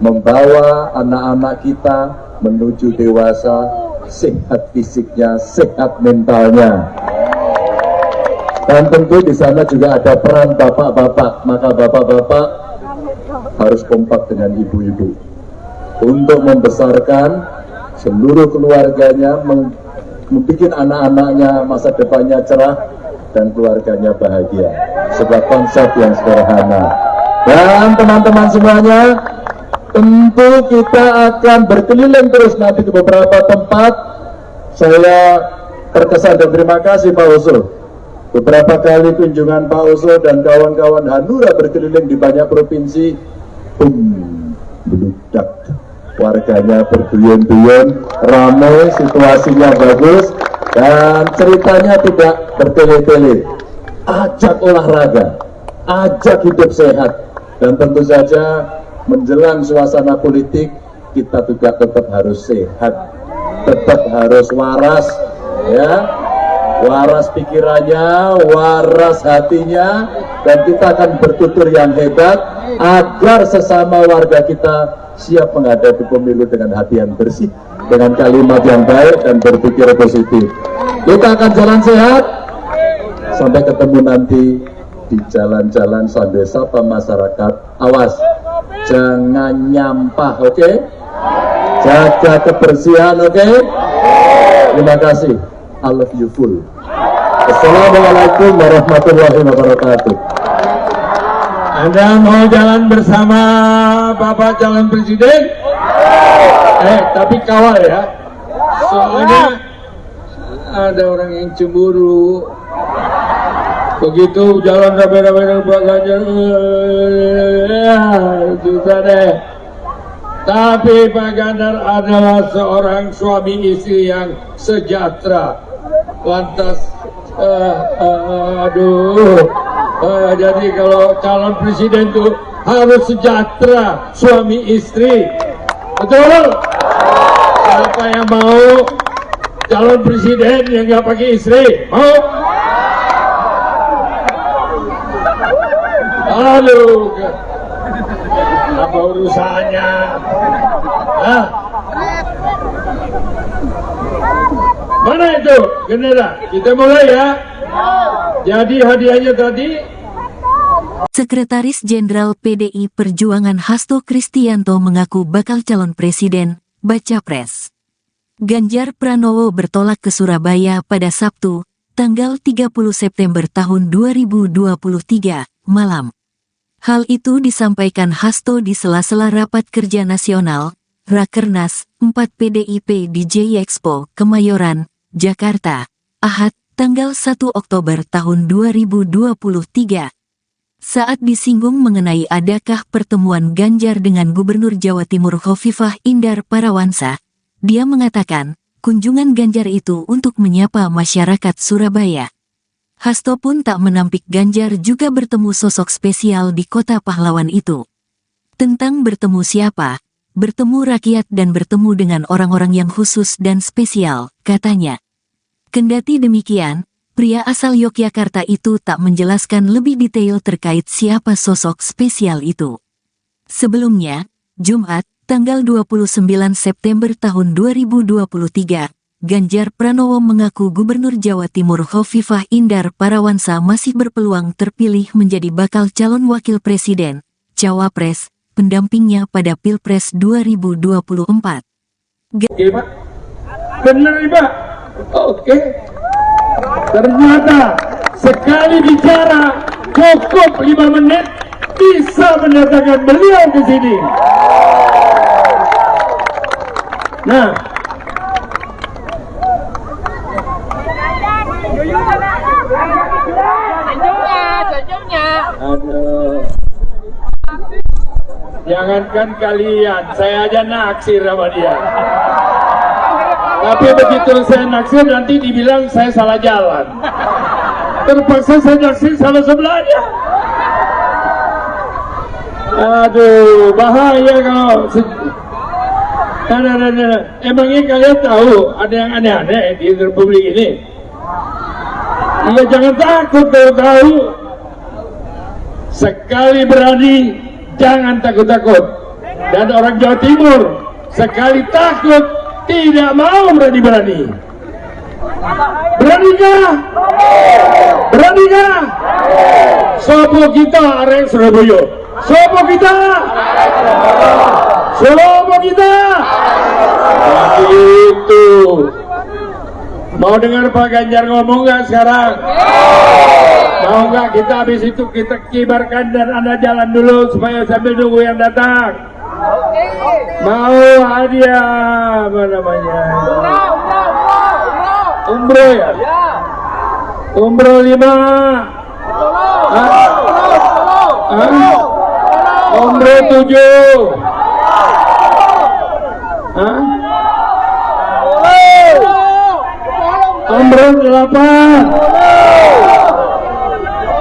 membawa anak-anak kita menuju dewasa, sehat fisiknya, sehat mentalnya. Dan tentu di sana juga ada peran bapak-bapak. Maka bapak-bapak harus kompak dengan ibu-ibu untuk membesarkan seluruh keluarganya, membuat anak-anaknya masa depannya cerah dan keluarganya bahagia. Sebuah konsep yang sederhana. Dan teman-teman semuanya, tentu kita akan berkeliling terus nanti ke beberapa tempat. Saya terkesan dan terima kasih Pak Usul. Beberapa kali kunjungan Pak Usul dan kawan-kawan Hanura berkeliling di banyak provinsi, beludak, warganya berduyun-duyun, ramai, situasinya bagus, dan ceritanya tidak bertele-tele. Ajak olahraga, ajak hidup sehat, dan tentu saja menjelang suasana politik kita juga tetap harus sehat, tetap harus waras, ya. Waras pikirannya, waras hatinya, dan kita akan bertutur yang hebat agar sesama warga kita siap menghadapi pemilu dengan hati yang bersih, dengan kalimat yang baik dan berpikir positif. Kita akan jalan sehat sampai ketemu nanti di jalan-jalan sambil sapa masyarakat. Awas, jangan nyampah, oke? Jaga kebersihan, oke? Terima kasih. I love you full. Assalamualaikum warahmatullahi wabarakatuh. Anda mau jalan bersama Bapak calon presiden? Tapi kawal ya. Soalnya ada orang yang cemburu. Begitu jalan rame-rame dengan Pak Ganjar, susah deh. Tapi Pak Ganjar adalah seorang suami istri yang sejahtera. Lantas, jadi kalau calon presiden itu harus sejahtera, suami istri. Betul? Siapa yang mau calon presiden yang nggak pakai istri? Mau? Aduh, apa urusannya? Hah? Mana itu gendera? Kita mulai ya. Jadi hadiahnya tadi. Sekretaris Jenderal PDI Perjuangan Hasto Kristianto mengaku bakal calon presiden, baca pres. Ganjar Pranowo bertolak ke Surabaya pada Sabtu, tanggal 30 September tahun 2023, malam. Hal itu disampaikan Hasto di sela-sela Rapat Kerja Nasional, Rakernas 4 PDIP di J-Expo, Kemayoran, Jakarta, Ahad, tanggal 1 Oktober tahun 2023. Saat disinggung mengenai adakah pertemuan Ganjar dengan Gubernur Jawa Timur Khofifah Indar Parawansa, dia mengatakan, kunjungan Ganjar itu untuk menyapa masyarakat Surabaya. Hasto pun tak menampik Ganjar juga bertemu sosok spesial di kota pahlawan itu. Tentang bertemu siapa? Bertemu rakyat dan bertemu dengan orang-orang yang khusus dan spesial, katanya. Kendati demikian, pria asal Yogyakarta itu tak menjelaskan lebih detail terkait siapa sosok spesial itu. Sebelumnya, Jumat, tanggal 29 September tahun 2023, Ganjar Pranowo mengaku Gubernur Jawa Timur Khofifah Indar Parawansa masih berpeluang terpilih menjadi bakal calon wakil presiden, cawapres, pendampingnya pada Pilpres 2024. Oke, Pak. Benar, Pak. Oke. Ternyata sekali bicara cukup 5 menit bisa mendatangkan beliau ke sini. Nah, aduh. Jangankan kalian, saya aja naksir sama dia. Tapi begitu saya naksir nanti dibilang saya salah jalan. Terpaksa saya naksir sama sebelahnya. Aduh, bahaya kalau emangnya kalian tahu ada yang aneh-aneh di Republik ini? Ya jangan takut kalau tahu. Sekali berani, jangan takut-takut. Dan orang Jawa Timur sekali takut, tidak mau berani-berani. Beranikah? Beranikah? Sopo kita arek Surabaya. Sopo kita? Sopo kita? Itu. Mau dengar Pak Ganjar ngomong nggak sekarang? Mau nggak kita habis itu kita kibarkan dan Anda jalan dulu supaya sambil nunggu yang datang? Mau hadiah apa namanya? Umroh ya? Umroh 5. Umroh 7. Umroh 8.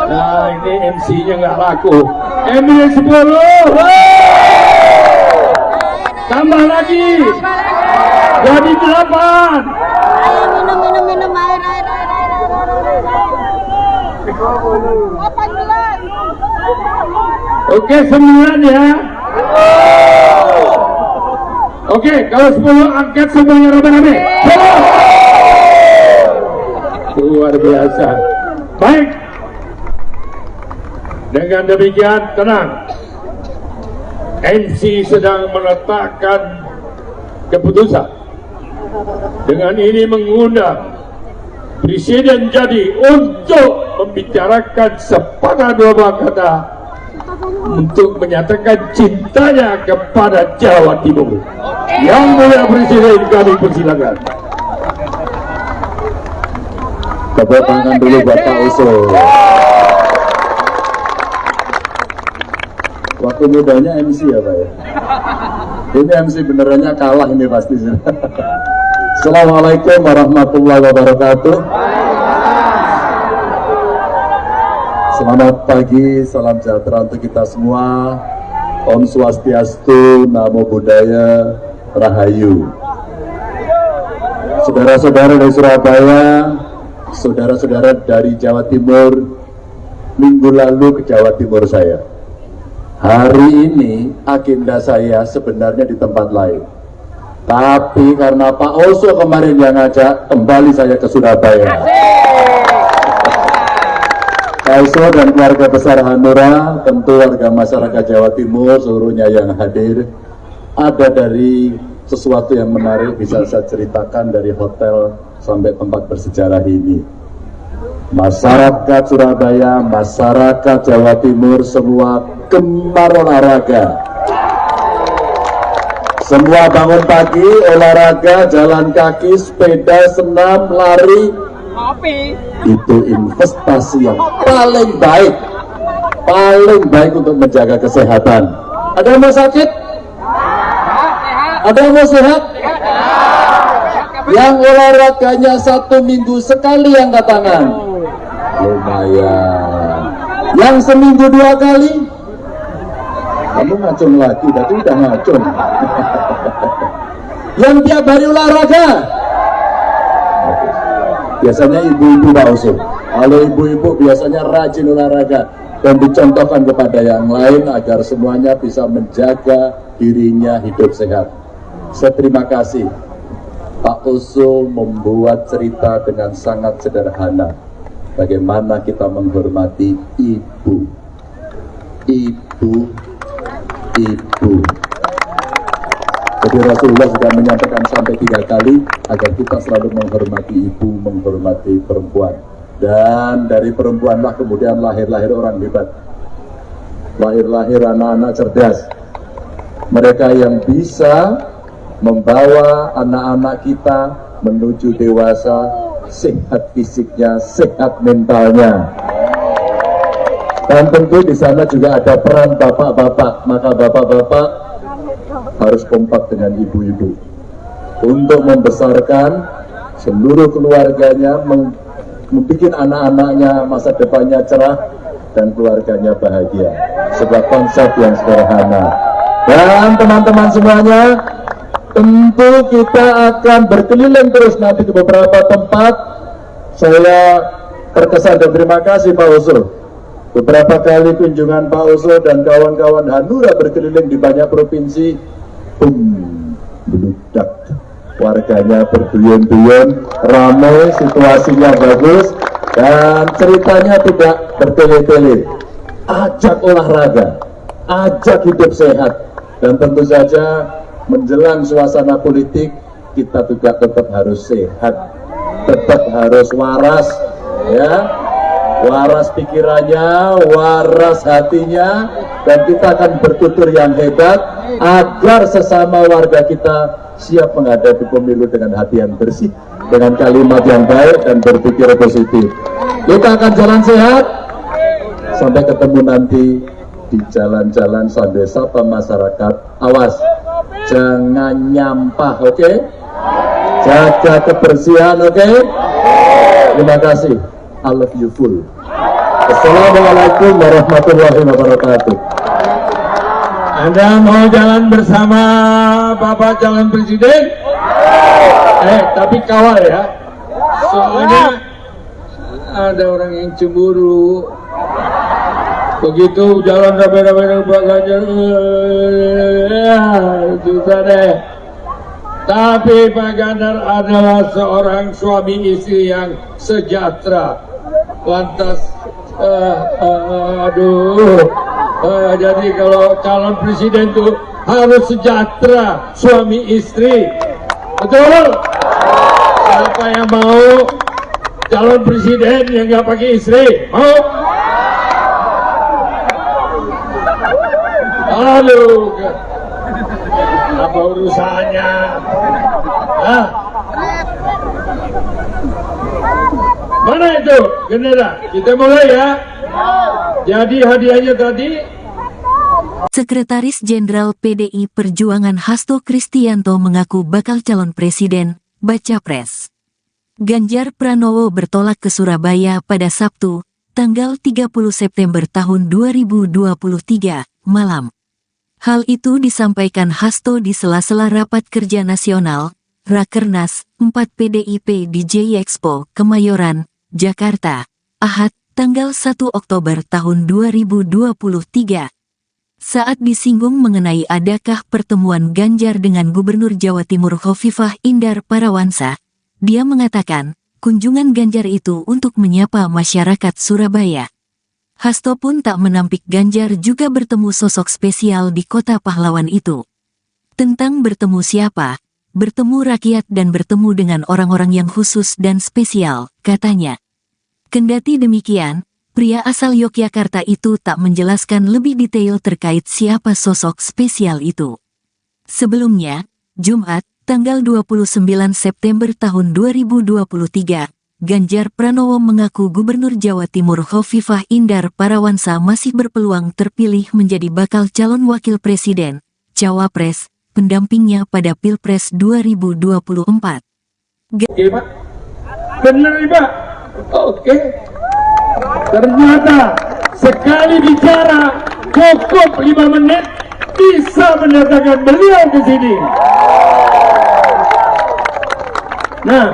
Nah ini MC-nya nggak laku. MC 10. Tambah lagi. Jadi 8. Ayo minum air. 18. Oke 9 ya. Oke kalau 10 angkat semuanya rame-rame. Luar biasa. Baik. Dengan demikian tenang. MC sedang meletakkan keputusan. Dengan ini mengundang Presiden jadi untuk membicarakan sepatah dua kata untuk menyatakan cintanya kepada Jawa Timur. Yang mulia Presiden, kami persilakan. Tepuk tangan dulu buat Pak Oso. Waktu mudanya MC ya Pak ya. Ini MC benerannya kalah ini pasti. Assalamualaikum warahmatullahi wabarakatuh. Selamat pagi, salam sejahtera untuk kita semua. Om Swastiastu, Namo Buddhaya, Rahayu. Saudara-saudara dari Surabaya, saudara-saudara dari Jawa Timur, minggu lalu ke Jawa Timur saya. Hari ini agenda saya sebenarnya di tempat lain. Tapi karena Pak Oso kemarin yang ngajak, kembali saya ke Surabaya. Pak Oso dan keluarga besar Hanura, tentu warga masyarakat Jawa Timur seluruhnya yang hadir, ada dari sesuatu yang menarik bisa saya ceritakan dari hotel sampai tempat bersejarah ini. Masyarakat Surabaya, masyarakat Jawa Timur semua gemar olahraga. Semua bangun pagi, olahraga, jalan kaki, sepeda, senam, lari. Itu investasi yang paling baik untuk menjaga kesehatan. Ada yang mau sakit? Ada yang mau sehat? Yang olahraganya 1 minggu sekali angkat tangan. Lumayan. Yang seminggu 2 kali? Kamu ngacung lagi, berarti udah ngacung. Yang tiap hari olahraga? Biasanya ibu-ibu Pak Oso. Kalau ibu-ibu biasanya rajin olahraga dan dicontohkan kepada yang lain agar semuanya bisa menjaga dirinya hidup sehat. Saya terima kasih Pak Pak Oso membuat cerita dengan sangat sederhana bagaimana kita menghormati ibu. Jadi Rasulullah sudah menyampaikan sampai 3 kali agar kita selalu menghormati ibu, menghormati perempuan. Dan dari perempuanlah kemudian lahir orang hebat, lahir anak-anak cerdas, mereka yang bisa membawa anak-anak kita menuju dewasa, sehat fisiknya, sehat mentalnya. Dan tentu di sana juga ada peran bapak-bapak, maka bapak-bapak harus kompak dengan ibu-ibu untuk membesarkan seluruh keluarganya, membuat anak-anaknya masa depannya cerah dan keluarganya bahagia. Sebuah konsep yang sederhana. Dan teman-teman semuanya, tentu kita akan berkeliling terus nanti ke beberapa tempat. Saya terkesan dan terima kasih Pak Oso. Beberapa kali kunjungan Pak Oso dan kawan-kawan Hanura berkeliling di banyak provinsi, beludak, warganya berduyun-duyun, ramai, situasinya bagus, dan ceritanya tidak bertele-tele. Ajak olahraga, ajak hidup sehat, dan tentu saja menjelang suasana politik kita juga tetap harus sehat, tetap harus waras, ya. Waras pikirannya, waras hatinya, dan kita akan bertutur yang hebat agar sesama warga kita siap menghadapi pemilu dengan hati yang bersih, dengan kalimat yang baik dan berpikir positif. Kita akan jalan sehat sampai ketemu nanti di jalan-jalan sambil sapa masyarakat. Awas, jangan nyampah, oke? Jaga kebersihan, oke? Terima kasih. I love you full. Assalamualaikum warahmatullahi wabarakatuh. Anda mau jalan bersama Bapak calon presiden? Tapi kawal ya. Soalnya ada orang yang cemburu. Begitu jalan rame-rame Pak Ganjar, susah deh. Tapi Pak Ganjar adalah seorang suami istri yang sejahtera. Lantas, jadi kalau calon presiden itu harus sejahtera suami istri, betul? Siapa yang mau calon presiden yang nggak pakai istri? Mau? Halo, apa urusannya? Hah? Mana itu gendera? Kita mulai ya. Jadi hadiahnya tadi. Sekretaris Jenderal PDI Perjuangan Hasto Kristianto mengaku bakal calon presiden, baca pres. Ganjar Pranowo bertolak ke Surabaya pada Sabtu, tanggal 30 September tahun 2023, malam. Hal itu disampaikan Hasto di sela-sela Rapat Kerja Nasional, Rakernas 4 PDIP di J-Expo, Kemayoran, Jakarta, Ahad, tanggal 1 Oktober tahun 2023. Saat disinggung mengenai adakah pertemuan Ganjar dengan Gubernur Jawa Timur Khofifah Indar Parawansa, dia mengatakan, kunjungan Ganjar itu untuk menyapa masyarakat Surabaya. Hasto pun tak menampik Ganjar juga bertemu sosok spesial di kota pahlawan itu. Tentang bertemu siapa? Bertemu rakyat dan bertemu dengan orang-orang yang khusus dan spesial, katanya. Kendati demikian, pria asal Yogyakarta itu tak menjelaskan lebih detail terkait siapa sosok spesial itu. Sebelumnya, Jumat, tanggal 29 September tahun 2023, Ganjar Pranowo mengaku Gubernur Jawa Timur Khofifah Indar Parawansa masih berpeluang terpilih menjadi bakal calon wakil presiden, cawapres, pendampingnya pada Pilpres 2024. Oke, Pak. Benar, Pak. Oke. Ternyata sekali bicara cukup 5 menit bisa mendatangkan beliau ke sini. Nah,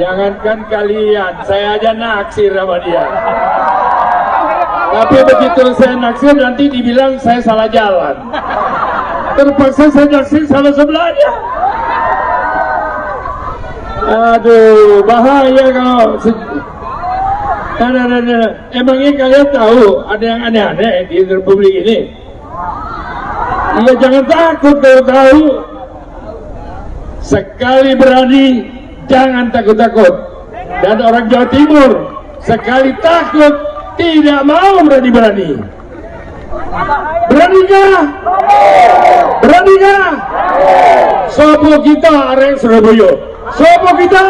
Jangankan kalian, saya aja naksir sama dia. Tapi begitu saya naksir nanti dibilang saya salah jalan. Terpaksa saya naksir sama sebelahnya. Aduh, bahaya kalau emangnya kalian tahu ada yang aneh-aneh di Republik ini? Ya jangan takut kalau tahu. Sekali berani, jangan takut-takut. Dan orang Jawa Timur sekali takut, tidak mau berani-berani. Beranikah? Beranikah? Sopo kita arek Surabaya. Sopo kita?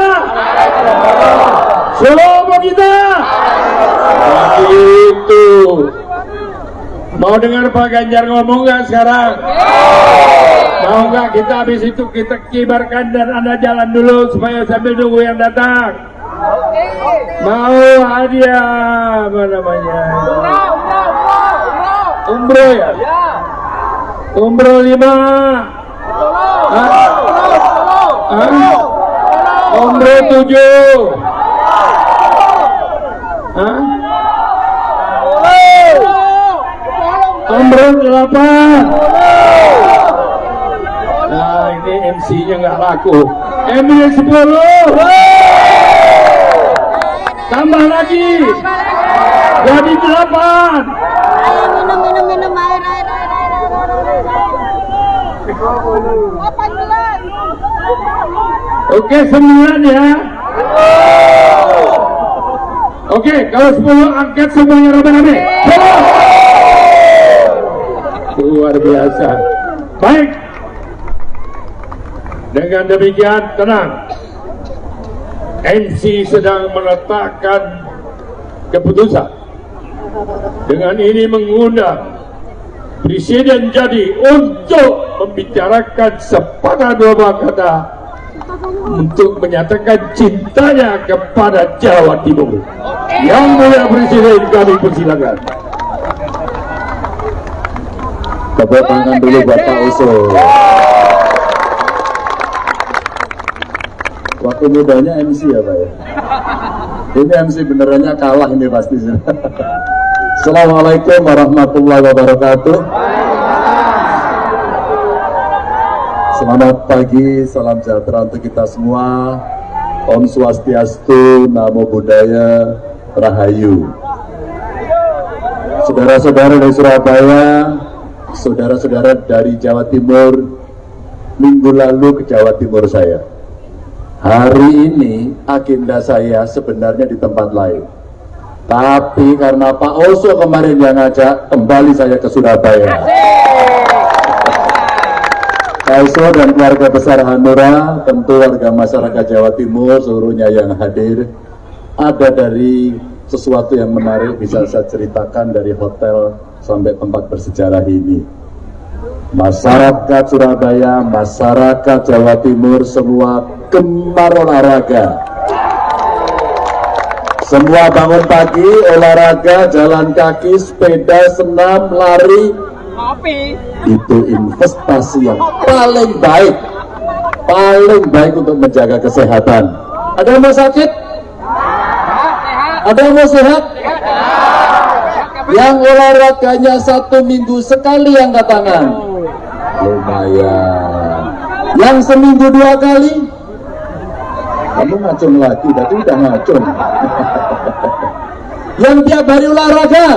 Sopo kita? Itu. Mau dengar Pak Ganjar ngomong nggak sekarang? Mau nggak kita habis itu kita kibarkan dan Anda jalan dulu supaya sambil nunggu yang datang? Mau hadiah apa namanya? Umroh ya? Umroh 5. Umroh 7. Umroh 8. Nah ini MC-nya nggak laku. MC 10. Tambah lagi. Jadi 8. Minum air. 18. Oke 9 ya. Oke kalau 10 angkat semuanya rame-rame. Luar biasa. Baik. Dengan demikian tenang. MC sedang meletakkan keputusan. Dengan ini mengundang Presiden jadi untuk membicarakan sepatah dua kata untuk menyatakan cintanya kepada Jawa Timur. Yang mulia Presiden kami persilakan. Tepuk tangan dulu Bapak Usul. Waktu mudanya MC ya Pak ya. Ini MC benerannya kalah ini pasti. Assalamualaikum warahmatullahi wabarakatuh. Selamat pagi, salam sejahtera untuk kita semua. Om Swastiastu, Namo Buddhaya, Rahayu. Saudara-saudara dari Surabaya, saudara-saudara dari Jawa Timur, minggu lalu ke Jawa Timur saya. Hari ini agenda saya sebenarnya di tempat lain. Tapi karena Pak Oso kemarin yang ngajak, kembali saya ke Surabaya. Pak Oso dan keluarga besar Hanura, tentu warga masyarakat Jawa Timur seluruhnya yang hadir, ada dari sesuatu yang menarik bisa saya ceritakan dari hotel sampai tempat bersejarah ini. Masyarakat Surabaya, masyarakat Jawa Timur semua gemar olahraga. Semua bangun pagi, olahraga, jalan kaki, sepeda, senam, lari. Itu investasi yang paling baik untuk menjaga kesehatan. Ada yang mau sakit? Ada yang mau sehat? Yang olahraganya 1 minggu sekali angkat tangan. Lumayan. Yang seminggu 2 kali? Kamu ngacung lagi, berarti udah ngacung. Yang tiap hari olahraga?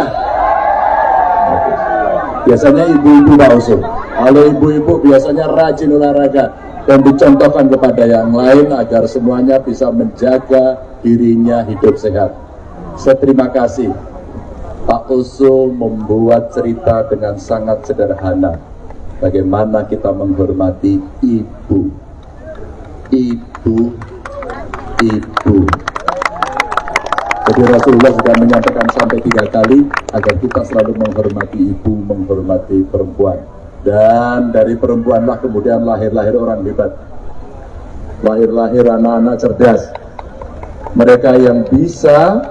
Biasanya ibu-ibu Pak Usul. Kalau ibu-ibu biasanya rajin olahraga dan dicontohkan kepada yang lain agar semuanya bisa menjaga dirinya hidup sehat. Saya terima kasih. Pak Usul membuat cerita dengan sangat sederhana. Bagaimana kita menghormati ibu. Jadi Rasulullah sudah menyampaikan sampai 3 kali agar kita selalu menghormati ibu, menghormati perempuan. Dan dari perempuanlah kemudian lahir-lahir orang hebat. Lahir-lahir anak-anak cerdas. Mereka yang bisa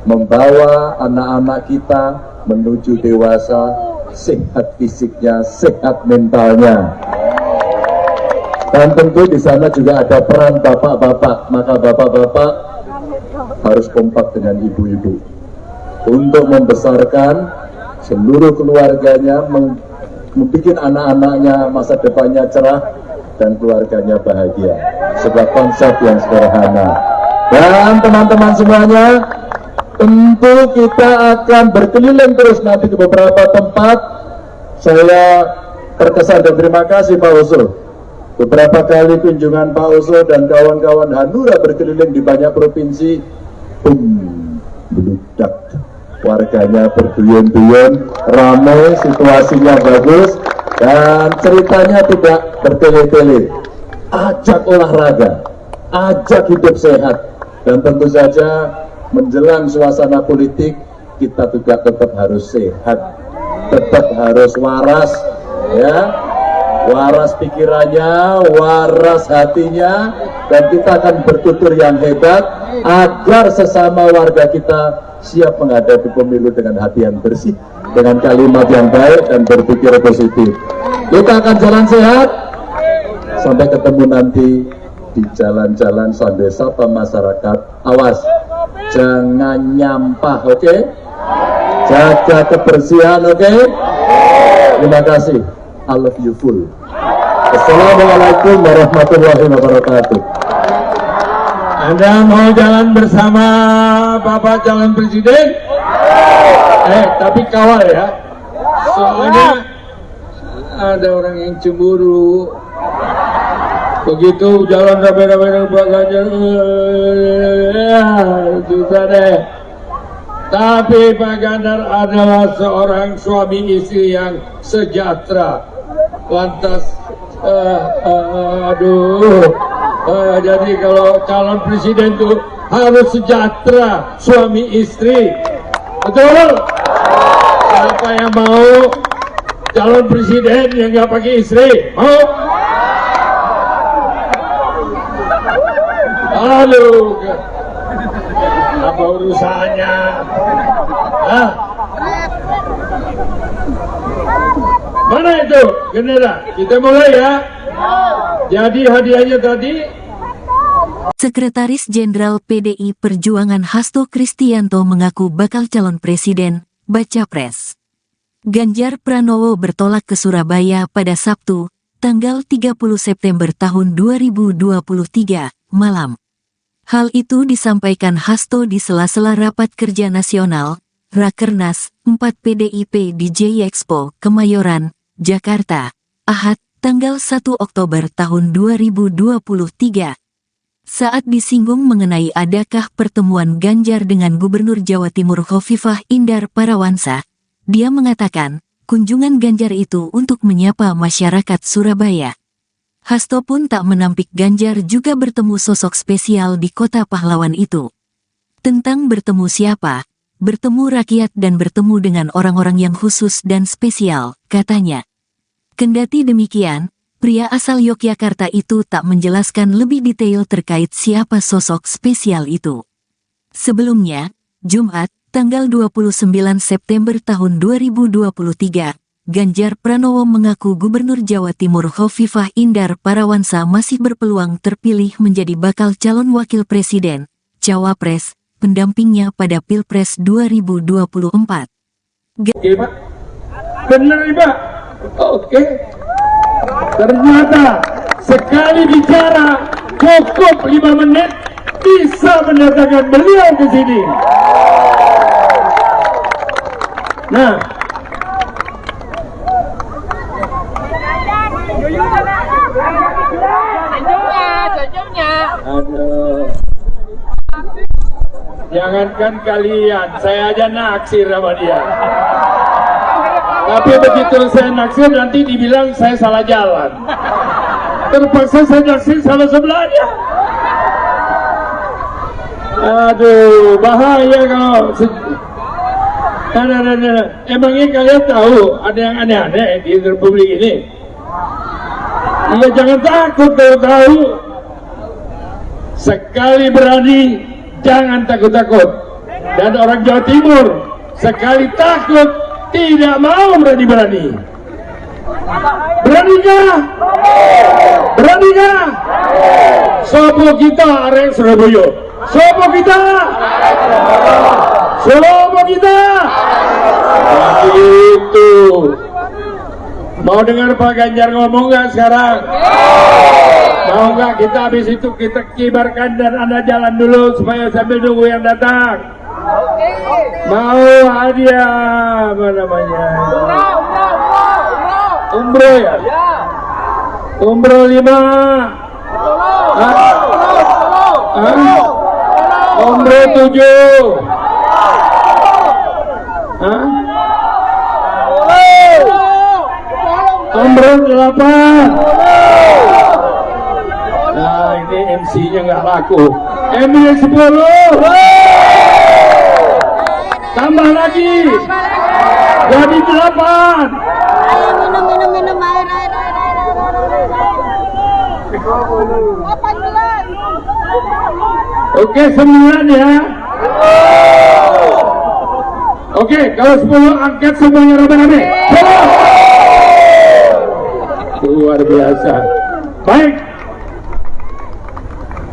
membawa anak-anak kita menuju dewasa, sehat fisiknya, sehat mentalnya. Dan tentu di sana juga ada peran bapak-bapak, maka bapak-bapak harus kompak dengan ibu-ibu untuk membesarkan seluruh keluarganya, membuat anak-anaknya masa depannya cerah dan keluarganya bahagia. Sebuah konsep yang sederhana. Dan teman-teman semuanya, tentu kita akan berkeliling terus nanti ke beberapa tempat. Saya terkesan dan terima kasih Pak Oso. Beberapa kali kunjungan Pak Oso dan kawan-kawan Hanura berkeliling di banyak provinsi, beludak, warganya berduyun-duyun, ramai, situasinya bagus, dan ceritanya tidak bertele-tele. Ajak olahraga, ajak hidup sehat, dan tentu saja menjelang suasana politik kita juga tetap harus sehat, tetap harus waras, ya. Waras pikirannya, waras hatinya, dan kita akan bertutur yang hebat agar sesama warga kita siap menghadapi pemilu dengan hati yang bersih, dengan kalimat yang baik dan berpikir positif. Kita akan jalan sehat sampai ketemu nanti di jalan-jalan sambil sapa masyarakat. Awas, jangan nyampah, oke? Jaga kebersihan, oke? Terima kasih. I love you full. Assalamualaikum warahmatullahi wabarakatuh. Anda mau jalan bersama Bapak calon presiden? Tapi kawal ya. Soalnya ada orang yang cemburu. Begitu jalan rame-rame Pak Ganjar, susah deh. Tapi Pak Ganjar adalah seorang suami istri yang sejahtera. Lantas, jadi kalau calon presiden itu harus sejahtera suami istri, betul? Siapa yang mau calon presiden yang nggak pakai istri? Mau? Halo, apa urusannya? Hah? Mana itu gendera? Kita mulai ya. Jadi hadiahnya tadi. Sekretaris Jenderal PDI Perjuangan Hasto Kristianto mengaku bakal calon presiden, baca pres. Ganjar Pranowo bertolak ke Surabaya pada Sabtu, tanggal 30 September tahun 2023, malam. Hal itu disampaikan Hasto di sela-sela Rapat Kerja Nasional, Rakernas 4 PDIP di J-Expo, Kemayoran, Jakarta, Ahad, tanggal 1 Oktober tahun 2023. Saat disinggung mengenai adakah pertemuan Ganjar dengan Gubernur Jawa Timur Khofifah Indar Parawansa, dia mengatakan, kunjungan Ganjar itu untuk menyapa masyarakat Surabaya. Hasto pun tak menampik Ganjar juga bertemu sosok spesial di kota pahlawan itu. Tentang bertemu siapa? Bertemu rakyat dan bertemu dengan orang-orang yang khusus dan spesial, katanya. Kendati demikian, pria asal Yogyakarta itu tak menjelaskan lebih detail terkait siapa sosok spesial itu. Sebelumnya, Jumat, tanggal 29 September tahun 2023, Ganjar Pranowo mengaku Gubernur Jawa Timur Khofifah Indar Parawansa masih berpeluang terpilih menjadi bakal calon wakil presiden, cawapres, pendampingnya pada Pilpres 2024. Oke, Pak. Benar, Pak. Oke. Ternyata sekali bicara cukup 5 menit bisa mendatangkan beliau ke sini. Nah, aduh. Jangankan kalian, saya aja naksir sama dia. Tapi begitu saya naksir nanti dibilang saya salah jalan. Terpaksa saya naksir sama sebelahnya. Aduh, bahaya kalau emangnya kalian tahu ada yang aneh-aneh di Republik ini? Ya jangan takut kalau tahu. Sekali berani, jangan takut-takut. Dan orang Jawa Timur sekali takut tidak mau berani-berani. Beranikah? Beranikah? Sopo kita arek Surabaya? Sopo kita? Sopo kita? Nah, itu. Mau dengar Pak Ganjar ngomong nggak sekarang? Mau nggak kita habis itu kita kibarkan dan Anda jalan dulu supaya sambil nunggu yang datang? Mau hadiah apa namanya? Umroh ya? Umroh 5. Umroh 7. Umroh 8. Nah ini MC-nya nggak laku. MC 10. Tambah lagi. Jadi 8. Ayo minum air. Oke 9 ya. Oke kalau 10 angkat semuanya rame-rame. Luar biasa. Baik.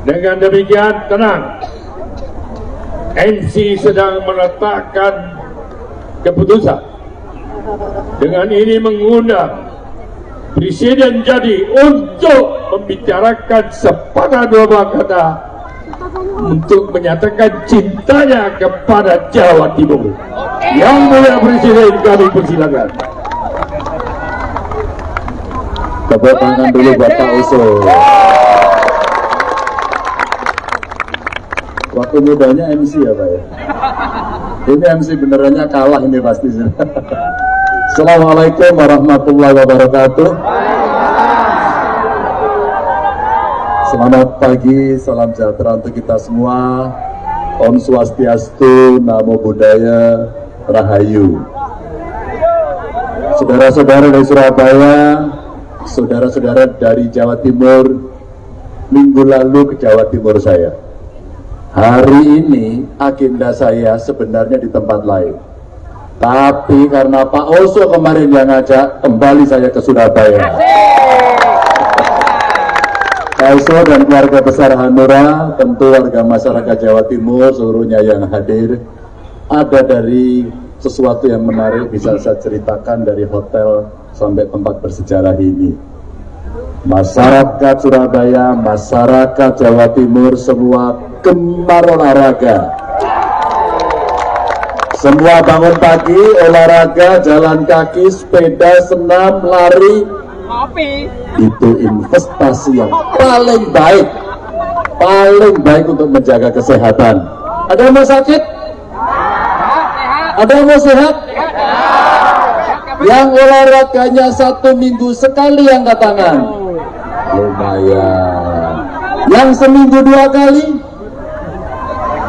Dengan demikian tenang. MC sedang meletakkan keputusan. Dengan ini mengundang Presiden Jadi untuk membicarakan sepatah dua kata untuk menyatakan cintanya kepada Jawa Timur. Yang mulia Presiden, kami persilakan. Tepuk tangan dulu Bapak Usul. Waktu mudanya MC ya Pak ya. Ini MC benerannya kalah ini pasti. Assalamualaikum warahmatullahi wabarakatuh. Selamat pagi, salam sejahtera untuk kita semua. Om Swastiastu, Namo Buddhaya, Rahayu. Saudara-saudara dari Surabaya, saudara-saudara dari Jawa Timur, minggu lalu ke Jawa Timur saya. Hari ini agenda saya sebenarnya di tempat lain. Tapi karena Pak Oso kemarin yang ngajak, kembali saya ke Surabaya. Pak Oso dan keluarga besar Hanura, tentu warga masyarakat Jawa Timur, seluruhnya yang hadir, ada dari sesuatu yang menarik bisa saya ceritakan dari hotel sampai tempat bersejarah ini. Masyarakat Surabaya, masyarakat Jawa Timur, semua gemar olahraga. Semua bangun pagi, olahraga, jalan kaki, sepeda, senam, lari. Itu investasi yang paling baik untuk menjaga kesehatan. Ada yang mau sakit? Ada yang mau sehat? Yang olahraganya 1 minggu sekali angkat tangan. Lumayan. Yang seminggu 2 kali?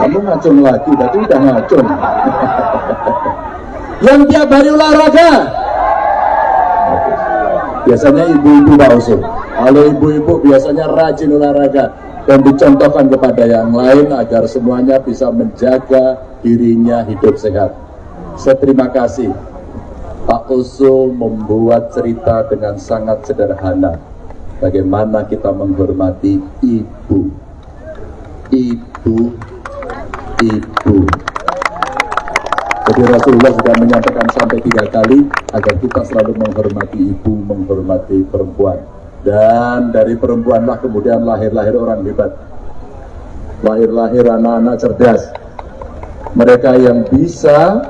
Kamu ngacung lagi, tadi udah ngacung. Yang tiap hari olahraga? Biasanya ibu-ibu Pak Usul. Kalau ibu-ibu biasanya rajin olahraga dan dicontohkan kepada yang lain agar semuanya bisa menjaga dirinya hidup sehat. Saya terima kasih. Pak Usul membuat cerita dengan sangat sederhana. Bagaimana kita menghormati ibu. Jadi Rasulullah sudah menyampaikan sampai 3 kali agar kita selalu menghormati ibu, menghormati perempuan. Dan dari perempuanlah kemudian lahir-lahir orang hebat. Lahir-lahir anak-anak cerdas. Mereka yang bisa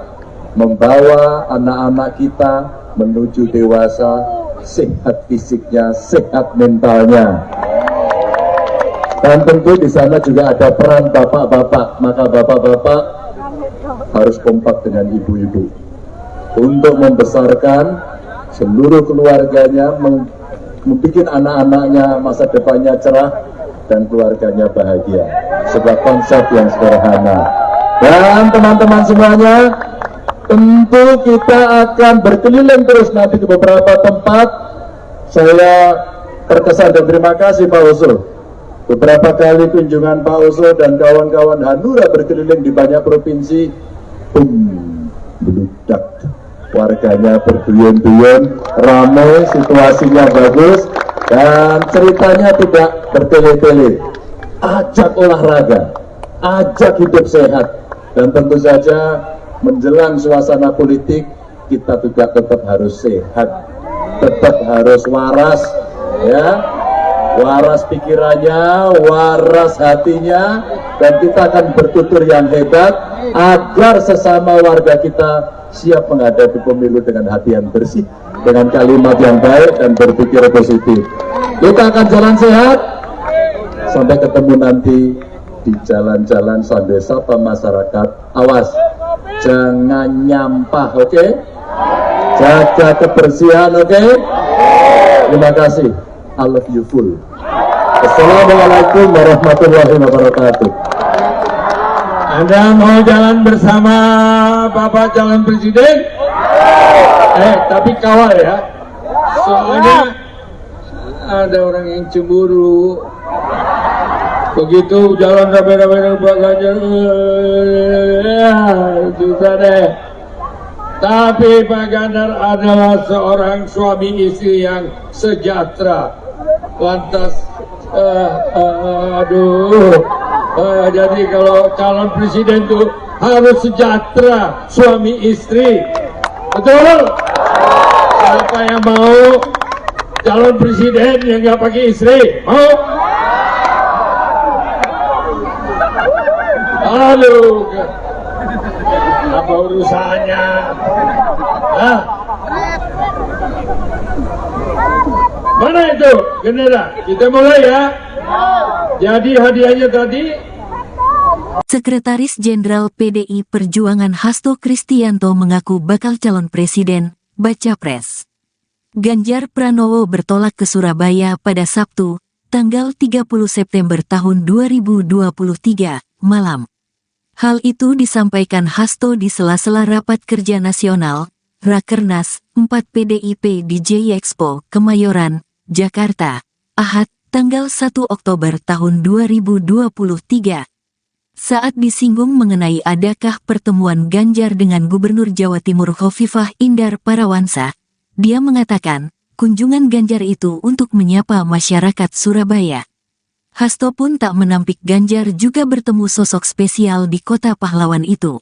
membawa anak-anak kita menuju dewasa, sehat fisiknya, sehat mentalnya. Dan tentu di sana juga ada peran bapak-bapak, maka bapak-bapak harus kompak dengan ibu-ibu untuk membesarkan seluruh keluarganya, membuat anak-anaknya masa depannya cerah dan keluarganya bahagia. Sebuah konsep yang sederhana. Dan teman-teman semuanya, tentu kita akan berkeliling terus nanti ke beberapa tempat. Saya terkesan dan terima kasih Pak Usul. Beberapa kali kunjungan Pak Oso dan kawan-kawan Hanura berkeliling di banyak provinsi, beludak. warganya berduyun-duyun, ramai, situasinya bagus, dan ceritanya tidak bertele-tele. Ajak olahraga, ajak hidup sehat, dan tentu saja menjelang suasana politik kita juga tetap harus sehat, tetap harus waras, ya, waras pikirannya, waras hatinya, dan kita akan bertutur yang hebat agar sesama warga kita siap menghadapi pemilu dengan hati yang bersih, dengan kalimat yang baik dan berpikir positif. Kita akan jalan sehat sampai ketemu nanti di jalan-jalan sambil sapa masyarakat. Awas, jangan nyampah, oke? Jaga kebersihan, oke? Terima kasih. I love you full. Assalamualaikum warahmatullahi wabarakatuh. Anda mau jalan bersama Bapak calon presiden? Tapi kawal ya. Soalnya ada orang yang cemburu. Begitu jalan rame-rame dengan Pak Ganjar, susah deh. Tapi Pak Ganjar adalah seorang suami istri yang sejahtera. Lantas, jadi kalau calon presiden itu harus sejahtera suami istri, betul? Siapa yang mau calon presiden yang nggak pakai istri? Mau? Aduh, apa urusannya? Hah? Mana itu, Gendera? Kita mulai ya. Jadi hadiahnya tadi. Sekretaris Jenderal PDI Perjuangan Hasto Kristianto mengaku bakal calon presiden, baca pres. Ganjar Pranowo bertolak ke Surabaya pada Sabtu, tanggal 30 September tahun 2023, malam. Hal itu disampaikan Hasto di sela-sela Rapat Kerja Nasional, Rakernas 4 PDIP di JI Expo, Kemayoran, Jakarta, Ahad, tanggal 1 Oktober tahun 2023. Saat disinggung mengenai adakah pertemuan Ganjar dengan Gubernur Jawa Timur Khofifah Indar Parawansa, dia mengatakan, kunjungan Ganjar itu untuk menyapa masyarakat Surabaya. Hasto pun tak menampik Ganjar juga bertemu sosok spesial di kota pahlawan itu.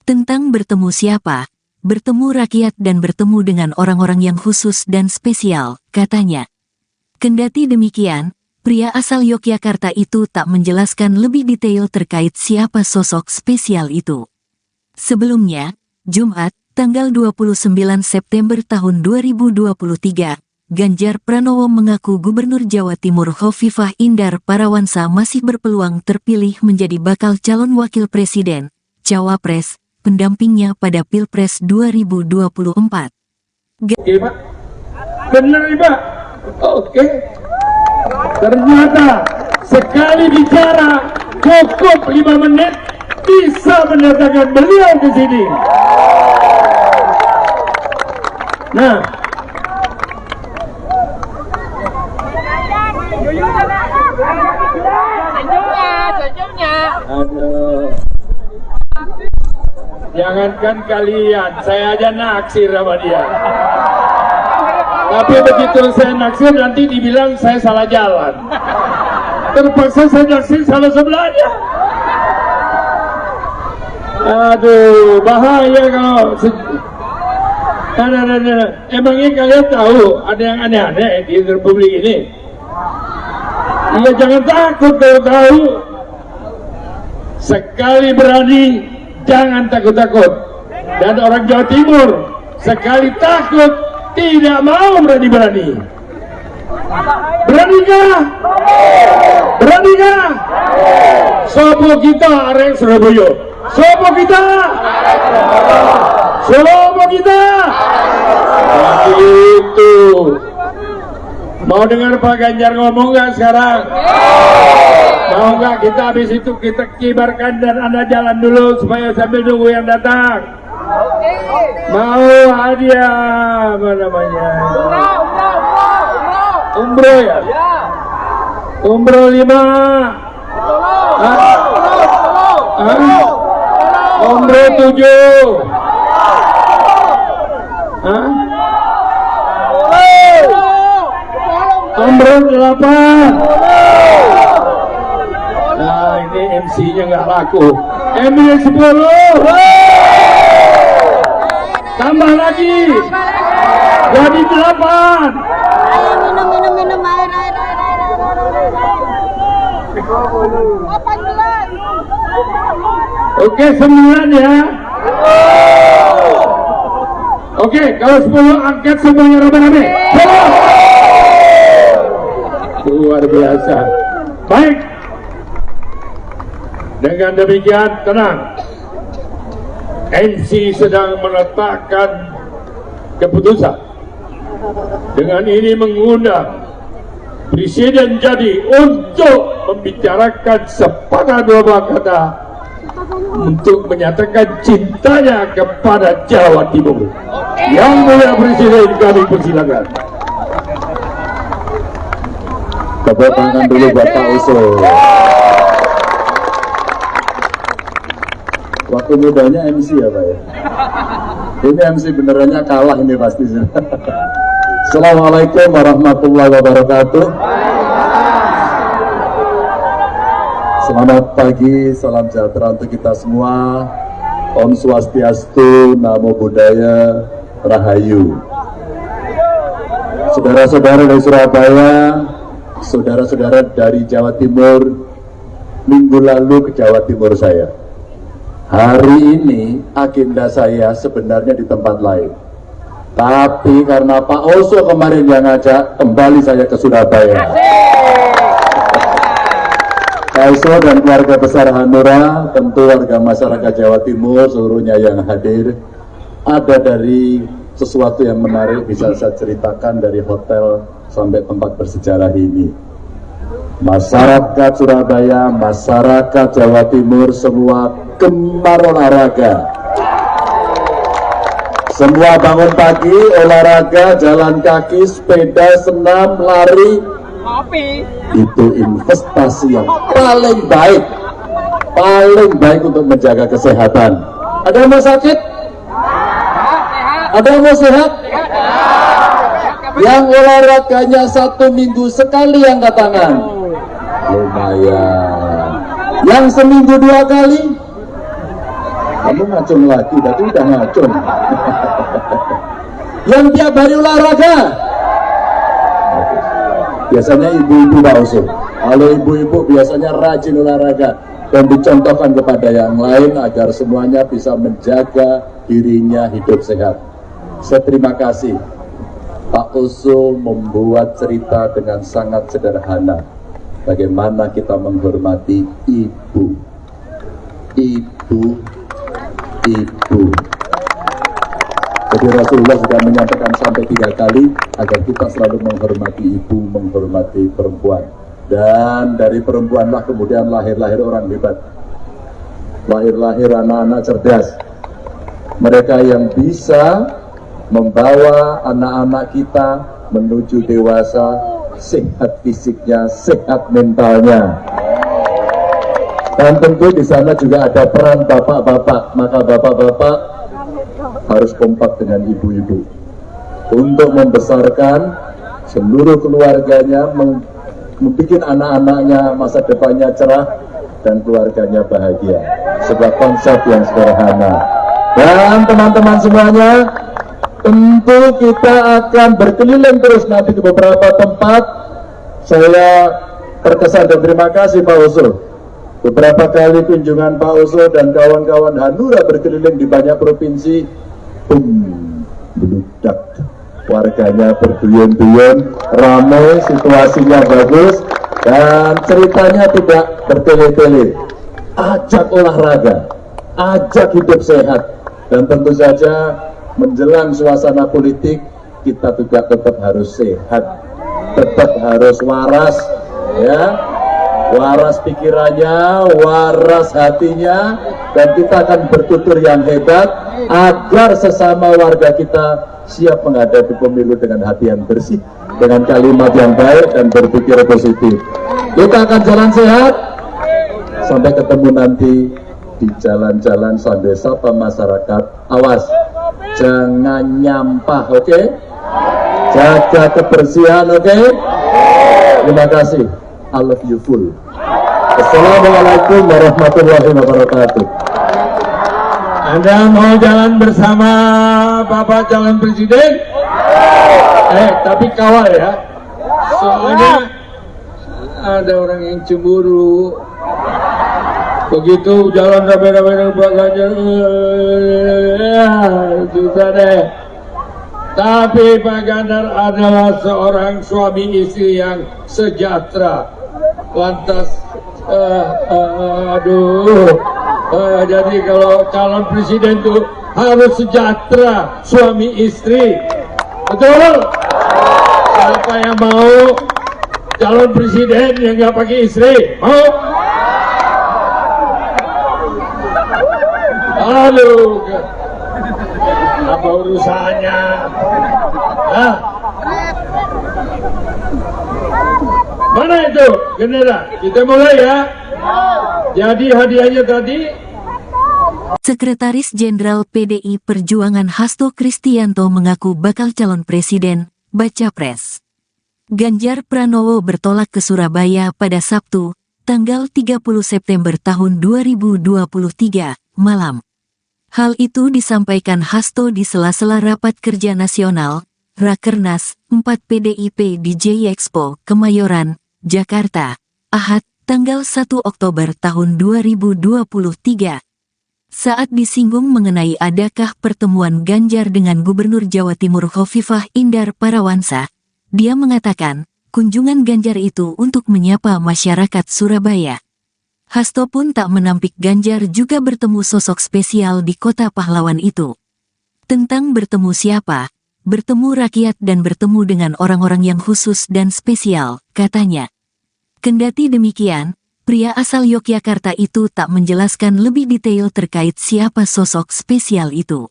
Tentang bertemu siapa, bertemu rakyat dan bertemu dengan orang-orang yang khusus dan spesial, katanya. Kendati demikian, pria asal Yogyakarta itu tak menjelaskan lebih detail terkait siapa sosok spesial itu. Sebelumnya, Jumat, tanggal 29 September tahun 2023, Ganjar Pranowo mengaku Gubernur Jawa Timur Khofifah Indar Parawansa masih berpeluang terpilih menjadi bakal calon wakil presiden, cawapres, pendampingnya pada Pilpres 2024. Oke, Pak. Benar, Pak. Oke. Ternyata sekali bicara cukup 5 menit bisa mendatangkan beliau ke sini. Nah, aduh, jangankan kalian, saya aja naksir sama dia. Tapi begitu saya naksir nanti dibilang saya salah jalan. Terpaksa saya naksir salah sebelahnya. Aduh, bahaya kalau emangnya kalian tahu ada yang aneh-aneh di Republik ini? Iya, jangan takut kalau tahu. Sekali berani, jangan takut-takut. Dan orang Jawa Timur, sekali takut, tidak mau berani-berani. Beranikah? Beranikah? Sopo kita arek Surabaya. Sopo kita? Sopo kita? Itu. Mau dengar Pak Ganjar ngomong nggak sekarang? Mau nggak kita habis itu kita kibarkan dan Anda jalan dulu supaya sambil nunggu yang datang? Mau hadiah apa namanya? Umroh ya? Umroh 5. Umroh 7. 8. Nah ini MC-nya nggak laku. MC 10. Tambah lagi. Jadi 8. Ayo minum air. 18. Oke 9 ya. Oke kalau 10 angkat semuanya rame-rame. Luar biasa. Baik. Dengan demikian tenang. MC sedang meletakkan keputusan. Dengan ini mengundang Presiden jadi untuk membicarakan sepatah dua kata untuk menyatakan cintanya kepada Jawa Timur. Yang mulia Presiden kami persilakan. Tepuk tangan dulu buat Pak Usul. Waktu mudanya MC ya Pak ya. Ini MC benerannya kalah ini pasti. Assalamualaikum warahmatullahi wabarakatuh. Selamat pagi, salam sejahtera untuk kita semua. Om Swastiastu, Namo Buddhaya, Rahayu. Saudara-saudara dari Surabaya, saudara-saudara dari Jawa Timur, minggu lalu ke Jawa Timur saya. Hari ini agenda saya sebenarnya di tempat lain. Tapi karena Pak Oso kemarin yang ngajak, kembali saya ke Surabaya. Pak Oso dan keluarga besar Hanura, tentu warga masyarakat Jawa Timur, seluruhnya yang hadir, ada dari sesuatu yang menarik bisa saya ceritakan dari hotel sampai tempat bersejarah ini. Masyarakat Surabaya, masyarakat Jawa Timur, semua gemar olahraga. Semua bangun pagi, olahraga, jalan kaki, sepeda, senam, lari. Itu investasi yang paling baik untuk menjaga kesehatan. Ada yang mau sakit? Ada yang mau sehat? Yang olahraganya 1 minggu sekali angkat tangan. Lumayan. Yang seminggu 2 kali? Kamu ngacung lagi, tadi udah ngacung. Yang tiap hari olahraga? Biasanya ibu-ibu Pak Usul. Kalau ibu-ibu biasanya rajin olahraga dan dicontohkan kepada yang lain agar semuanya bisa menjaga dirinya hidup sehat. Saya terima kasih. Pak Usul membuat cerita dengan sangat sederhana. Bagaimana kita menghormati ibu. Jadi Rasulullah sudah menyampaikan sampai 3 kali agar kita selalu menghormati ibu, menghormati perempuan. Dan dari perempuanlah kemudian lahir-lahir orang hebat. Lahir-lahir anak-anak cerdas. Mereka yang bisa membawa anak-anak kita menuju dewasa, sehat fisiknya, sehat mentalnya. Dan tentu di sana juga ada peran bapak-bapak, maka bapak-bapak harus kompak dengan ibu-ibu untuk membesarkan seluruh keluarganya, membuat anak-anaknya masa depannya cerah dan keluarganya bahagia. Sebuah konsep yang sederhana. Dan teman-teman semuanya, tentu kita akan berkeliling terus nanti ke beberapa tempat. Saya terkesan dan terima kasih Pak Usul. Beberapa kali kunjungan Pak Usul dan kawan-kawan Hanura berkeliling di banyak provinsi, beludak, warganya berduyun-duyun, ramai, situasinya bagus, dan ceritanya tidak bertele-tele. Ajak olahraga, ajak hidup sehat, dan tentu saja menjelang suasana politik kita juga tetap harus sehat, tetap harus waras, ya. Waras pikirannya, waras hatinya, dan kita akan bertutur yang hebat agar sesama warga kita siap menghadapi pemilu dengan hati yang bersih, dengan kalimat yang baik dan berpikir positif. Kita akan jalan sehat sampai ketemu nanti di jalan-jalan sambil sapa masyarakat. Awas, jangan nyampah, oke? Jaga kebersihan, oke? Terima kasih. I love you full. Assalamualaikum warahmatullahi wabarakatuh. Anda mau jalan bersama Bapak calon presiden? Tapi kawal ya. Soalnya ada orang yang cemburu. Begitu jalan rame-rame dengan Pak Ganjar, susah deh. Tapi Pak Ganjar adalah seorang suami istri yang sejahtera. Lantas, jadi kalau calon presiden itu harus sejahtera suami istri. Betul? Siapa yang mau calon presiden yang nggak pakai istri? Mau? Halo, apa urusannya? Hah? Mana itu gendera? Kita mulai ya. Jadi hadiahnya tadi. Sekretaris Jenderal PDI Perjuangan Hasto Kristianto mengaku bakal calon presiden, baca pres. Ganjar Pranowo bertolak ke Surabaya pada Sabtu, tanggal 30 September tahun 2023, malam. Hal itu disampaikan Hasto di sela-sela Rapat Kerja Nasional, Rakernas 4 PDIP di J-Expo, Kemayoran, Jakarta, Ahad, tanggal 1 Oktober tahun 2023. Saat disinggung mengenai adakah pertemuan Ganjar dengan Gubernur Jawa Timur Khofifah Indar Parawansa, dia mengatakan, kunjungan Ganjar itu untuk menyapa masyarakat Surabaya. Hasto pun tak menampik Ganjar juga bertemu sosok spesial di kota pahlawan itu. Tentang bertemu siapa, bertemu rakyat dan bertemu dengan orang-orang yang khusus dan spesial, katanya. Kendati demikian, pria asal Yogyakarta itu tak menjelaskan lebih detail terkait siapa sosok spesial itu.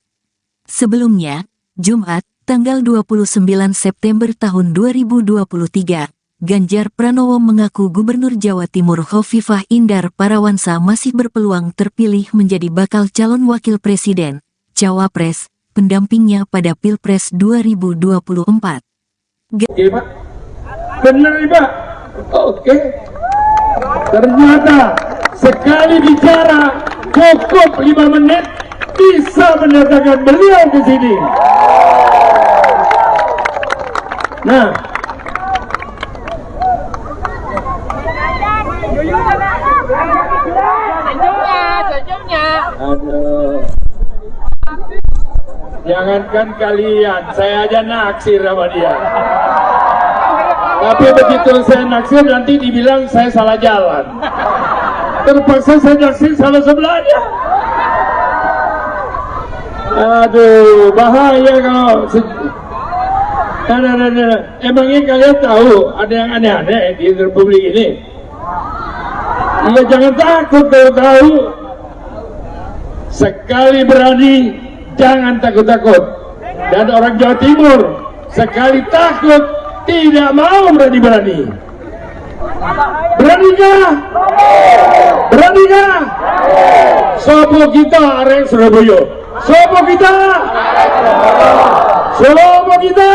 Sebelumnya, Jumat, tanggal 29 September tahun 2023, Ganjar Pranowo mengaku Gubernur Jawa Timur Khofifah Indar Parawansa masih berpeluang terpilih menjadi bakal calon wakil presiden, cawapres, pendampingnya pada Pilpres 2024. Oke, Pak. Benar, Pak. Oke. Ternyata sekali bicara cukup 5 menit bisa mendatangkan beliau ke sini. Nah, jangankan kalian, saya aja naksir sama dia. Tapi begitu saya naksir nanti dibilang saya salah jalan. Terpaksa saya naksir salah sebelahnya. Aduh, bahaya kalau emangnya kalian tahu ada yang aneh-aneh di Republik ini? Ya jangan takut kalau tahu. Sekali berani, jangan takut-takut. Dan orang Jawa Timur, sekali takut, tidak mau berani-berani. Beranikah? Beranikah? Sopo kita arek Surabaya. Sopo kita? Sopo kita?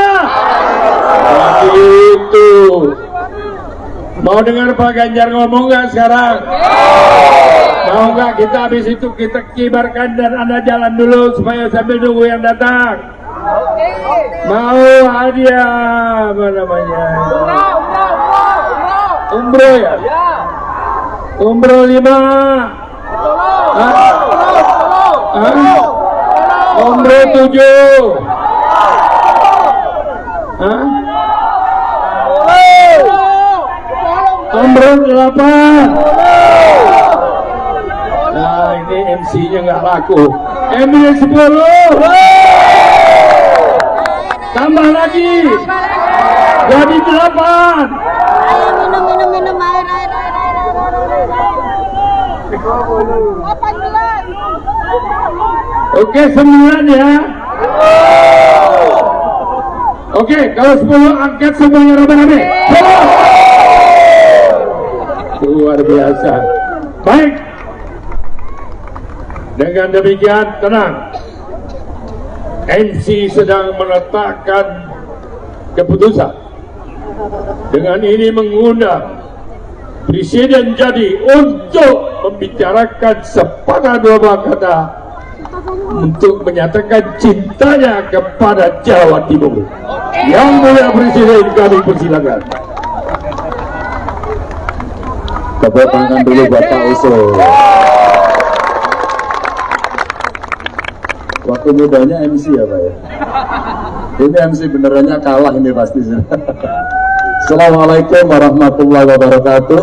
Itu. Mau dengar Pak Ganjar ngomong nggak sekarang? Mau nggak kita habis itu kita kibarkan dan Anda jalan dulu supaya sambil nunggu yang datang? Mau hadiah apa namanya? Umroh ya? Umroh 5. Umroh 7. Umroh 8. Nah ini MC-nya nggak laku. MC 10. Tambah lagi. Jadi 8. Ayo minum air. 18. Oke 9 ya. Oke kalau 10 angkat semuanya rame-rame. Luar biasa. Baik. Dengan demikian tenang. MC sedang meletakkan keputusan. dengan ini mengundang Presiden jadi untuk membicarakan sepatah dua kata untuk menyatakan cintanya kepada Jawa Timur. Yang mulia Presiden, kami persilakan. Tepuk tangan dulu buat Pak Oso. Waktu mudanya MC ya Pak ya. Ini MC benerannya kalah ini pasti. Assalamualaikum warahmatullahi wabarakatuh.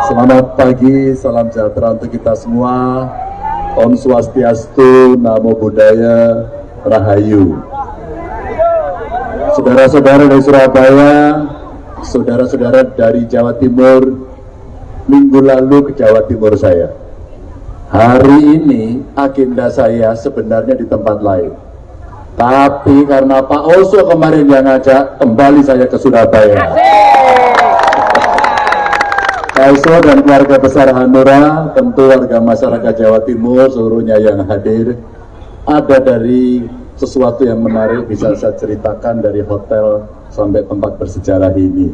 Selamat pagi, salam sejahtera untuk kita semua. Om Swastiastu, Namo Buddhaya, Rahayu. Saudara-saudara dari Surabaya, saudara-saudara dari Jawa Timur, minggu lalu ke Jawa Timur saya. Hari ini agenda saya sebenarnya di tempat lain. Tapi karena Pak Oso kemarin yang ngajak, kembali saya ke Surabaya. Pak Oso dan keluarga besar Hanura, tentu warga masyarakat Jawa Timur seluruhnya yang hadir, ada dari sesuatu yang menarik bisa saya ceritakan dari hotel sampai tempat bersejarah ini.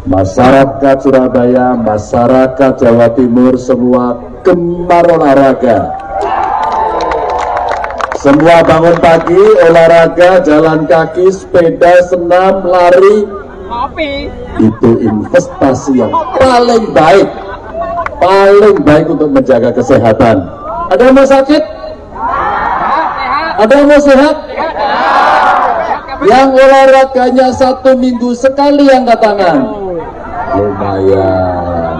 Masyarakat Surabaya, masyarakat Jawa Timur semua gemar olahraga. Semua bangun pagi, olahraga, jalan kaki, sepeda, senam, lari. Itu investasi yang paling baik untuk menjaga kesehatan. Ada yang mau sakit? Ada yang mau sehat? Yang olahraganya 1 minggu sekali angkat tangan. Lumayan.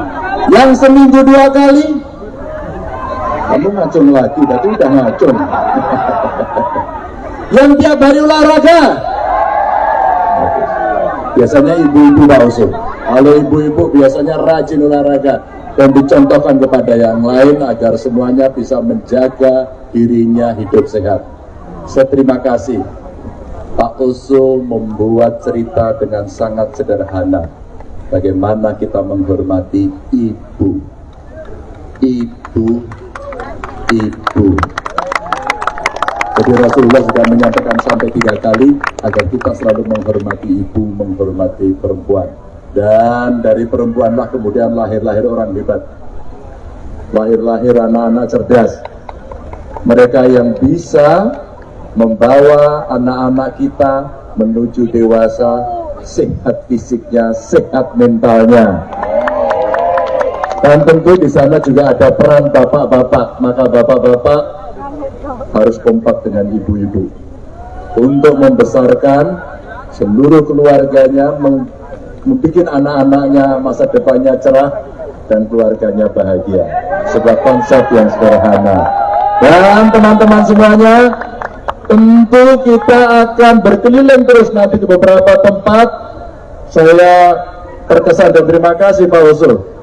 Yang seminggu 2 kali? Kamu ngacung lagi, tadi udah ngacung. Yang tiap hari olahraga? Biasanya ibu-ibu Pak Oso. Kalau ibu-ibu biasanya rajin olahraga dan dicontohkan kepada yang lain agar semuanya bisa menjaga dirinya hidup sehat. Saya terima kasih. Pak Oso membuat cerita dengan sangat sederhana. Bagaimana kita menghormati ibu. Jadi Rasulullah sudah menyampaikan sampai 3 kali agar kita selalu menghormati ibu, menghormati perempuan. Dan dari perempuanlah kemudian lahir-lahir orang hebat. Lahir-lahir anak-anak cerdas. Mereka yang bisa membawa anak-anak kita menuju dewasa, sehat fisiknya, sehat mentalnya. Dan tentu di sana juga ada peran bapak-bapak, maka bapak-bapak harus kompak dengan ibu-ibu untuk membesarkan seluruh keluarganya, membuat anak-anaknya masa depannya cerah dan keluarganya bahagia. Sebuah konsep yang sederhana. Dan teman-teman semuanya, tentu kita akan berkeliling terus nanti ke beberapa tempat. Saya terkesan dan terima kasih Pak Oso.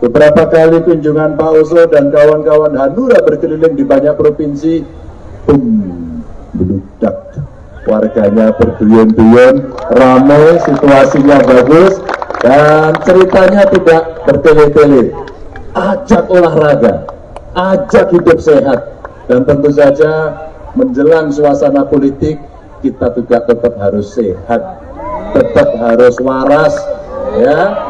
Beberapa kali kunjungan Pak Oso dan kawan-kawan Hanura berkeliling di banyak provinsi, meludak, warganya berduyun-duyun, ramai, situasinya bagus, dan ceritanya tidak bertele-tele. Ajak olahraga, ajak hidup sehat, dan tentu saja menjelang suasana politik kita juga tetap harus sehat, tetap harus waras, ya.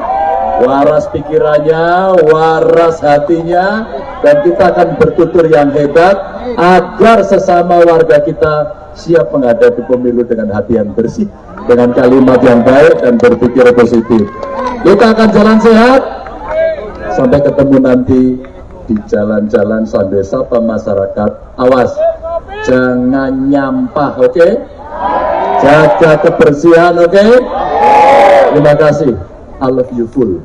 Waras pikirannya, waras hatinya, dan kita akan bertutur yang hebat agar sesama warga kita siap menghadapi pemilu dengan hati yang bersih, dengan kalimat yang baik dan berpikir positif. Kita akan jalan sehat sampai ketemu nanti di jalan-jalan sambil sapa masyarakat. Awas, jangan nyampah, oke? Jaga kebersihan, oke? Terima kasih. I love you full.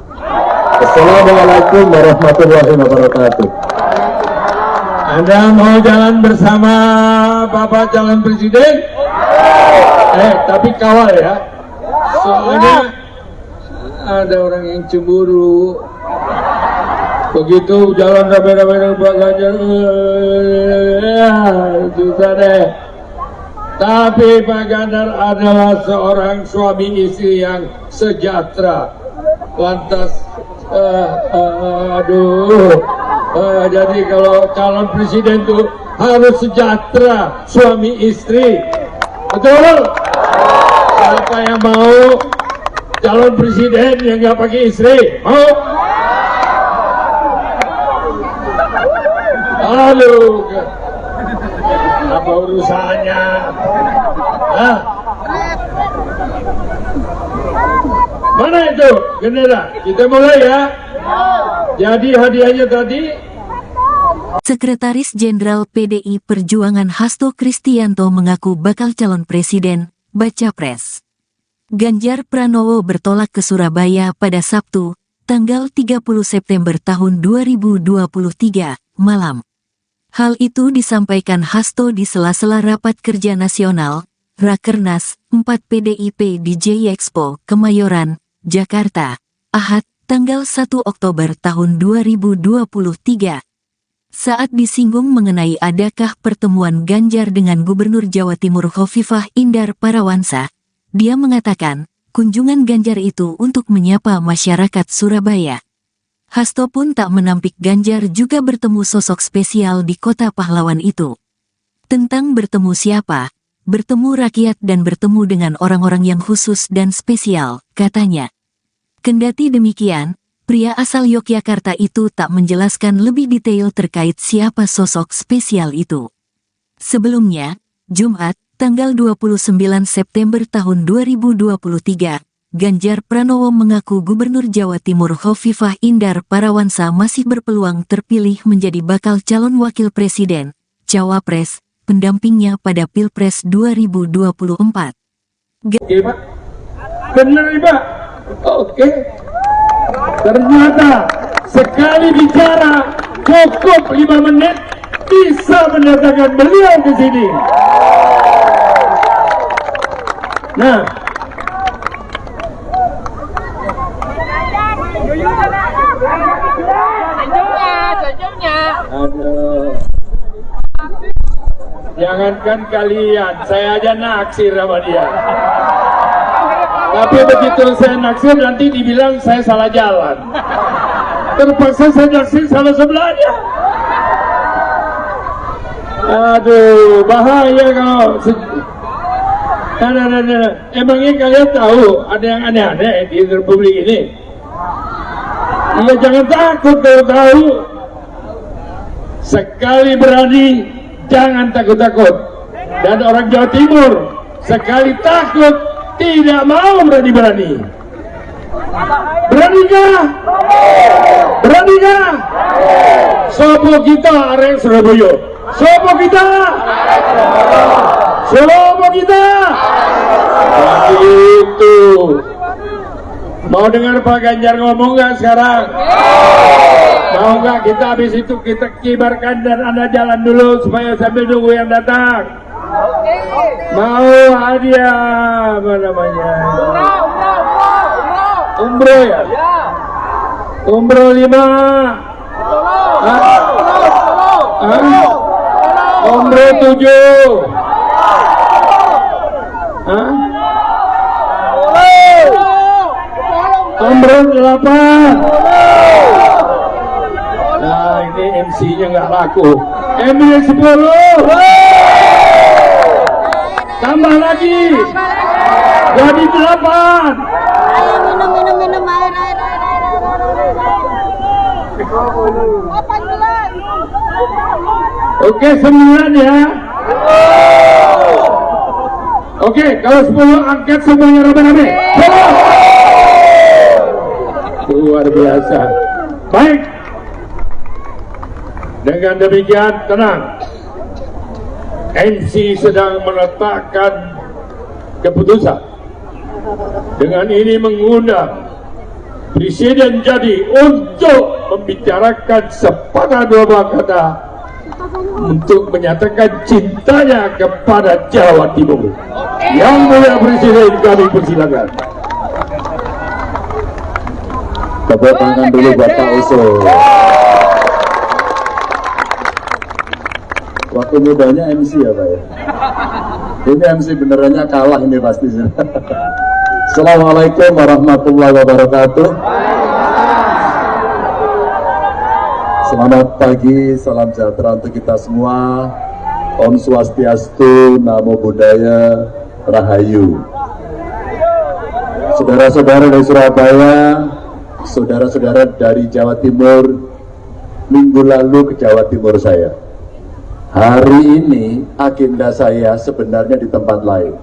Assalamualaikum warahmatullahi wabarakatuh. Anda mau jalan bersama Bapak calon presiden? Tapi kawal ya. Soalnya ada orang yang cemburu. Begitu jalan rame-rame Pak Ganjar, susah deh. Tapi Pak Ganjar adalah seorang suami istri yang sejahtera. Lantas, jadi kalau calon presiden itu harus sejahtera suami istri, betul? Siapa yang mau calon presiden yang nggak pakai istri? Mau? Halo, apa urusannya? Hah? Mana itu gendera? Kita mulai ya. Jadi hadiahnya tadi. Sekretaris Jenderal PDI Perjuangan Hasto Kristianto mengaku bakal calon presiden, baca pres. Ganjar Pranowo bertolak ke Surabaya pada Sabtu, tanggal 30 September tahun 2023, malam. Hal itu disampaikan Hasto di sela-sela Rapat Kerja Nasional, Rakernas 4 PDIP di J Expo, Kemayoran, Jakarta, Ahad, tanggal 1 Oktober tahun 2023. Saat disinggung mengenai adakah pertemuan Ganjar dengan Gubernur Jawa Timur Khofifah Indar Parawansa, dia mengatakan, kunjungan Ganjar itu untuk menyapa masyarakat Surabaya. Hasto pun tak menampik Ganjar juga bertemu sosok spesial di kota pahlawan itu. Tentang bertemu siapa, bertemu rakyat dan bertemu dengan orang-orang yang khusus dan spesial, katanya. Kendati demikian, pria asal Yogyakarta itu tak menjelaskan lebih detail terkait siapa sosok spesial itu. Sebelumnya, Jumat, tanggal 29 September tahun 2023, Ganjar Pranowo mengaku Gubernur Jawa Timur Khofifah Indar Parawansa masih berpeluang terpilih menjadi bakal calon wakil presiden, cawapres, pendampingnya pada Pilpres 2024. Oke, Pak. Benar, Pak. Oke. Ternyata sekali bicara cukup 5 menit bisa mendatangkan beliau ke sini. Nah, aduh. Jangankan kalian, saya aja naksir sama dia. Tapi begitu saya naksir nanti dibilang saya salah jalan. Terpaksa saya naksir sama sebelahnya. Aduh, bahaya kalau emangnya kalian tahu ada yang aneh-aneh di Republik ini? Iya, jangan takut kalau tahu. Sekali berani, jangan takut-takut. Dan orang Jawa Timur sekali takut, tidak mau berani-berani. Beranikah? Beranikah? Sopo kita arek Surabaya. Sopo kita? Sopo kita? Itu. Mau dengar Pak Ganjar ngomong nggak sekarang? Mau nggak kita habis itu kita kibarkan dan Anda jalan dulu supaya sambil nunggu yang datang? Mau hadiah apa namanya? Umroh ya? Umroh 5. Umroh 7. Umroh 8. Nah, ini MC-nya nggak laku. MC 10. Tambah lagi. Jadi 8. Ayo minum air. 18. Oke, 9 ya. Oke, kalau 10 angkat semuanya rame-rame. Luar biasa. Baik. Dengan demikian, tenang. MC sedang meletakkan keputusan. Dengan ini mengundang Presiden Jadi untuk membicarakan sepatah dua kata untuk menyatakan cintanya kepada Jawa Timur. Yang mulia Presiden, kami persilakan. Tepuk tangan dulu buat Pak Usul. Waktu mudanya MC ya Pak ya. Ini MC benerannya kalah ini pasti. Assalamualaikum warahmatullahi wabarakatuh. Selamat pagi, salam sejahtera untuk kita semua. Om Swastiastu, Namo Buddhaya, Rahayu. Saudara-saudara dari Surabaya, saudara-saudara dari Jawa Timur, minggu lalu ke Jawa Timur saya. Hari ini agenda saya sebenarnya di tempat lain.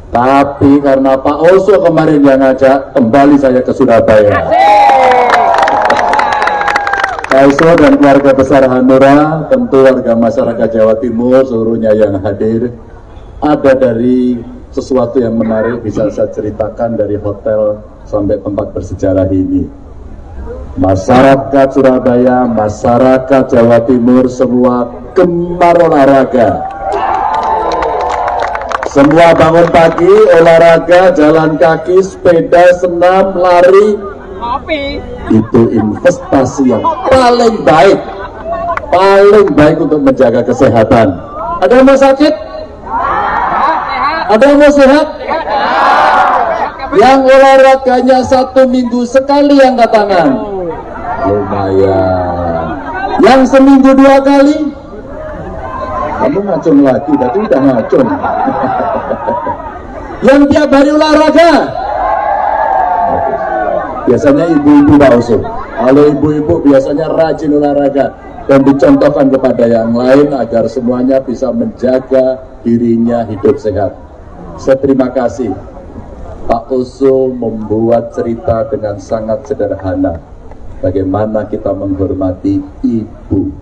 Tapi karena Pak Oso kemarin yang ngajak, kembali saya ke Surabaya. Pak Oso dan keluarga besar Hanura, tentu warga masyarakat Jawa Timur, seluruhnya yang hadir, ada dari sesuatu yang menarik bisa saya ceritakan dari hotel sampai tempat bersejarah ini. Masyarakat Surabaya, masyarakat Jawa Timur, semua gemar olahraga. Semua bangun pagi, olahraga, jalan kaki, sepeda, senam, lari. Itu investasi yang paling baik untuk menjaga kesehatan. Ada yang mau sakit? Ada yang mau sehat? Yang olahraganya 1 minggu sekali angkat tangan. Lumayan. Yang seminggu 2 kali? Kamu ngacung lagi, tadi udah ngacung. Yang tiap hari olahraga? Biasanya ibu-ibu Pak Oso. Kalau ibu-ibu biasanya rajin olahraga dan dicontohkan kepada yang lain agar semuanya bisa menjaga dirinya hidup sehat. Saya terima kasih. Pak Oso membuat cerita dengan sangat sederhana. Bagaimana kita menghormati ibu.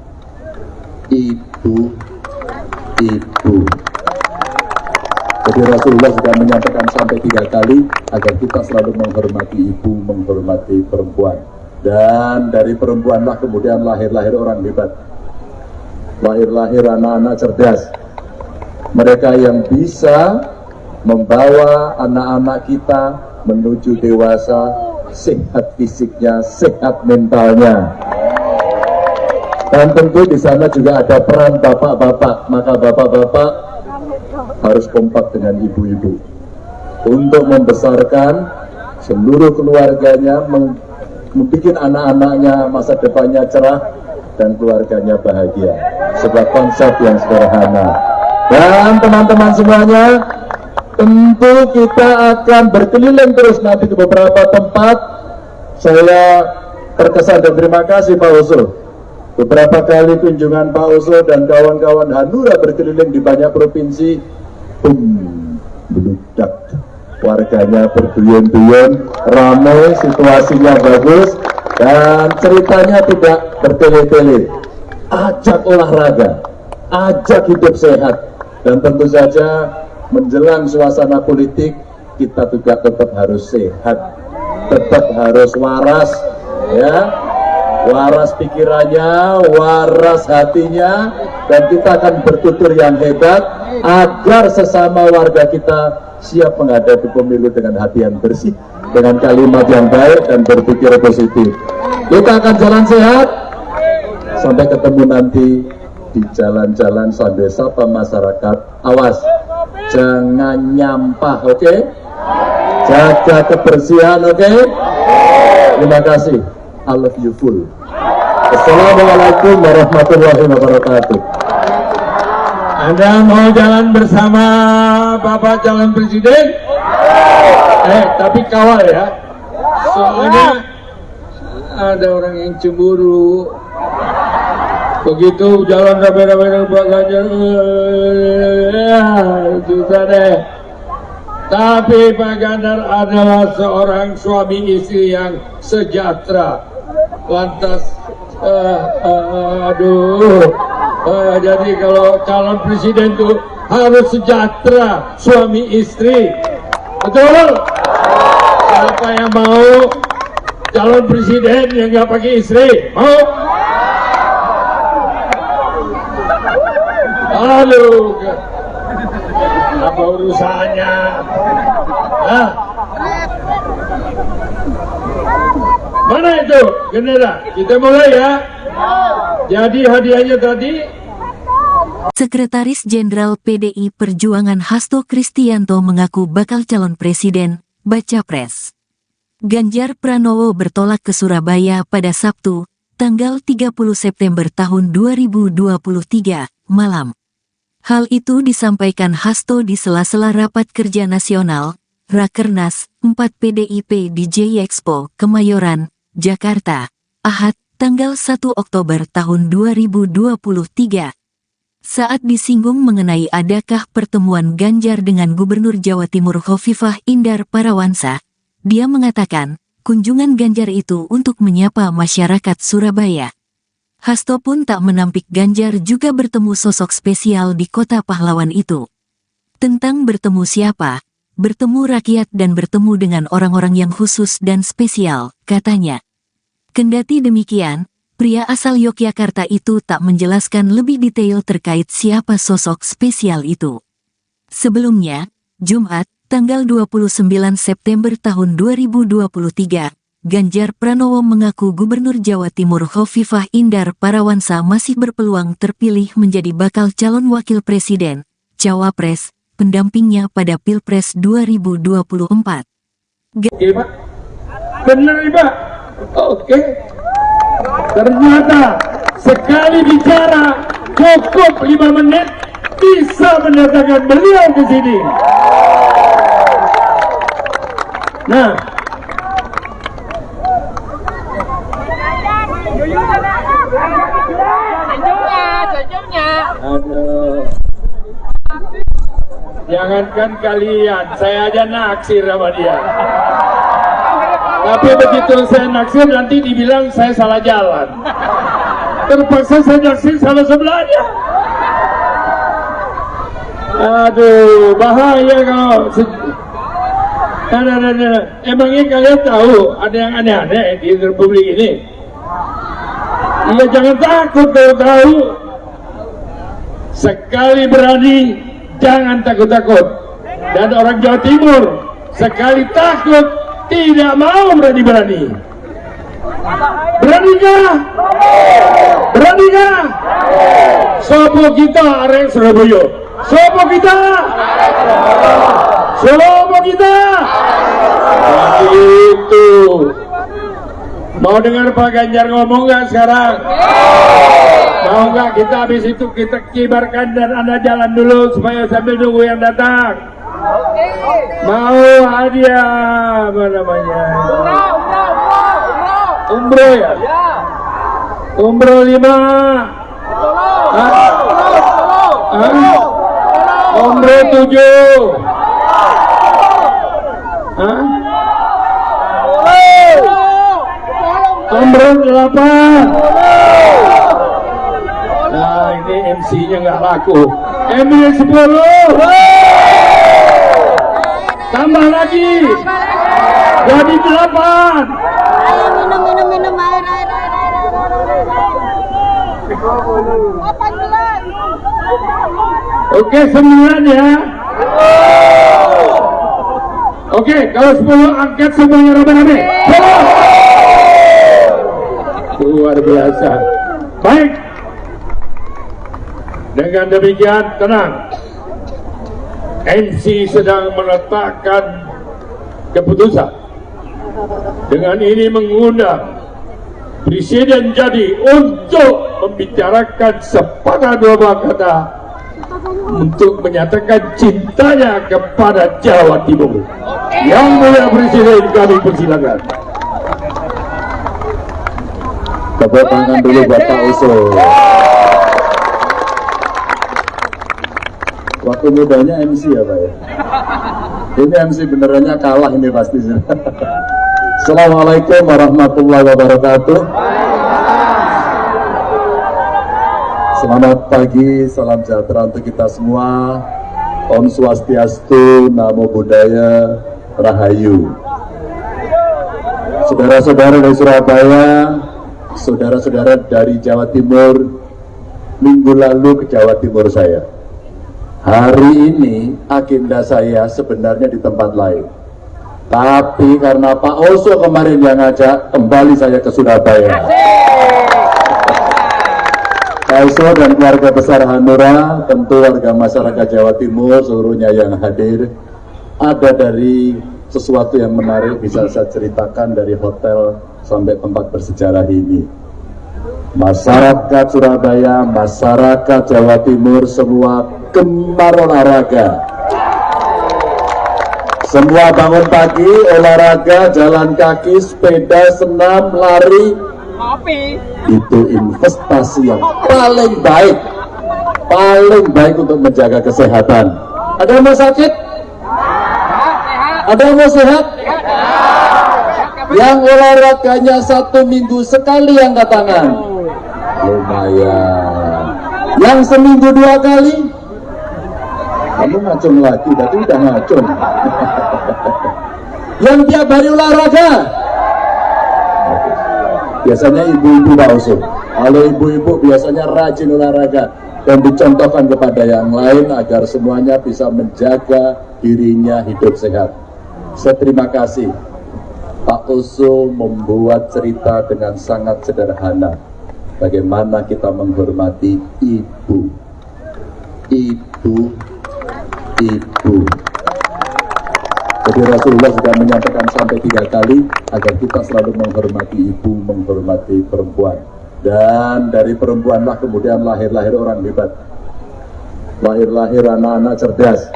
Jadi Rasulullah sudah menyampaikan sampai 3 kali agar kita selalu menghormati ibu, menghormati perempuan. Dan dari perempuanlah kemudian lahir-lahir orang hebat. Lahir-lahir anak-anak cerdas. Mereka yang bisa membawa anak-anak kita menuju dewasa, sehat fisiknya, sehat mentalnya. Dan tentu di sana juga ada peran bapak-bapak, maka bapak-bapak harus kompak dengan ibu-ibu untuk membesarkan seluruh keluarganya, membuat anak-anaknya masa depannya cerah dan keluarganya bahagia. Sebuah konsep yang sederhana. Dan teman-teman semuanya, tentu kita akan berkeliling terus nanti ke beberapa tempat. Saya terkesan dan terima kasih Pak Oso. Beberapa kali kunjungan Pak Oso dan kawan-kawan Hanura berkeliling di banyak provinsi, meludak, warganya berduyun-duyun, ramai, situasinya bagus, dan ceritanya tidak bertele-tele. Ajak olahraga, ajak hidup sehat, dan tentu saja menjelang suasana politik kita juga tetap harus sehat, tetap harus waras, ya. Waras pikirannya, waras hatinya, dan kita akan bertutur yang hebat agar sesama warga kita siap menghadapi pemilu dengan hati yang bersih, dengan kalimat yang baik dan berpikir positif. Kita akan jalan sehat sampai ketemu nanti di jalan-jalan sambil sapa masyarakat. Awas, jangan nyampah, oke? Jaga kebersihan, oke? Terima kasih. I love you full. Assalamualaikum warahmatullahi wabarakatuh. Anda mau jalan bersama Bapak calon presiden? Tapi kawal ya. Soalnya ada orang yang cemburu. Begitu jalan rame-rame Pak Ganjar, susah deh. Tapi Pak Ganjar adalah seorang suami istri yang sejahtera. Lantas, jadi kalau calon presiden itu harus sejahtera, suami istri, betul? Siapa yang mau calon presiden yang nggak pakai istri? Mau? Halo, apa urusannya? Hah? Mana itu gendera? Kita mulai ya. Jadi hadiahnya tadi. Sekretaris Jenderal PDI Perjuangan Hasto Kristianto mengaku bakal calon presiden, baca pres. Ganjar Pranowo bertolak ke Surabaya pada Sabtu, tanggal 30 September tahun 2023, malam. Hal itu disampaikan Hasto di sela-sela Rapat Kerja Nasional, Rakernas, PDIP di J Expo, Kemayoran, Jakarta, Ahad, tanggal 1 Oktober tahun 2023. Saat disinggung mengenai adakah pertemuan Ganjar dengan Gubernur Jawa Timur Khofifah Indar Parawansa, dia mengatakan, kunjungan Ganjar itu untuk menyapa masyarakat Surabaya. Hasto pun tak menampik Ganjar juga bertemu sosok spesial di kota pahlawan itu. Tentang bertemu siapa, bertemu rakyat dan bertemu dengan orang-orang yang khusus dan spesial, katanya. Kendati demikian, pria asal Yogyakarta itu tak menjelaskan lebih detail terkait siapa sosok spesial itu. Sebelumnya, Jumat, tanggal 29 September tahun 2023, Ganjar Pranowo mengaku Gubernur Jawa Timur Khofifah Indar Parawansa masih berpeluang terpilih menjadi bakal calon wakil presiden, cawapres, pendampingnya pada Pilpres 2024. Oke, Pak. Benar, Pak. Oke. Ternyata sekali bicara cukup 5 menit bisa mendatangkan beliau ke sini. Nah, aduh. Jangankan kalian, saya aja naksir sama dia. Tapi begitu saya naksir nanti dibilang saya salah jalan. Terpaksa saya naksir sama sebelahnya. Aduh, bahaya kalau emangnya kalian tahu ada yang aneh-aneh di Republik ini? Iya, jangan takut kalau tahu. Sekali berani, jangan takut-takut. Dan orang Jawa Timur sekali takut tidak mau berani-berani. Beranikah? Beranikah? Sopo kita arek Surabaya. Sopo kita? Sopo kita? Itu. Mau dengar Pak Ganjar ngomong nggak sekarang? Mau nggak kita habis itu kita kibarkan dan Anda jalan dulu supaya sambil nunggu yang datang? Mau hadiah apa namanya? Umroh ya? Umroh 5. Umroh 7. Umroh 8. Nah, ini MC-nya nggak laku. MC 10. Tambah lagi. Jadi 8. Ayo minum air. 18. Oke, 9 ya. Oke, kalau 10 angkat semuanya rame-rame. Luar biasa. Baik. Dengan demikian, tenang. MC sedang meletakkan keputusan. Dengan ini mengundang Presiden jadi untuk membicarakan sepatah dua kata untuk menyatakan cintanya kepada Jawa Timur. Yang mulia Presiden, kami persilakan. Tepuk tangan dulu buat Pak Oso. Waktu mudanya MC ya Pak ya. Ini MC benerannya kalah ini pasti. Assalamualaikum warahmatullahi wabarakatuh. Selamat pagi, salam sejahtera untuk kita semua. Om Swastiastu, Namo Buddhaya, Rahayu. Saudara-saudara dari Surabaya, saudara-saudara dari Jawa Timur, minggu lalu ke Jawa Timur saya. Hari ini agenda saya sebenarnya di tempat lain. Tapi karena Pak Oso kemarin yang ngajak, kembali saya ke Surabaya. Pak Oso dan keluarga besar Hanura, tentu warga masyarakat Jawa Timur, seluruhnya yang hadir, ada dari sesuatu yang menarik bisa saya ceritakan dari hotel sampai tempat bersejarah ini. Masyarakat Surabaya, masyarakat Jawa Timur, semua gemar olahraga. Semua bangun pagi, olahraga, jalan kaki, sepeda, senam, lari. Itu investasi yang paling baik untuk menjaga kesehatan. Ada yang mau sakit? Ada yang mau sehat? Yang olahraganya 1 minggu sekali angkat tangan. Lumayan. Yang seminggu 2 kali? Kamu ngacung lagi, tadi udah ngacung. Yang tiap hari olahraga? Biasanya ibu-ibu Pak Usul. Kalau ibu-ibu biasanya rajin olahraga dan dicontohkan kepada yang lain agar semuanya bisa menjaga dirinya hidup sehat. Terima kasih. Pak Usul membuat cerita dengan sangat sederhana. Bagaimana kita menghormati ibu. Jadi Rasulullah sudah menyampaikan sampai 3 kali agar kita selalu menghormati ibu, menghormati perempuan. Dan dari perempuanlah kemudian lahir-lahir orang hebat. Lahir-lahir anak-anak cerdas.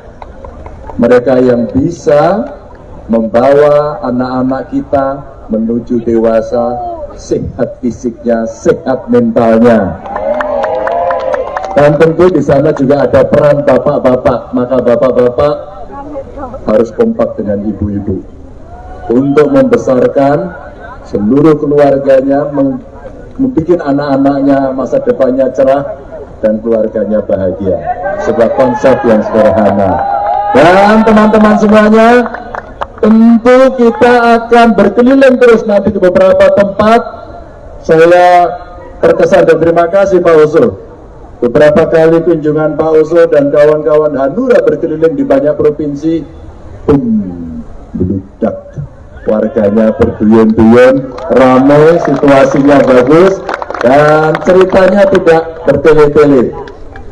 Mereka yang bisa membawa anak-anak kita menuju dewasa, sehat fisiknya, sehat mentalnya. Dan tentu di sana juga ada peran bapak-bapak, maka bapak-bapak harus kompak dengan ibu-ibu untuk membesarkan seluruh keluarganya, membuat anak-anaknya masa depannya cerah dan keluarganya bahagia. Sebuah konsep yang sederhana. Dan teman-teman semuanya, tentu kita akan berkeliling terus nanti ke beberapa tempat. Saya terkesan dan terima kasih Pak Usul. Beberapa kali kunjungan Pak Usul dan kawan-kawan Hanura berkeliling di banyak provinsi, beludak, warganya berduyun-duyun, ramai, situasinya bagus, dan ceritanya tidak bertele-tele.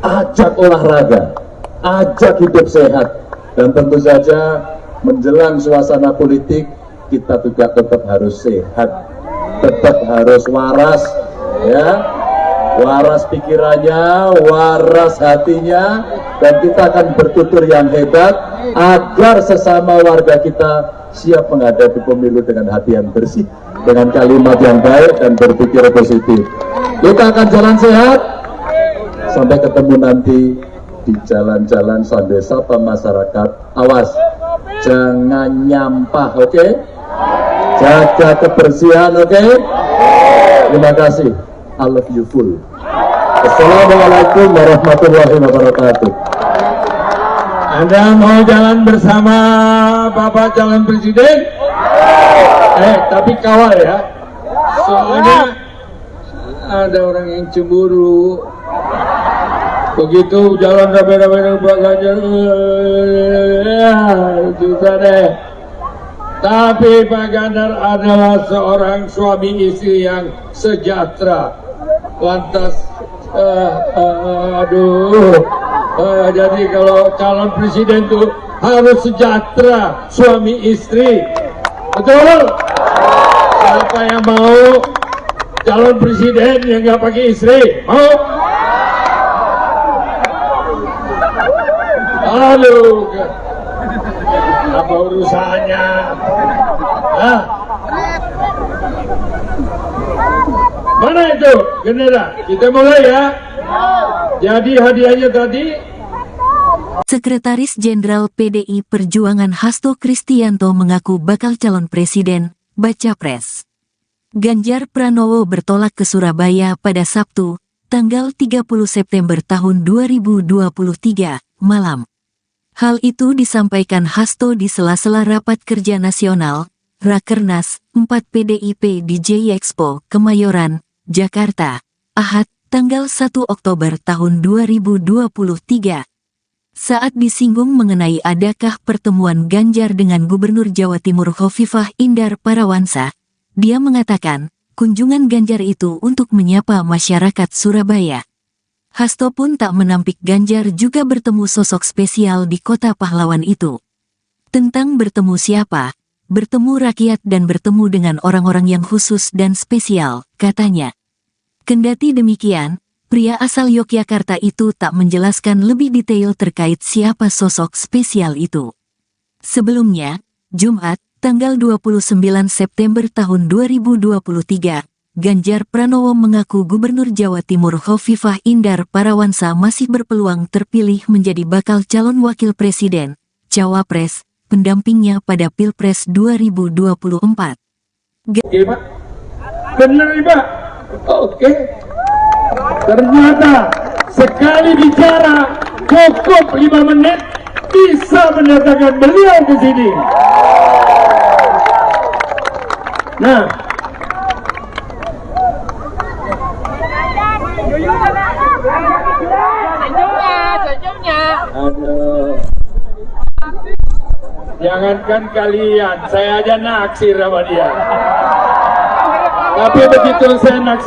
Ajak olahraga, ajak hidup sehat, dan tentu saja menjelang suasana politik kita juga tetap harus sehat, tetap harus waras, ya. Waras pikirannya, waras hatinya, dan kita akan bertutur yang hebat agar sesama warga kita siap menghadapi pemilu dengan hati yang bersih, dengan kalimat yang baik dan berpikir positif. Kita akan jalan sehat sampai ketemu nanti di jalan-jalan sambil sapa masyarakat. Awas, jangan nyampah, oke? Jaga kebersihan, oke? Terima kasih. I love you full. Assalamualaikum warahmatullahi wabarakatuh. Anda mau jalan bersama Bapak calon presiden? Tapi kawal ya. Soalnya ada orang yang cemburu. Begitu jalan rame-rame Pak Ganjar, susah deh. Tapi Pak Ganjar adalah seorang suami istri yang sejahtera. Lantas, jadi kalau calon presiden itu harus sejahtera suami istri, betul? Siapa yang mau calon presiden yang nggak pakai istri? Mau? Halo, apa urusannya? Hah? Mana itu gendera? Kita mulai ya. Jadi hadiahnya tadi. Sekretaris Jenderal PDI Perjuangan Hasto Kristianto mengaku bakal calon presiden, baca pres. Ganjar Pranowo bertolak ke Surabaya pada Sabtu, tanggal 30 September tahun 2023, malam. Hal itu disampaikan Hasto di sela-sela Rapat Kerja Nasional, Rakernas 4 PDIP di J Expo, Kemayoran, Jakarta, Ahad, tanggal 1 Oktober tahun 2023. Saat disinggung mengenai adakah pertemuan Ganjar dengan Gubernur Jawa Timur Khofifah Indar Parawansa, dia mengatakan, kunjungan Ganjar itu untuk menyapa masyarakat Surabaya. Hasto pun tak menampik Ganjar juga bertemu sosok spesial di kota pahlawan itu. Tentang bertemu siapa, bertemu rakyat dan bertemu dengan orang-orang yang khusus dan spesial, katanya. Kendati demikian, pria asal Yogyakarta itu tak menjelaskan lebih detail terkait siapa sosok spesial itu. Sebelumnya, Jumat, tanggal 29 September tahun 2023, Ganjar Pranowo mengaku Gubernur Jawa Timur Khofifah Indar Parawansa masih berpeluang terpilih menjadi bakal calon wakil presiden, cawapres, pendampingnya pada Pilpres 2024. Oke, Pak. Benar, Pak. Oke. Ternyata sekali bicara cukup 5 menit bisa mendatangkan beliau ke sini. Nah, aduh. Jangankan kalian, saya aja naksir sama dia. Tapi begitu saya naksir